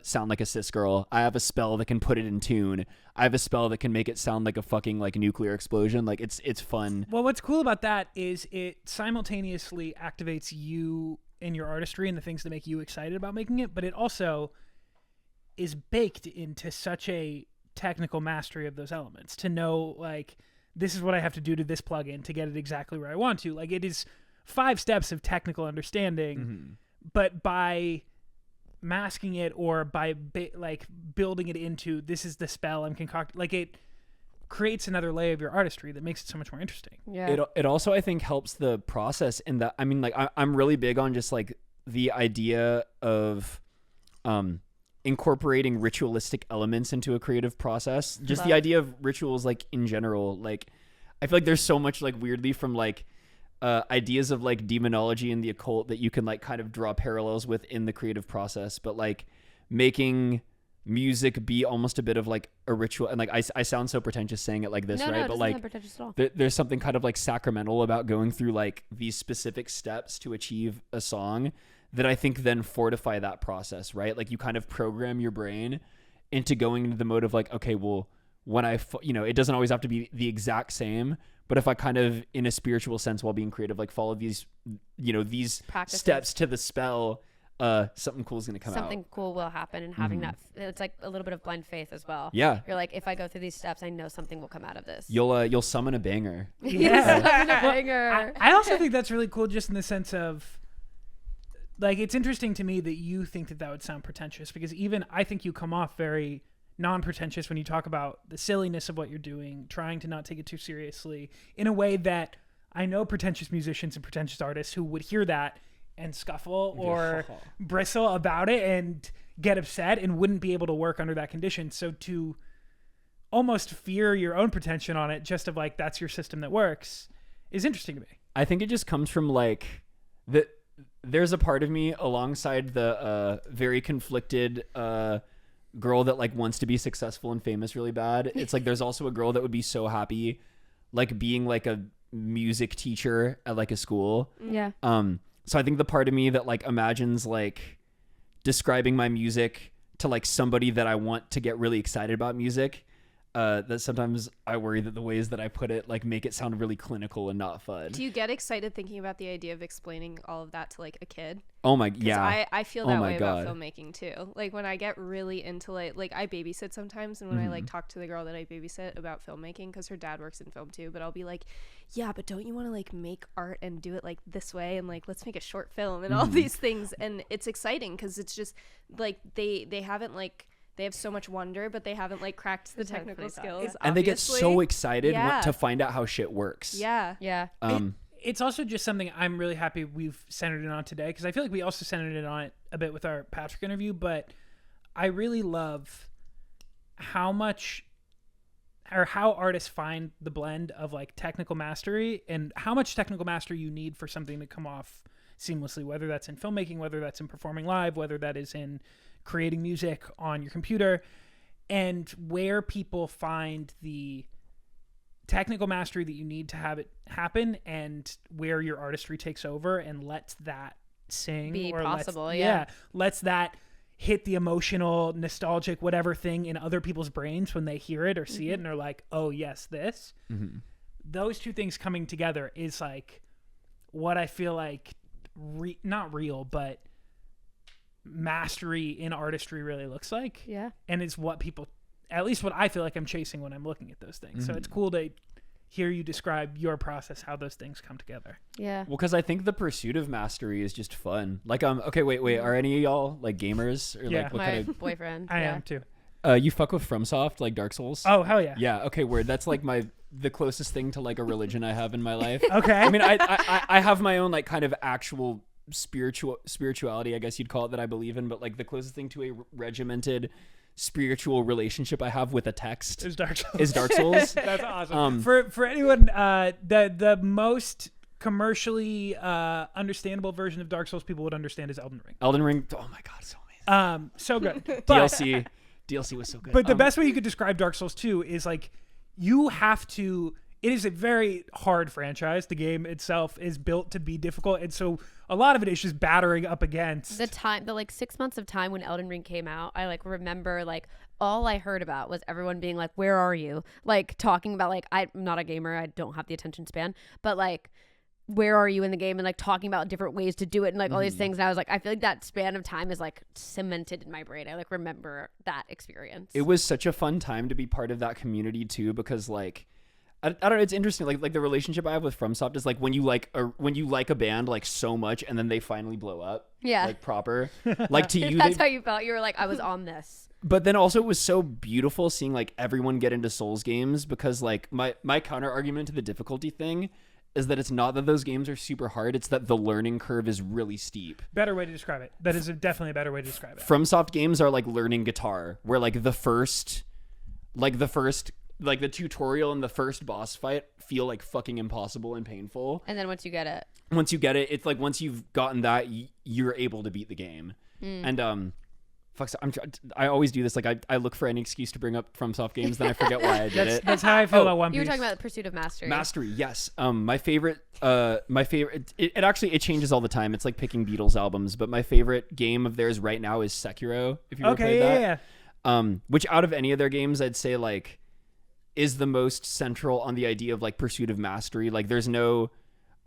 sound like a cis girl. I have a spell that can put it in tune. I have a spell that can make it sound like a fucking like nuclear explosion. Like it's fun. Well, what's cool about that is it simultaneously activates you in your artistry and the things that make you excited about making it, but it also is baked into such a technical mastery of those elements to know like, this is what I have to do to this plugin to get it exactly where I want to. Like, it is 5 steps of technical understanding, but by masking it or by like building it into, this is the spell I'm concocting, like it creates another layer of your artistry that makes it so much more interesting. It also I think helps the process in that, I mean, like I'm really big on just like the idea of incorporating ritualistic elements into a creative process. Just the idea of rituals like in general. Like I feel like there's so much like weirdly from like ideas of like demonology and the occult that you can like kind of draw parallels with in the creative process, but like making music be almost a bit of like a ritual. And like I sound so pretentious saying it like this, right? But like there's something kind of like sacramental about going through like these specific steps to achieve a song that I think then fortify that process, right? Like you kind of program your brain into going into the mode of like, okay, well, when you know, it doesn't always have to be the exact same, but if I kind of in a spiritual sense while being creative, like follow these, you know, these practices, steps to the spell, something cool is going to come out. Something cool will happen, and having that, it's like a little bit of blind faith as well. Yeah. You're like, if I go through these steps, I know something will come out of this. You'll summon a banger. Yeah. Summon a banger. I also think that's really cool just in the sense of, like, it's interesting to me that you think that that would sound pretentious, because even I think you come off very non-pretentious when you talk about the silliness of what you're doing, trying to not take it too seriously, in a way that I know pretentious musicians and pretentious artists who would hear that and scuffle or bristle about it and get upset and wouldn't be able to work under that condition. So to almost fear your own pretension on it, just of like, that's your system that works, is interesting to me. I think it just comes from like there's a part of me alongside the very conflicted girl that like wants to be successful and famous really bad. It's like there's also a girl that would be so happy like being like a music teacher at like a school. Yeah. So I think the part of me that like imagines like describing my music to like somebody that I want to get really excited about music, that sometimes I worry that the ways that I put it like make it sound really clinical and not fun. Do you get excited thinking about the idea of explaining all of that to like a kid? Oh my, yeah. I feel that way about filmmaking too. Like when I get really into like I babysit sometimes, and when I like talk to the girl that I babysit about filmmaking, because her dad works in film too, but I'll be like, yeah, but don't you want to like make art and do it like this way, and like let's make a short film and all these things. And it's exciting because it's just like they haven't like, they have so much wonder, but they haven't like cracked the technical skills. And they get so excited to find out how shit works. Yeah. it's also just something I'm really happy we've centered it on today, because I feel like we also centered it on it a bit with our Patrick interview, but I really love how artists find the blend of like technical mastery and how much technical mastery you need for something to come off seamlessly, whether that's in filmmaking, whether that's in performing live, whether that is in creating music on your computer, and where people find the technical mastery that you need to have it happen, and where your artistry takes over and lets that sing be or possible. lets that hit the emotional, nostalgic, whatever thing in other people's brains when they hear it or see it, and they're like, oh yes, this. Those two things coming together is like what I feel like not real, but mastery in artistry really looks like. Yeah. And it's what people, at least what I feel like I'm chasing when I'm looking at those things. So it's cool to hear you describe your process, how those things come together. Yeah. Well, because I think the pursuit of mastery is just fun. Like, okay, wait, are any of y'all like gamers or like what My kind of? boyfriend. I am too. You fuck with FromSoft, like Dark Souls? Oh, hell yeah. Yeah. Okay. Word. That's like the closest thing to like a religion I have in my life. Okay. I mean, I have my own like kind of actual spirituality, I guess you'd call it, that I believe in, but like the closest thing to a regimented spiritual relationship I have with a text is Dark Souls. That's awesome. For anyone, the most commercially understandable version of Dark Souls people would understand is Elden Ring. Elden Ring. Oh my god, so amazing. So good. DLC was so good. But the best way you could describe Dark Souls 2 is like you have to. It is a very hard franchise. The game itself is built to be difficult, and so a lot of it is just battering up against the like 6 months of time when Elden Ring came out. I like remember like all I heard about was everyone being like, "Where are you?" Like talking about like I'm not a gamer, I don't have the attention span, but like where are you in the game, and like talking about different ways to do it and like all these things. And I was like, I feel like that span of time is like cemented in my brain. I like remember that experience. It was such a fun time to be part of that community too, because like. I don't know. It's interesting. Like the relationship I have with FromSoft is like when you like a band like so much and then they finally blow up. Yeah. Like proper. Like to you. That's how you felt. You were like, I was on this. But then also it was so beautiful seeing like everyone get into Souls games, because like my counter argument to the difficulty thing is that it's not that those games are super hard. It's that the learning curve is really steep. Better way to describe it. That is definitely a better way to describe it. FromSoft games are like learning guitar, where like the tutorial and the first boss fight feel like fucking impossible and painful. And then once you get it, it's like once you've gotten that, you're able to beat the game. And I always do this. Like I look for any excuse to bring up FromSoft games, then I forget why I did it. That's how I feel about One Piece. You were talking about the pursuit of mastery. Mastery, yes. My favorite. It actually changes all the time. It's like picking Beatles albums, but my favorite game of theirs right now is Sekiro. If you ever played that, which out of any of their games, I'd say like is the most central on the idea of like pursuit of mastery. Like there's no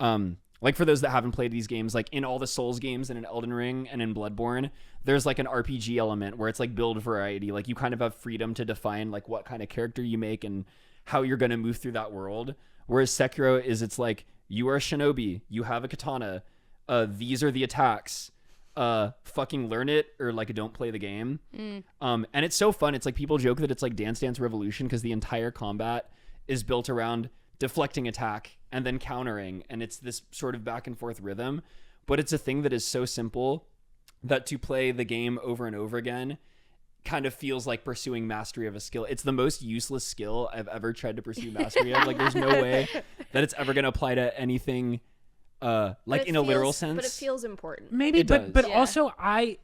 like for those that haven't played these games, like in all the Souls games and in Elden Ring and in Bloodborne, there's like an RPG element where it's like build variety. Like you kind of have freedom to define like what kind of character you make and how you're going to move through that world. Whereas Sekiro it's like you are a shinobi, you have a katana, these are the attacks, fucking learn it or like don't play the game. And it's so fun. It's like people joke that it's like Dance Dance Revolution because the entire combat is built around deflecting attack and then countering, and it's this sort of back and forth rhythm, but it's a thing that is so simple that to play the game over and over again kind of feels like pursuing mastery of a skill. It's the most useless skill I've ever tried to pursue mastery of. Like there's no way that it's ever going to apply to anything like in a literal sense. But it feels important. Maybe, but also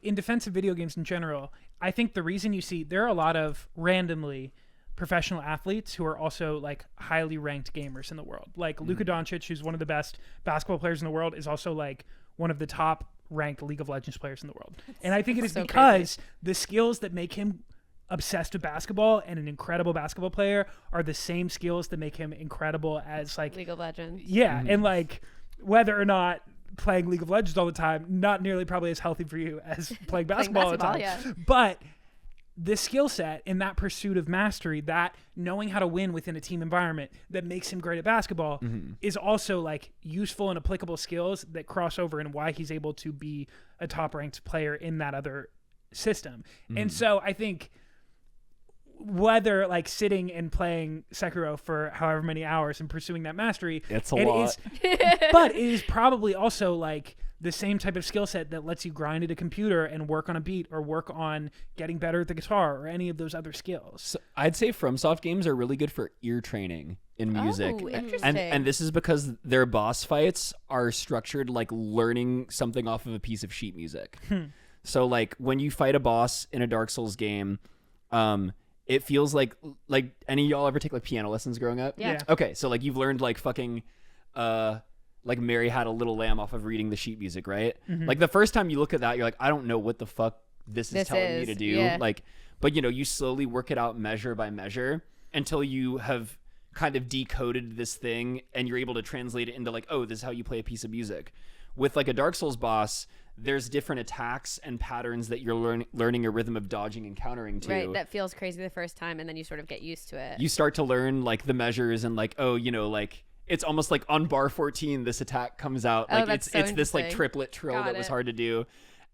in defense of video games in general, I think the reason you see there are a lot of randomly professional athletes who are also like highly ranked gamers in the world. Like Luka Doncic, who's one of the best basketball players in the world, is also like one of the top ranked League of Legends players in the world. And I think it is so because the skills that make him obsessed with basketball and an incredible basketball player are the same skills that make him incredible as like League of Legends. Yeah, and like whether or not playing League of Legends all the time, not nearly probably as healthy for you as playing basketball all the time. Yeah. But the skill set in that pursuit of mastery, that knowing how to win within a team environment that makes him great at basketball is also like useful and applicable skills that cross over and why he's able to be a top ranked player in that other system. And so I think whether like sitting and playing Sekiro for however many hours and pursuing that mastery, it's a lot. But it is probably also like the same type of skill set that lets you grind at a computer and work on a beat or work on getting better at the guitar or any of those other skills. So I'd say FromSoft games are really good for ear training in music. Oh, interesting. And this is because their boss fights are structured like learning something off of a piece of sheet music. So like when you fight a boss in a Dark Souls game, it feels like any of y'all ever take like piano lessons growing up? Yeah. Okay, so like you've learned like fucking like Mary Had a Little Lamb off of reading the sheet music, right? Like the first time you look at that, you're like, I don't know what the fuck this is telling me to do. Yeah. Like, but you know, you slowly work it out measure by measure until you have kind of decoded this thing and you're able to translate it into like, oh, this is how you play a piece of music. With like a Dark Souls boss, there's different attacks and patterns that you're learning a rhythm of dodging and countering to. Right, that feels crazy the first time, and then you sort of get used to it. You start to learn like the measures and like, oh, you know, like it's almost like on bar 14 this attack comes out. Like it's this like triplet trill that was hard to do.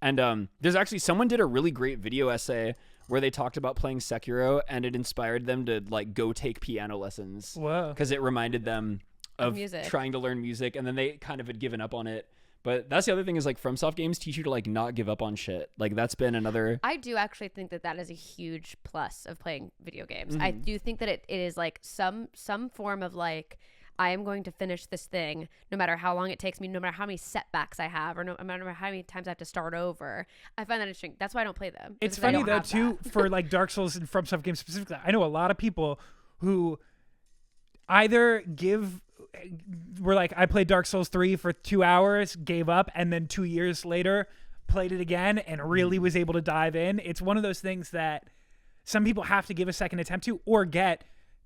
And there's actually someone did a really great video essay where they talked about playing Sekiro, and it inspired them to like go take piano lessons. Whoa. Because it reminded them of music. Trying to learn music, and then they kind of had given up on it. But that's the other thing is like FromSoft games teach you to like not give up on shit. Like that's been another. I do actually think that is a huge plus of playing video games. I do think that it is like some form of like, I am going to finish this thing no matter how long it takes me, no matter how many setbacks I have, or no matter how many times I have to start over. I find that interesting. That's why I don't play them. It's funny though too for like Dark Souls and FromSoft games specifically. I know a lot of people who either were like, I played Dark Souls 3 for 2 hours, gave up, and then 2 years later played it again and really was able to dive in. It's one of those things that some people have to give a second attempt to, or get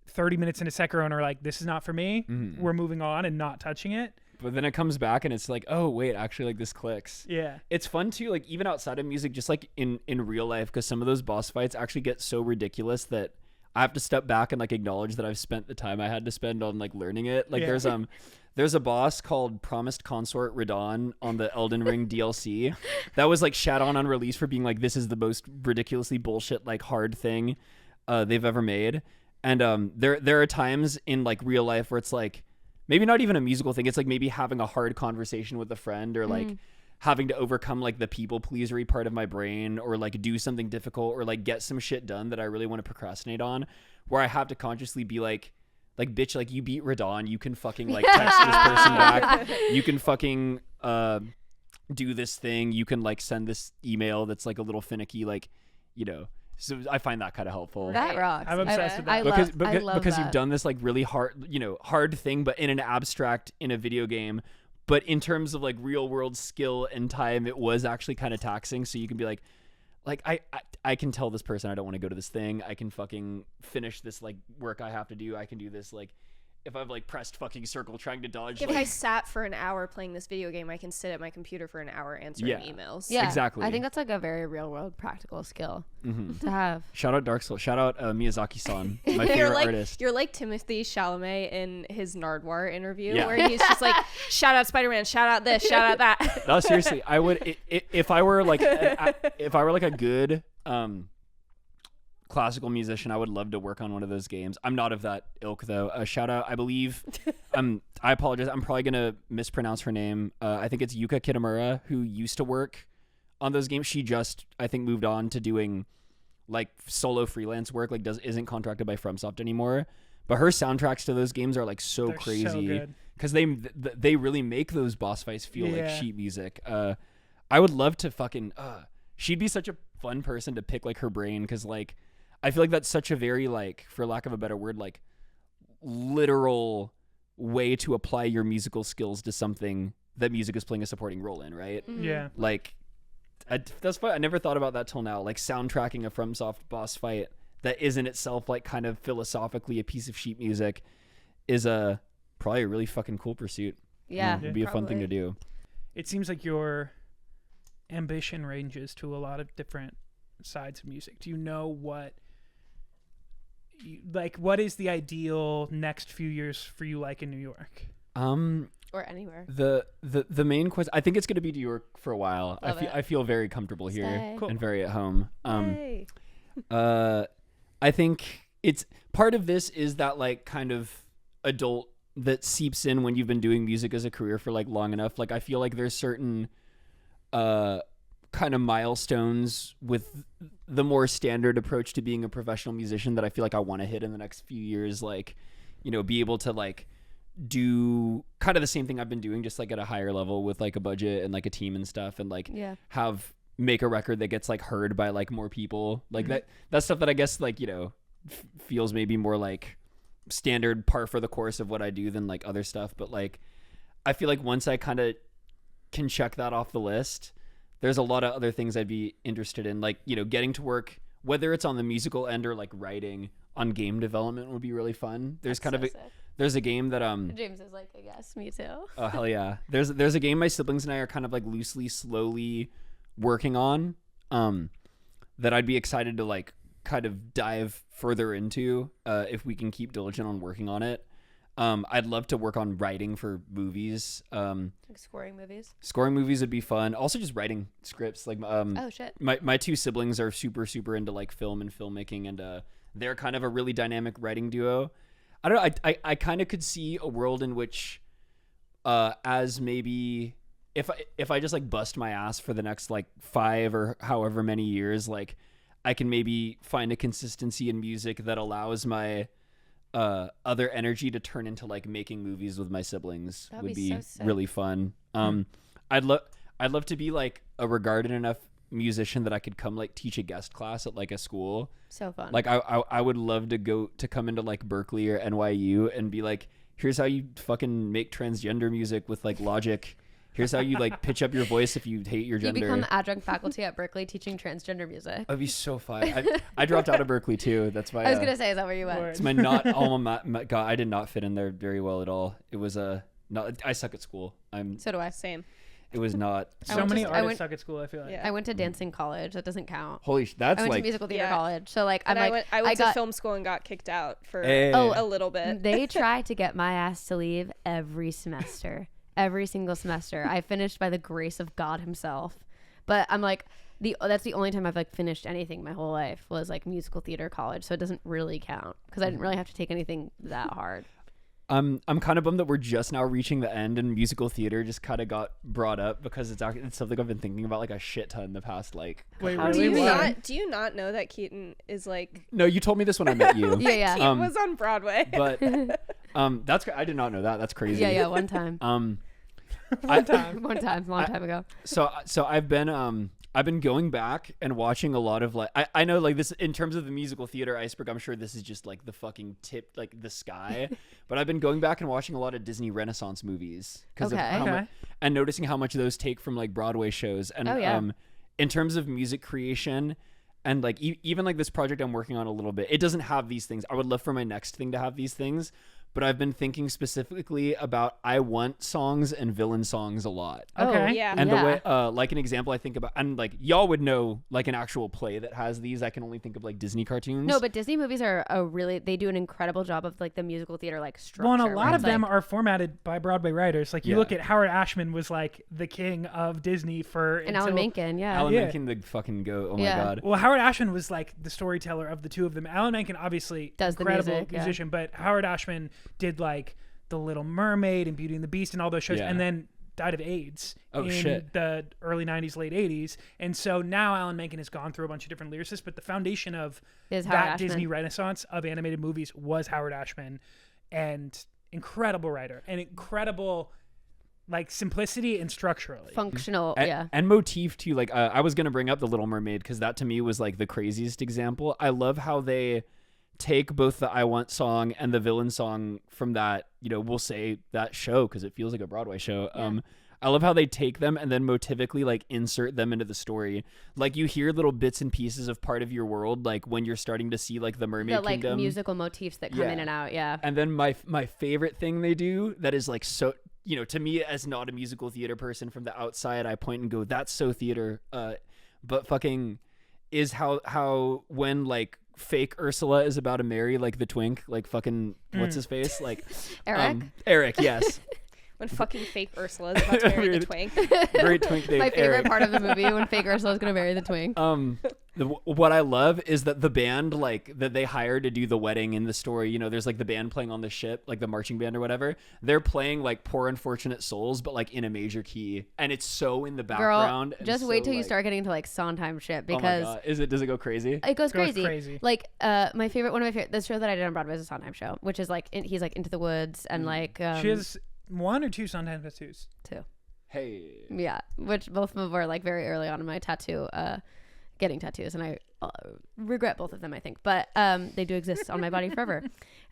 30 minutes into Sekiro and are like, this is not for me. We're moving on and not touching it. But then it comes back and it's like, oh wait, actually like this clicks. Yeah. It's fun too, like even outside of music, just like in real life, because some of those boss fights actually get so ridiculous that I have to step back and like acknowledge that I've spent the time I had to spend on like learning it. Like there's a boss called Promised Consort Radon on the Elden Ring DLC that was like shat on release for being like, this is the most ridiculously bullshit like hard thing they've ever made. And there are times in like real life where it's like maybe not even a musical thing. It's like maybe having a hard conversation with a friend, or like having to overcome like the people pleasery part of my brain, or like do something difficult, or like get some shit done that I really want to procrastinate on, where I have to consciously be like bitch, like you beat Radon, you can fucking like text this person back, you can fucking do this thing, you can like send this email that's like a little finicky, like, you know. So I find that kind of helpful. That rocks. I'm obsessed with that. Because you've done this like really hard thing, but in an abstract in a video game. But in terms of like real world skill and time, it was actually kind of taxing. So you can be like I can tell this person I don't want to go to this thing. I can fucking finish this like work I have to do. I can do this like. If I've like pressed fucking circle trying to dodge. If I sat for an hour playing this video game, I can sit at my computer for an hour answering emails. Yeah, exactly. I think that's like a very real world practical skill to have. Shout out Dark Souls. Shout out Miyazaki-san, my favorite artist. You're like Timothy Chalamet in his Nardwuar interview, where he's just like, shout out Spider-Man, shout out this, shout out that. No, seriously, I would if I were like a good classical musician, I would love to work on one of those games. I'm not of that ilk though. Shout out, I believe I apologize, I'm probably gonna mispronounce her name. I think it's Yuka Kitamura, who used to work on those games. She just, I think, moved on to doing like solo freelance work, like isn't contracted by FromSoft anymore. But her soundtracks to those games are like so crazy because they really make those boss fights feel like sheet music. I would love to fucking she'd be such a fun person to pick like her brain, because like I feel like that's such a very, like, for lack of a better word, like literal way to apply your musical skills to something that music is playing a supporting role in, right? Yeah. Like, that's fun. I never thought about that till now. Like soundtracking a FromSoft boss fight that isn't itself like kind of philosophically a piece of sheet music is probably a really fucking cool pursuit. Yeah. It'd be a fun thing to do. It seems like your ambition ranges to a lot of different sides of music. Do you know what is the ideal next few years for you like in New York? Or anywhere. The main question, I think it's going to be New York for a while. I feel very comfortable here Cool. and very at home. I think it's part of this is that like kind of adult that seeps in when you've been doing music as a career for like long enough. Like I feel like there's certain kind of milestones with the more standard approach to being a professional musician that I feel like I want to hit in the next few years. Like, you know, be able to like do kind of the same thing I've been doing, just like at a higher level with like a budget and like a team and stuff, and like make a record that gets like heard by like more people. Like that's stuff that I guess like, you know, feels maybe more like standard par for the course of what I do than like other stuff. But like, I feel like once I kind of can check that off the list, there's a lot of other things I'd be interested in, like, you know, getting to work, whether it's on the musical end or like writing on game development would be really fun. There's there's a game that James is like, I guess me too. Oh hell yeah. There's a game my siblings and I are kind of like loosely, slowly working on that I'd be excited to like kind of dive further into if we can keep diligent on working on it. I'd love to work on writing for movies. Like scoring movies. Scoring movies would be fun. Also just writing scripts. Like oh shit. My two siblings are super into like film and filmmaking, and they're kind of a really dynamic writing duo. I don't know, I kind of could see a world in which as maybe if I just like bust my ass for the next like 5 or however many years, like I can maybe find a consistency in music that allows my other energy to turn into like making movies with my siblings. Would be so really fun. I'd love to be like a regarded enough musician that I could come like teach a guest class at like a school. So fun. Like I would love to come into like Berkeley or NYU and be like, here's how you fucking make transgender music with like Logic. Here's how you like pitch up your voice if you hate your gender. You become adjunct faculty at Berkeley teaching transgender music. That'd be so fun. I dropped out of Berkeley too. That's why I was gonna say, is that where you went? It's my not alma mater. God, I did not fit in there very well at all. It was I suck at school. So do I. Same. It was not. So many artists suck at school, I feel like. Yeah. I went to dancing college. That doesn't count. Holy, that's I went like to musical theater college. So like, I went to film school and got kicked out for a little bit. They tried to get my ass to leave every semester. Every single semester. I finished by the grace of God himself. But I'm like, that's the only time I've like finished anything my whole life was like musical theater college. So it doesn't really count because I didn't really have to take anything that hard. I'm kind of bummed that we're just now reaching the end and musical theater just kind of got brought up because it's something I've been thinking about like a shit ton the past like. Wait, really? Do you not know that Keaton is like? No, you told me this when I met you. yeah. Keaton was on Broadway. But I did not know that. That's crazy. Yeah, one time. One time, long time ago. So I've been going back and watching a lot of like I know like this in terms of the musical theater iceberg. I'm sure this is just like the fucking tip, like the sky. But I've been going back and watching a lot of Disney Renaissance movies because of how much, and noticing how much those take from like Broadway shows. And in terms of music creation and like even like this project I'm working on a little bit, it doesn't have these things. I would love for my next thing to have these things. But I've been thinking specifically about I want songs and villain songs a lot. Okay. Yeah. And the way, like an example I think about, and like y'all would know like an actual play that has these. I can only think of like Disney cartoons. No, but Disney movies are they do an incredible job of like the musical theater like structure. Well, and a lot of them are formatted by Broadway writers. Like you look at Howard Ashman was like the king of Disney and Alan Menken, Alan Menken, the fucking goat. Oh my god. Well, Howard Ashman was like the storyteller of the two of them. Alan Menken obviously does incredible the music, musician, but Howard Ashman did like The Little Mermaid and Beauty and the Beast and all those shows, and then died of AIDS in the early 90s, late 80s. And so now Alan Menken has gone through a bunch of different lyricists, but the foundation of that Disney Renaissance of animated movies was Howard Ashman, and incredible writer and incredible like simplicity and structurally functional and motif too. Like I was gonna bring up The Little Mermaid because that to me was like the craziest example. I love how they take both the I Want song and the villain song from that, you know, we'll say that show because it feels like a Broadway show. I love how they take them and then motivically like insert them into the story. Like you hear little bits and pieces of part of your world, like when you're starting to see like the Mermaid Kingdom. Like musical motifs that come in and out. Yeah. And then my favorite thing they do that is like so, you know, to me as not a musical theater person from the outside, I point and go, that's so theater. But fucking is how when like fake Ursula is about to marry like the twink, like fucking what's his face, like Eric, yes. When fucking fake Ursula is about to marry the twink. Very twink. My favorite part of the movie when fake Ursula is gonna marry the twink. What I love is that the band like that they hired to do the wedding in the story, you know, there's like the band playing on the ship, like the marching band or whatever. They're playing like Poor Unfortunate Souls, but like in a major key, and it's so in the background. Girl, just wait till you start getting to like Sondheim shit, because oh my God. Does it go crazy? It goes crazy. Like one of my favorite, the show that I did on Broadway is a Sondheim show, which is like he's like Into the Woods and like she has 1 or 2 Sondheim tattoos. 2. Hey. Yeah, which both of them were like very early on in my getting tattoos, and I regret both of them, I think, but they do exist on my body forever.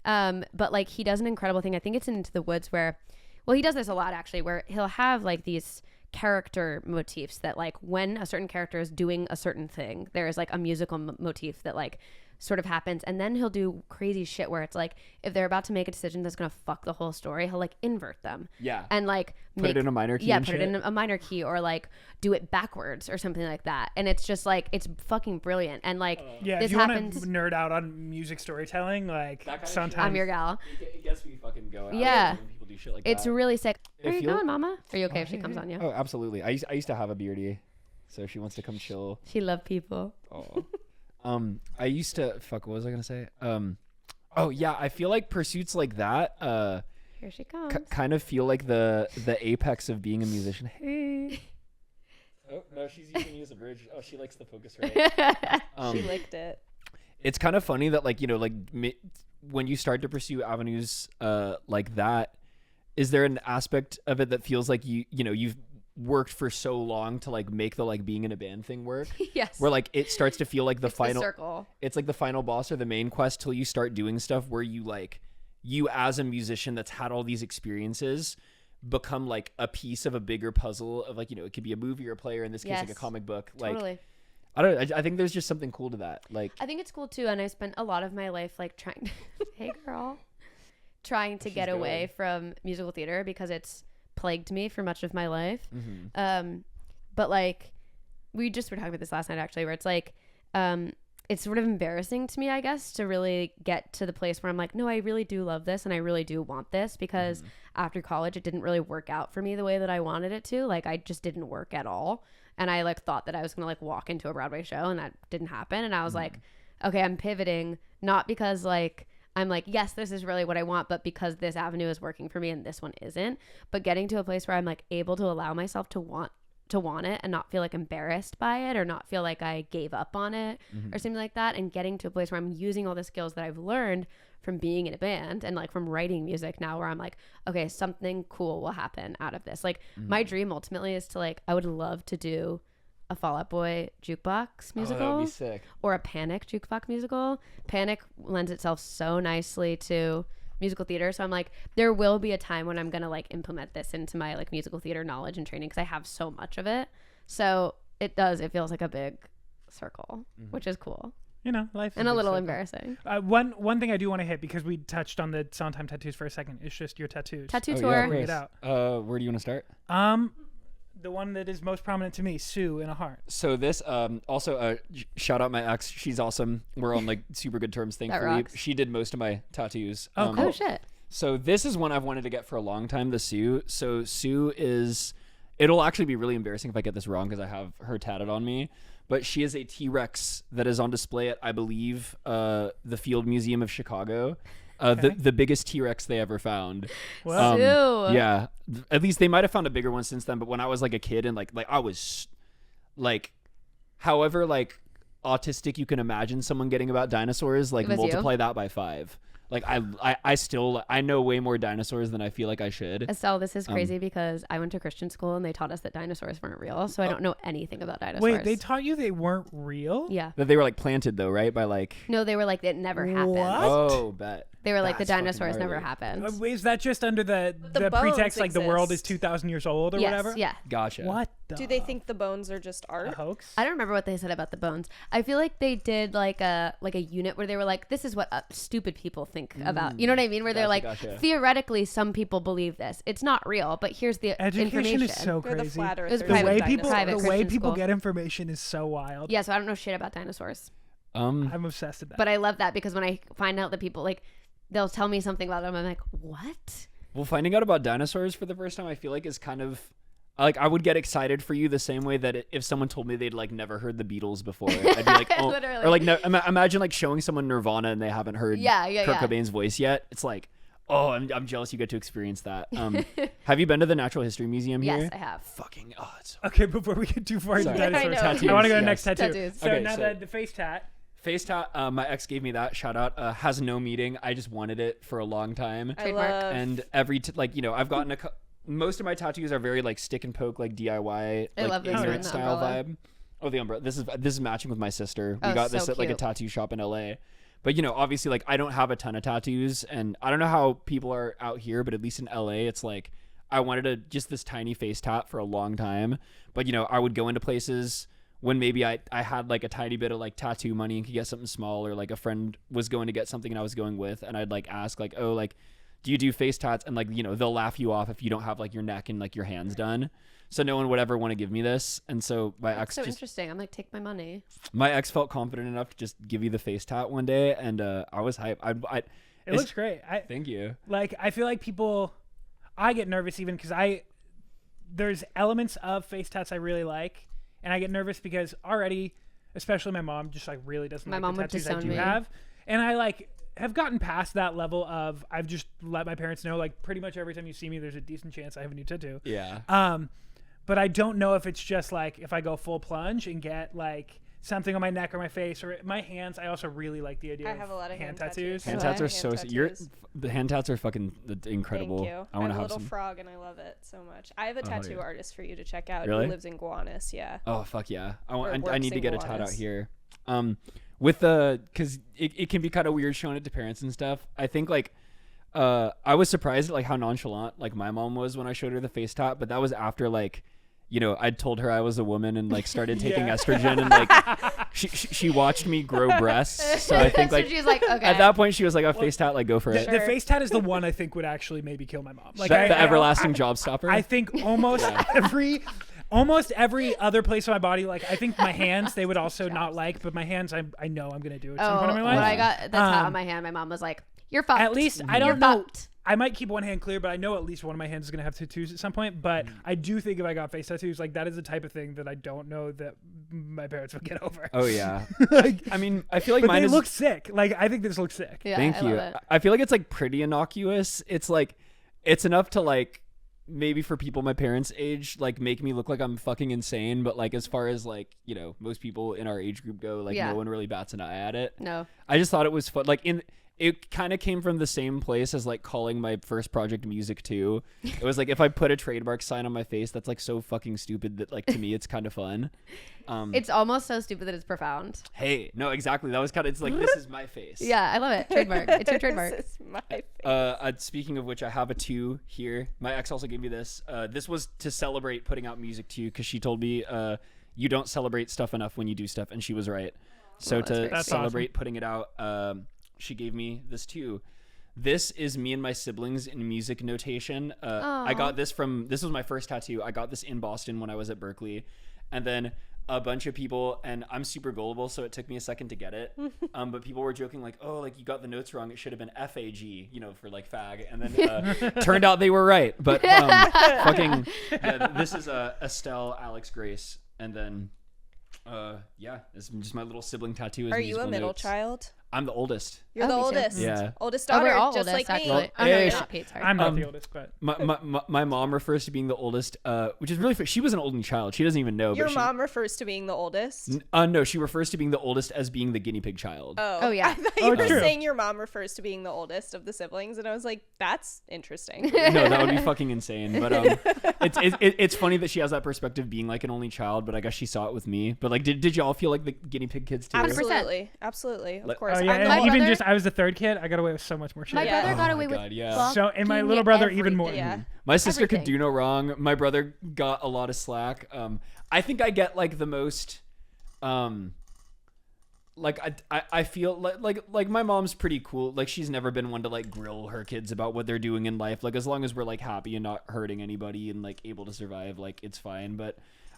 But like he does an incredible thing. I think it's Into the Woods where, well, he does this a lot actually, where he'll have like these character motifs that like when a certain character is doing a certain thing, there is like a musical motif that like sort of happens, and then he'll do crazy shit where it's like if they're about to make a decision that's gonna fuck the whole story, he'll like invert them, and like put it in a minor key, put it in a minor key, or like do it backwards or something like that, and it's just like it's fucking brilliant. And like this if you happens want to nerd out on music storytelling, like sometimes I'm your gal. It gets me fucking going. Yeah, when people do shit like it's that. really sick. Are you going, Mama? Are you okay if she comes on you? Oh, absolutely. I used to have a beardy, so if she wants to come chill. She loved people. Oh. I used to what was I gonna say? Oh yeah, I feel like pursuits like that here she comes. Kind of feel like the apex of being a musician. Hey. Oh no, she's using me as a bridge. Oh, she likes the focus right. She licked it. It's kind of funny that like, you know, like when you start to pursue avenues like that, is there an aspect of it that feels like you know you've worked for so long to like make the like being in a band thing work? Yes. Where like it starts to feel like the final circle. It's like the final boss or the main quest till you start doing stuff where you like you as a musician that's had all these experiences become like a piece of a bigger puzzle of like, you know, it could be a movie or a play, or in this case like a comic book. Totally. Like I don't know, I think there's just something cool to that. Like I think it's cool too, and I spent a lot of my life like trying hey girl, trying to get away from musical theater because it's plagued me for much of my life. But like we just were talking about this last night actually, where it's like it's sort of embarrassing to me, I guess, to really get to the place where I'm like, no, I really do love this and I really do want this, because after college it didn't really work out for me the way that I wanted it to. Like I just didn't work at all, and I like thought that I was gonna like walk into a Broadway show, and that didn't happen. And I was like, okay, I'm pivoting, not because like I'm like, yes, this is really what I want, but because this avenue is working for me and this one isn't. But getting to a place where I'm like able to allow myself to want it and not feel like embarrassed by it, or not feel like I gave up on it or something like that, and getting to a place where I'm using all the skills that I've learned from being in a band and like from writing music now, where I'm like, okay, something cool will happen out of this. Like my dream ultimately is to like, I would love to do a Fall Out Boy jukebox musical. that would be sick. Or a Panic jukebox musical. Panic lends itself so nicely to musical theater, so I'm like, there will be a time when I'm gonna like implement this into my like musical theater knowledge and training, because I have so much of it. So it feels like a big circle, which is cool. You know, life is and a little circle. Embarrassing. One thing I do want to hit, because we touched on the Sondheim tattoos for a second, is just your tattoos. Tattoo Oh, tour. yeah, Bring it out. Where do you want to start? The one that is most prominent to me, Sue in a heart. So this also shout out my ex. She's awesome. We're on like super good terms, thankfully. rocks. She did most of my tattoos. Oh, cool. Oh shit. So this is one I've wanted to get for a long time, the Sue. So Sue is, it'll actually be really embarrassing if I get this wrong because I have her tatted on me, but she is a T-Rex that is on display at, I believe, the Field Museum of Chicago. The biggest T-Rex they ever found. Well, Sue. Yeah. At least they might have found a bigger one since then, but when I was like a kid and like I was like, however like autistic you can imagine someone getting about dinosaurs, like multiply that by 5. Like I still know way more dinosaurs than I feel like I should. Estelle, this is crazy because I went to Christian school and they taught us that dinosaurs weren't real, so I don't know anything about dinosaurs. Wait, they taught you they weren't real? Yeah. That they were like planted though, right? By like. No, they were like, it never happened. What? Oh, bet. They were like, That's the dinosaurs fucking never gnarly. happened. Is that just under the bones pretext like the world is exist. 2,000 years old or Yes, whatever? yeah. Gotcha. What the? Do they think the bones are just A art? hoax? I don't remember what they said about the bones. I feel like they did like a unit where they were like, this is what stupid people think about. You know what I mean? Where they're Gotcha, like, gotcha. theoretically, some people believe this. It's not real, but here's the Education information. is so They're the crazy. flat It was earthers. The way private people, private the way Christian people school. get information is so wild. Yeah, so I don't know shit about dinosaurs. I'm obsessed with that. But I love that because when I find out that people like, they'll tell me something about them, I'm like, what? Well, finding out about dinosaurs for the first time, I feel like is kind of like I would get excited for you the same way that if someone told me they'd like never heard the Beatles before, I'd be like, oh, Literally. or like imagine like showing someone Nirvana and they haven't heard Kurt Cobain's voice yet. It's like, oh, I'm jealous you get to experience that. Have you been to the Natural History Museum here? Yes, I have. Fucking it's Okay, before we get too far into Sorry. dinosaur Tattoos, I want to go to the yes. next tattoo. Tattoos. So Okay, now so- the face tat. Face tat, my ex gave me that. Shout out. Has no meaning. I just wanted it for a long time. Trademark. And every like I've gotten most of my tattoos are very like stick and poke, like DIY, I like love this one, ignorant the style umbrella. vibe. Oh, the umbrella. This is matching with my sister. We Oh, got so this at like a cute. tattoo shop in LA. But obviously, like I don't have a ton of tattoos, and I don't know how people are out here, but at least in LA, it's like I wanted just this tiny face tat for a long time. But I would go into places when maybe I had like a tiny bit of like tattoo money and could get something small, or like a friend was going to get something and I was going with, and I'd like ask like, oh, like, do you do face tats? And like, they'll laugh you off if you don't have like your neck and like your hands done. So no one would ever want to give me this. And so my ex Interesting. I'm like, take my money. my ex felt confident enough to just give you the face tat one day. And I was hyped. It looks great. Thank you. Like, I feel like I get nervous even because there's elements of face tats I really like. And I get nervous because already, especially my mom, just like really doesn't My like mom the would tattoos I disown do me. have. And I like have gotten past that level of I've just let my parents know like pretty much every time you see me, there's a decent chance I have a new tattoo. Yeah. But I don't know if it's just like if I go full plunge and get like something on my neck or my face or my hands. I also really like the idea I of have a lot of hand tattoos. Hand Okay. tats are Hand so tattoos. the hand tats are fucking incredible. Thank you. I want to have a have little some. frog and I love it so much. I have a tattoo yeah. artist for you to check out Really? who lives in Gowanus. Yeah. Oh fuck yeah! I works need to in get a tat out Gowanus. here. With because it can be kind of weird showing it to parents and stuff. I think like I was surprised at like how nonchalant like my mom was when I showed her the face tat, but that was after like I'd told her I was a woman and like started taking Yeah. estrogen and like she watched me grow breasts. So I think So like she's like, okay. at that point she was like, a face tat, like go for The, it. the Sure. face tat is the one I think would actually maybe kill my mom. Like The everlasting job stopper. I think almost every other place on my body, like I think my hands, they would also not like, but my hands, I know I'm gonna do at some point in my when life. I got the tat Um, on my hand, my mom was like, you're fucked. At least I You're don't know. fucked. I might keep one hand clear, but I know at least one of my hands is gonna have tattoos at some point. But I do think if I got face tattoos, like that is the type of thing that I don't know that my parents would get over. Oh yeah. Like, I mean, I feel like but mine they is look sick. Like I think this looks sick. Yeah, Thank I you. love it. I feel like it's like pretty innocuous. It's like it's enough to like maybe for people my parents' age like make me look like I'm fucking insane, but like as far as like most people in our age group go, like Yeah. no one really bats an eye at it. No. I just thought it was fun. Like it kind of came from the same place as like calling my first project music too. It was like if I put a trademark sign on my face, that's like so fucking stupid that like to me it's kind of fun. It's almost so stupid that it's profound. Hey, no, exactly. That was kind of it's like this is my face. Yeah, I love it. Trademark. It's your trademark. This is my face. Speaking of which, I have a 2 here. My ex also gave me this. This was to celebrate putting out music to you because she told me you don't celebrate stuff enough when you do stuff, and she was right. So that's very to sweet. celebrate putting it out, she gave me this too. This is me and my siblings in music notation. I got this was my first tattoo. I got this in Boston when I was at Berkeley, and then a bunch of people, and I'm super gullible, so it took me a second to get it. But people were joking like, "Oh, like you got the notes wrong. It should have been FAG, for like fag." And then turned out they were right. But fucking, yeah, this is Estelle, Alex, Grace, and then this is just my little sibling tattoo. Are you a middle child? I'm the oldest. You're the me too. oldest. Yeah. Oldest Oh, daughter, we're all just oldest, like me. actually. Oh, no, Hey, you're sh- not, Pete. Sorry. I'm not the oldest, but My mom refers to being the oldest, which is really she was an only child. She doesn't even know. Your but she, mom refers to being the oldest. no, she refers to being the oldest as being the guinea pig child. Oh, yeah. I thought Oh, you it's were true. saying your mom refers to being the oldest of the siblings, and I was like, that's interesting. No, that would be fucking insane. But it's funny that she has that perspective being like an only child. But I guess she saw it with me. But like, did y'all feel like the guinea pig kids too? 100%. Absolutely, of Like- course. oh yeah, I'm the and My even brother- just I was the third kid. I got away with so much more shit. My Yeah. brother got Oh away my with God, yeah. fucking So, and my little brother even more. everything. Yeah. My sister could Everything. do no wrong. My brother got a lot of slack. I think I get like the most. Like I feel like my mom's pretty cool. Like she's never been one to like grill her kids about what they're doing in life. Like as long as we're like happy and not hurting anybody and like able to survive, like it's fine. But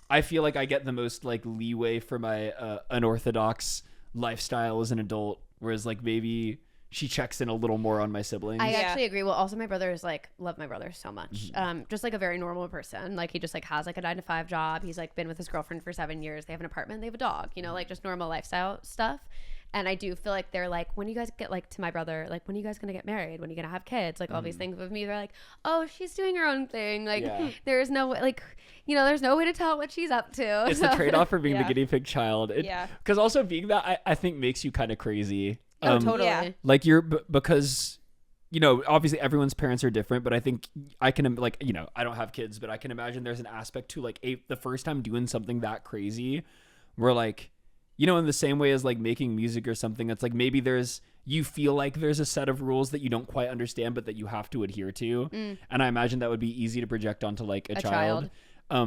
I feel like I get the most like leeway for my unorthodox lifestyle as an adult. Whereas like maybe she checks in a little more on my siblings. I actually agree. Well, also my brother is like, love my brother so much. Just like a very normal person. Like he just like has like a 9-to-5 job. He's like been with his girlfriend for 7 years. They have an apartment. They have a dog, you know, like just normal lifestyle stuff. And I do feel like they're like, when you guys get like to my brother, like when are you guys gonna get married? When are you gonna have kids? Like all these things with me, they're like, oh, she's doing her own thing. Like there's no way, like, you know, there's no way to tell what she's up to. It's the trade-off for being the guinea pig child. Because also being that, I think makes you kind of crazy. Totally. Yeah. Like because, you know, obviously everyone's parents are different, but I think I can, like, you know, I don't have kids, but I can imagine there's an aspect to like the first time doing something that crazy where like, you know, in the same way as like making music or something, it's like maybe you feel like there's a set of rules that you don't quite understand, but that you have to adhere to. And I imagine that would be easy to project onto like a child.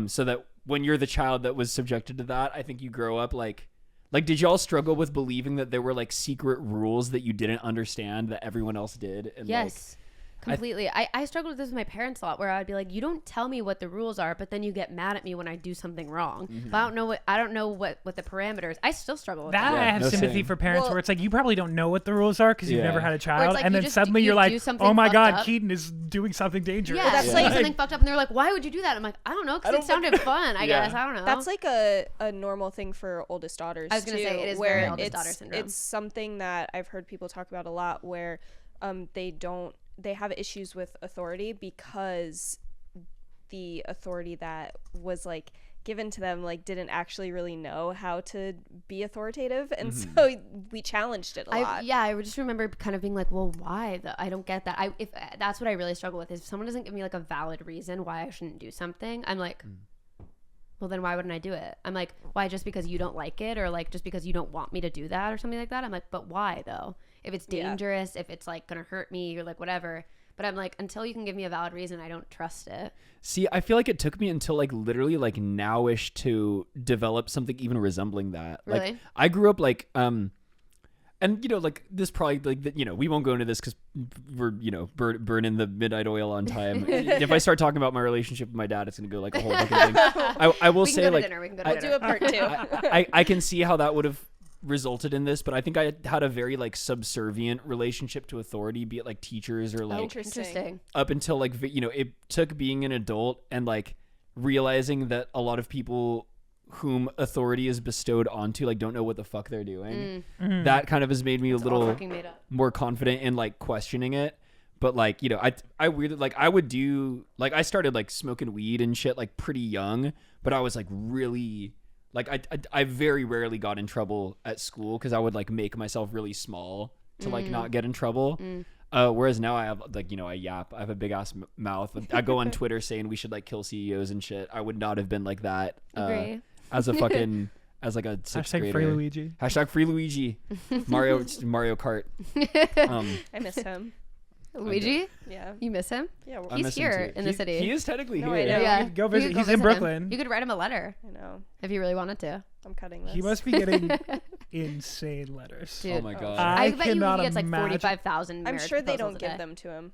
So that when you're the child that was subjected to that, I think you grow up like did y'all struggle with believing that there were like secret rules that you didn't understand that everyone else did? And yes. Completely. I struggled with this with my parents a lot, where I'd be like, you don't tell me what the rules are, but then you get mad at me when I do something wrong. But I don't know what the parameters. I still struggle with that. I have sympathy for parents where it's like, you probably don't know what the rules are because you've never had a child. Like, and then suddenly you're like, oh my God, Keaton is doing something dangerous. Yeah, that's like something fucked up. And they're like, why would you do that? I'm like, I don't know, because it sounded fun, I guess. I don't know. That's like a normal thing for oldest daughters, I was going to say, it is where very oldest daughter syndrome. It's something that I've heard people talk about a lot, where they have issues with authority because the authority that was like given to them like didn't actually really know how to be authoritative, and so we challenged it a lot. I just remember kind of being like, well, why? I don't get that. If that's what I really struggle with, is if someone doesn't give me like a valid reason why I shouldn't do something, I'm like, well, then why wouldn't I do it? I'm like, why? Just because you don't like it, or like just because you don't want me to do that or something like that? I'm like, but why though? If it's dangerous, if it's like gonna hurt me or like whatever. But I'm like, until you can give me a valid reason, I don't trust it. See, I feel like it took me until like literally like nowish to develop something even resembling that. Really? Like I grew up like and you know, like this probably like you know, we won't go into this because we're, you know, burning the midnight oil on time. If I start talking about my relationship with my dad, it's gonna go like a whole fucking thing. I will say like I'll do a part 2. I can see how that would have resulted in this, but I think I had a very like subservient relationship to authority, be it like teachers or like Interesting. up until like, you know, it took being an adult and like realizing that a lot of people whom authority is bestowed onto like don't know what the fuck they're doing. That kind of has made me a little more confident in like questioning it. But like, you know, I weirdly like I would do like I started like smoking weed and shit like pretty young, but I was like really like I very rarely got in trouble at school because I would like make myself really small to like not get in trouble. Whereas now I have like, you know, I yap. I have a big ass mouth. I go on Twitter saying we should like kill CEOs and shit. I would not have been like that as a fucking as like a sixth grader. Free Luigi. Hashtag free Luigi. Mario Kart. I miss him. Luigi? Yeah. You miss him? Yeah. He's here in the city. He is technically here. I know. Yeah. Go visit. You could He's go in visit Brooklyn. him. You could write him a letter I know. if you really wanted to. I'm cutting this. He must be getting insane letters. Dude. Oh my god. I bet you he cannot gets like imagine. 45,000 I'm sure they don't a give day. them to him.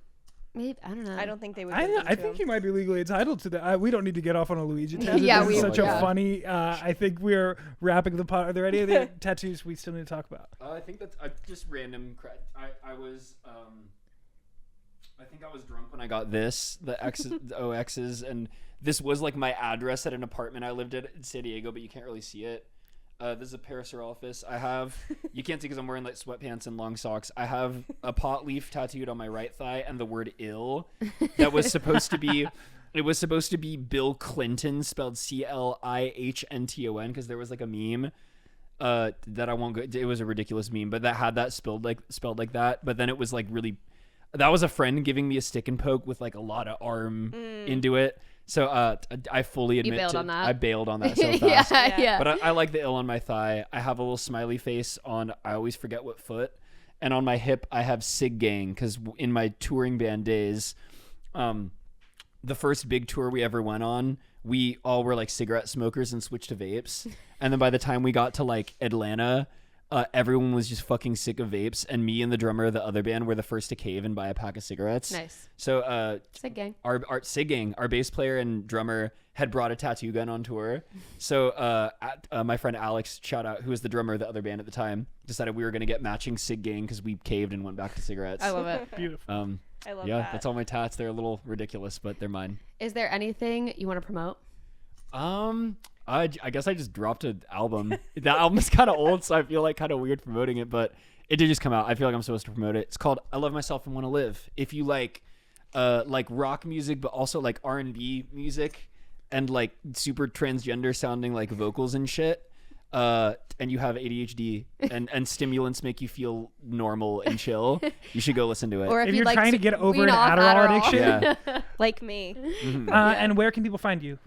Maybe, I don't know. I don't think they would. I think he might be legally entitled to that. We don't need to get off on a Luigi tangent. Yeah, this is such a yeah. funny. I think we're wrapping the pot. Are there any other tattoos we still need to talk about? I think that's just random. I was I think I was drunk when I got this, the OXs, and this was like my address at an apartment I lived at in San Diego, but you can't really see it. This is a Parasaurolophus. I have, you can't see because I'm wearing like sweatpants and long socks. I have a pot leaf tattooed on my right thigh and the word ill that was supposed to be, it was supposed to be Bill Clinton spelled CLIHNTON because there was like a meme that I won't go, it was a ridiculous meme, but that had that spelled like that. But then it was like really, that was a friend giving me a stick and poke with like a lot of arm into it. So I fully admit I bailed on that so fast. yeah. But I like the ill on my thigh. I have a little smiley face on, I always forget what foot. And on my hip, I have Sig Gang because in my touring band days, the first big tour we ever went on, we all were like cigarette smokers and switched to vapes. And then by the time we got to like Atlanta, everyone was just fucking sick of vapes, and me and the drummer of the other band were the first to cave and buy a pack of cigarettes. Nice. So Sig gang. Our Sig gang, our bass player and drummer, had brought a tattoo gun on tour. So my friend Alex, shout out, who was the drummer of the other band at the time, decided we were going to get matching Sig gang because we caved and went back to cigarettes. I love it. Beautiful. I love yeah, that. that's all my tats. They're a little ridiculous, but they're mine. Is there anything you want to promote? I guess I just dropped an album. That album is kind of old, so I feel like kind of weird promoting it, but it did just come out. I feel like I'm supposed to promote it. It's called I Love Myself and Want to Live. If you like rock music, but also like R&B music and like super transgender sounding like vocals and shit, and you have ADHD and stimulants make you feel normal and chill, you should go listen to it. Or if you'd you're like trying to get over wean an off Adderall addiction. Yeah. Like me. And where can people find you?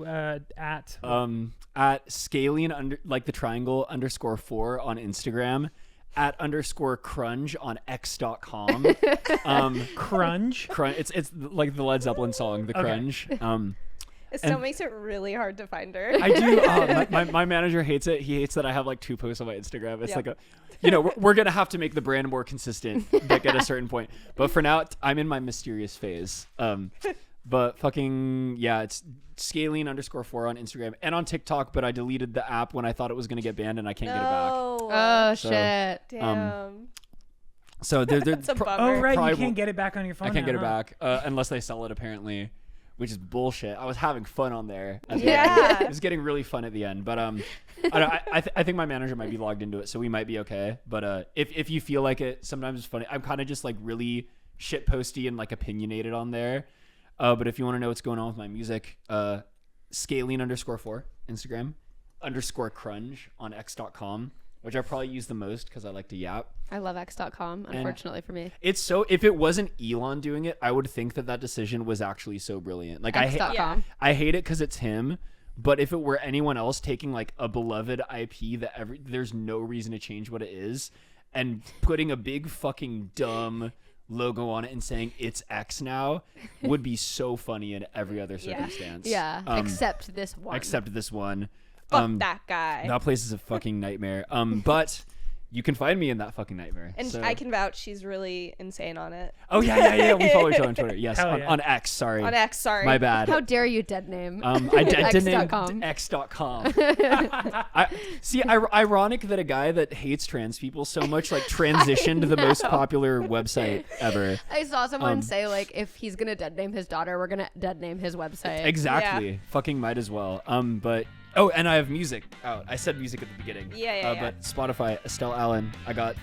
At scaling like the triangle _4 on Instagram, at _crunge on x.com. Crunge. It's like the Led Zeppelin song, The Crunge. It still makes it really hard to find her. I do. My manager hates it. He hates that I have like 2 posts on my Instagram. It's like we're gonna have to make the brand more consistent like at a certain point. But for now, I'm in my mysterious phase. But fucking yeah, it's scaling _4 on Instagram and on TikTok. But I deleted the app when I thought it was gonna get banned, and I can't get it back. Oh So, shit! Damn. So they're That's a bummer. Oh right, Probably you can't get it back on your phone. I can't now, get it huh? back unless they sell it apparently, which is bullshit. I was having fun on there. At the Yeah. end. It was getting really fun at the end. But I think my manager might be logged into it, so we might be okay. But if you feel like it, sometimes it's funny. I'm kind of just like really shit posty and like opinionated on there. But if you want to know what's going on with my music, scaling _4 Instagram, _crunge on x.com, which I probably use the most because I like to yap. I love x.com. Unfortunately for me, It's so, if it wasn't Elon doing it, I would think that decision was actually so brilliant. Like x.com. I hate it because it's him. But if it were anyone else taking like a beloved IP that there's no reason to change what it is, and putting a big fucking dumb logo on it and saying it's X now, would be so funny in every other circumstance. Yeah. Except this one. Except this one. Fuck that guy. That place is a fucking nightmare. But you can find me in that fucking nightmare. And so. I can vouch she's really insane on it. Oh yeah. We follow each other on Twitter. Yes, Hell on X. Sorry. On X, sorry. My bad. How dare you dead name? I did name X.com. X.com. See, ironic that a guy that hates trans people so much like transitioned the most popular website ever. I saw someone say like, if he's gonna dead name his daughter, we're gonna dead name his website. Exactly. Yeah. Fucking might as well. But oh, and I have music out. I said music at the beginning. Yeah. But Spotify, Estelle Allen. I got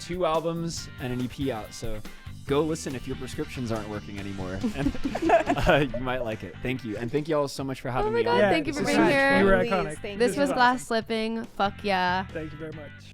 2 albums and an EP out. So go listen if your prescriptions aren't working anymore. And you might like it. Thank you. And thank you all so much for having me God, on. Yeah, thank you for this being was- here. You were Please, iconic. thank This you. was awesome. Glass Slipping. Fuck yeah. Thank you very much.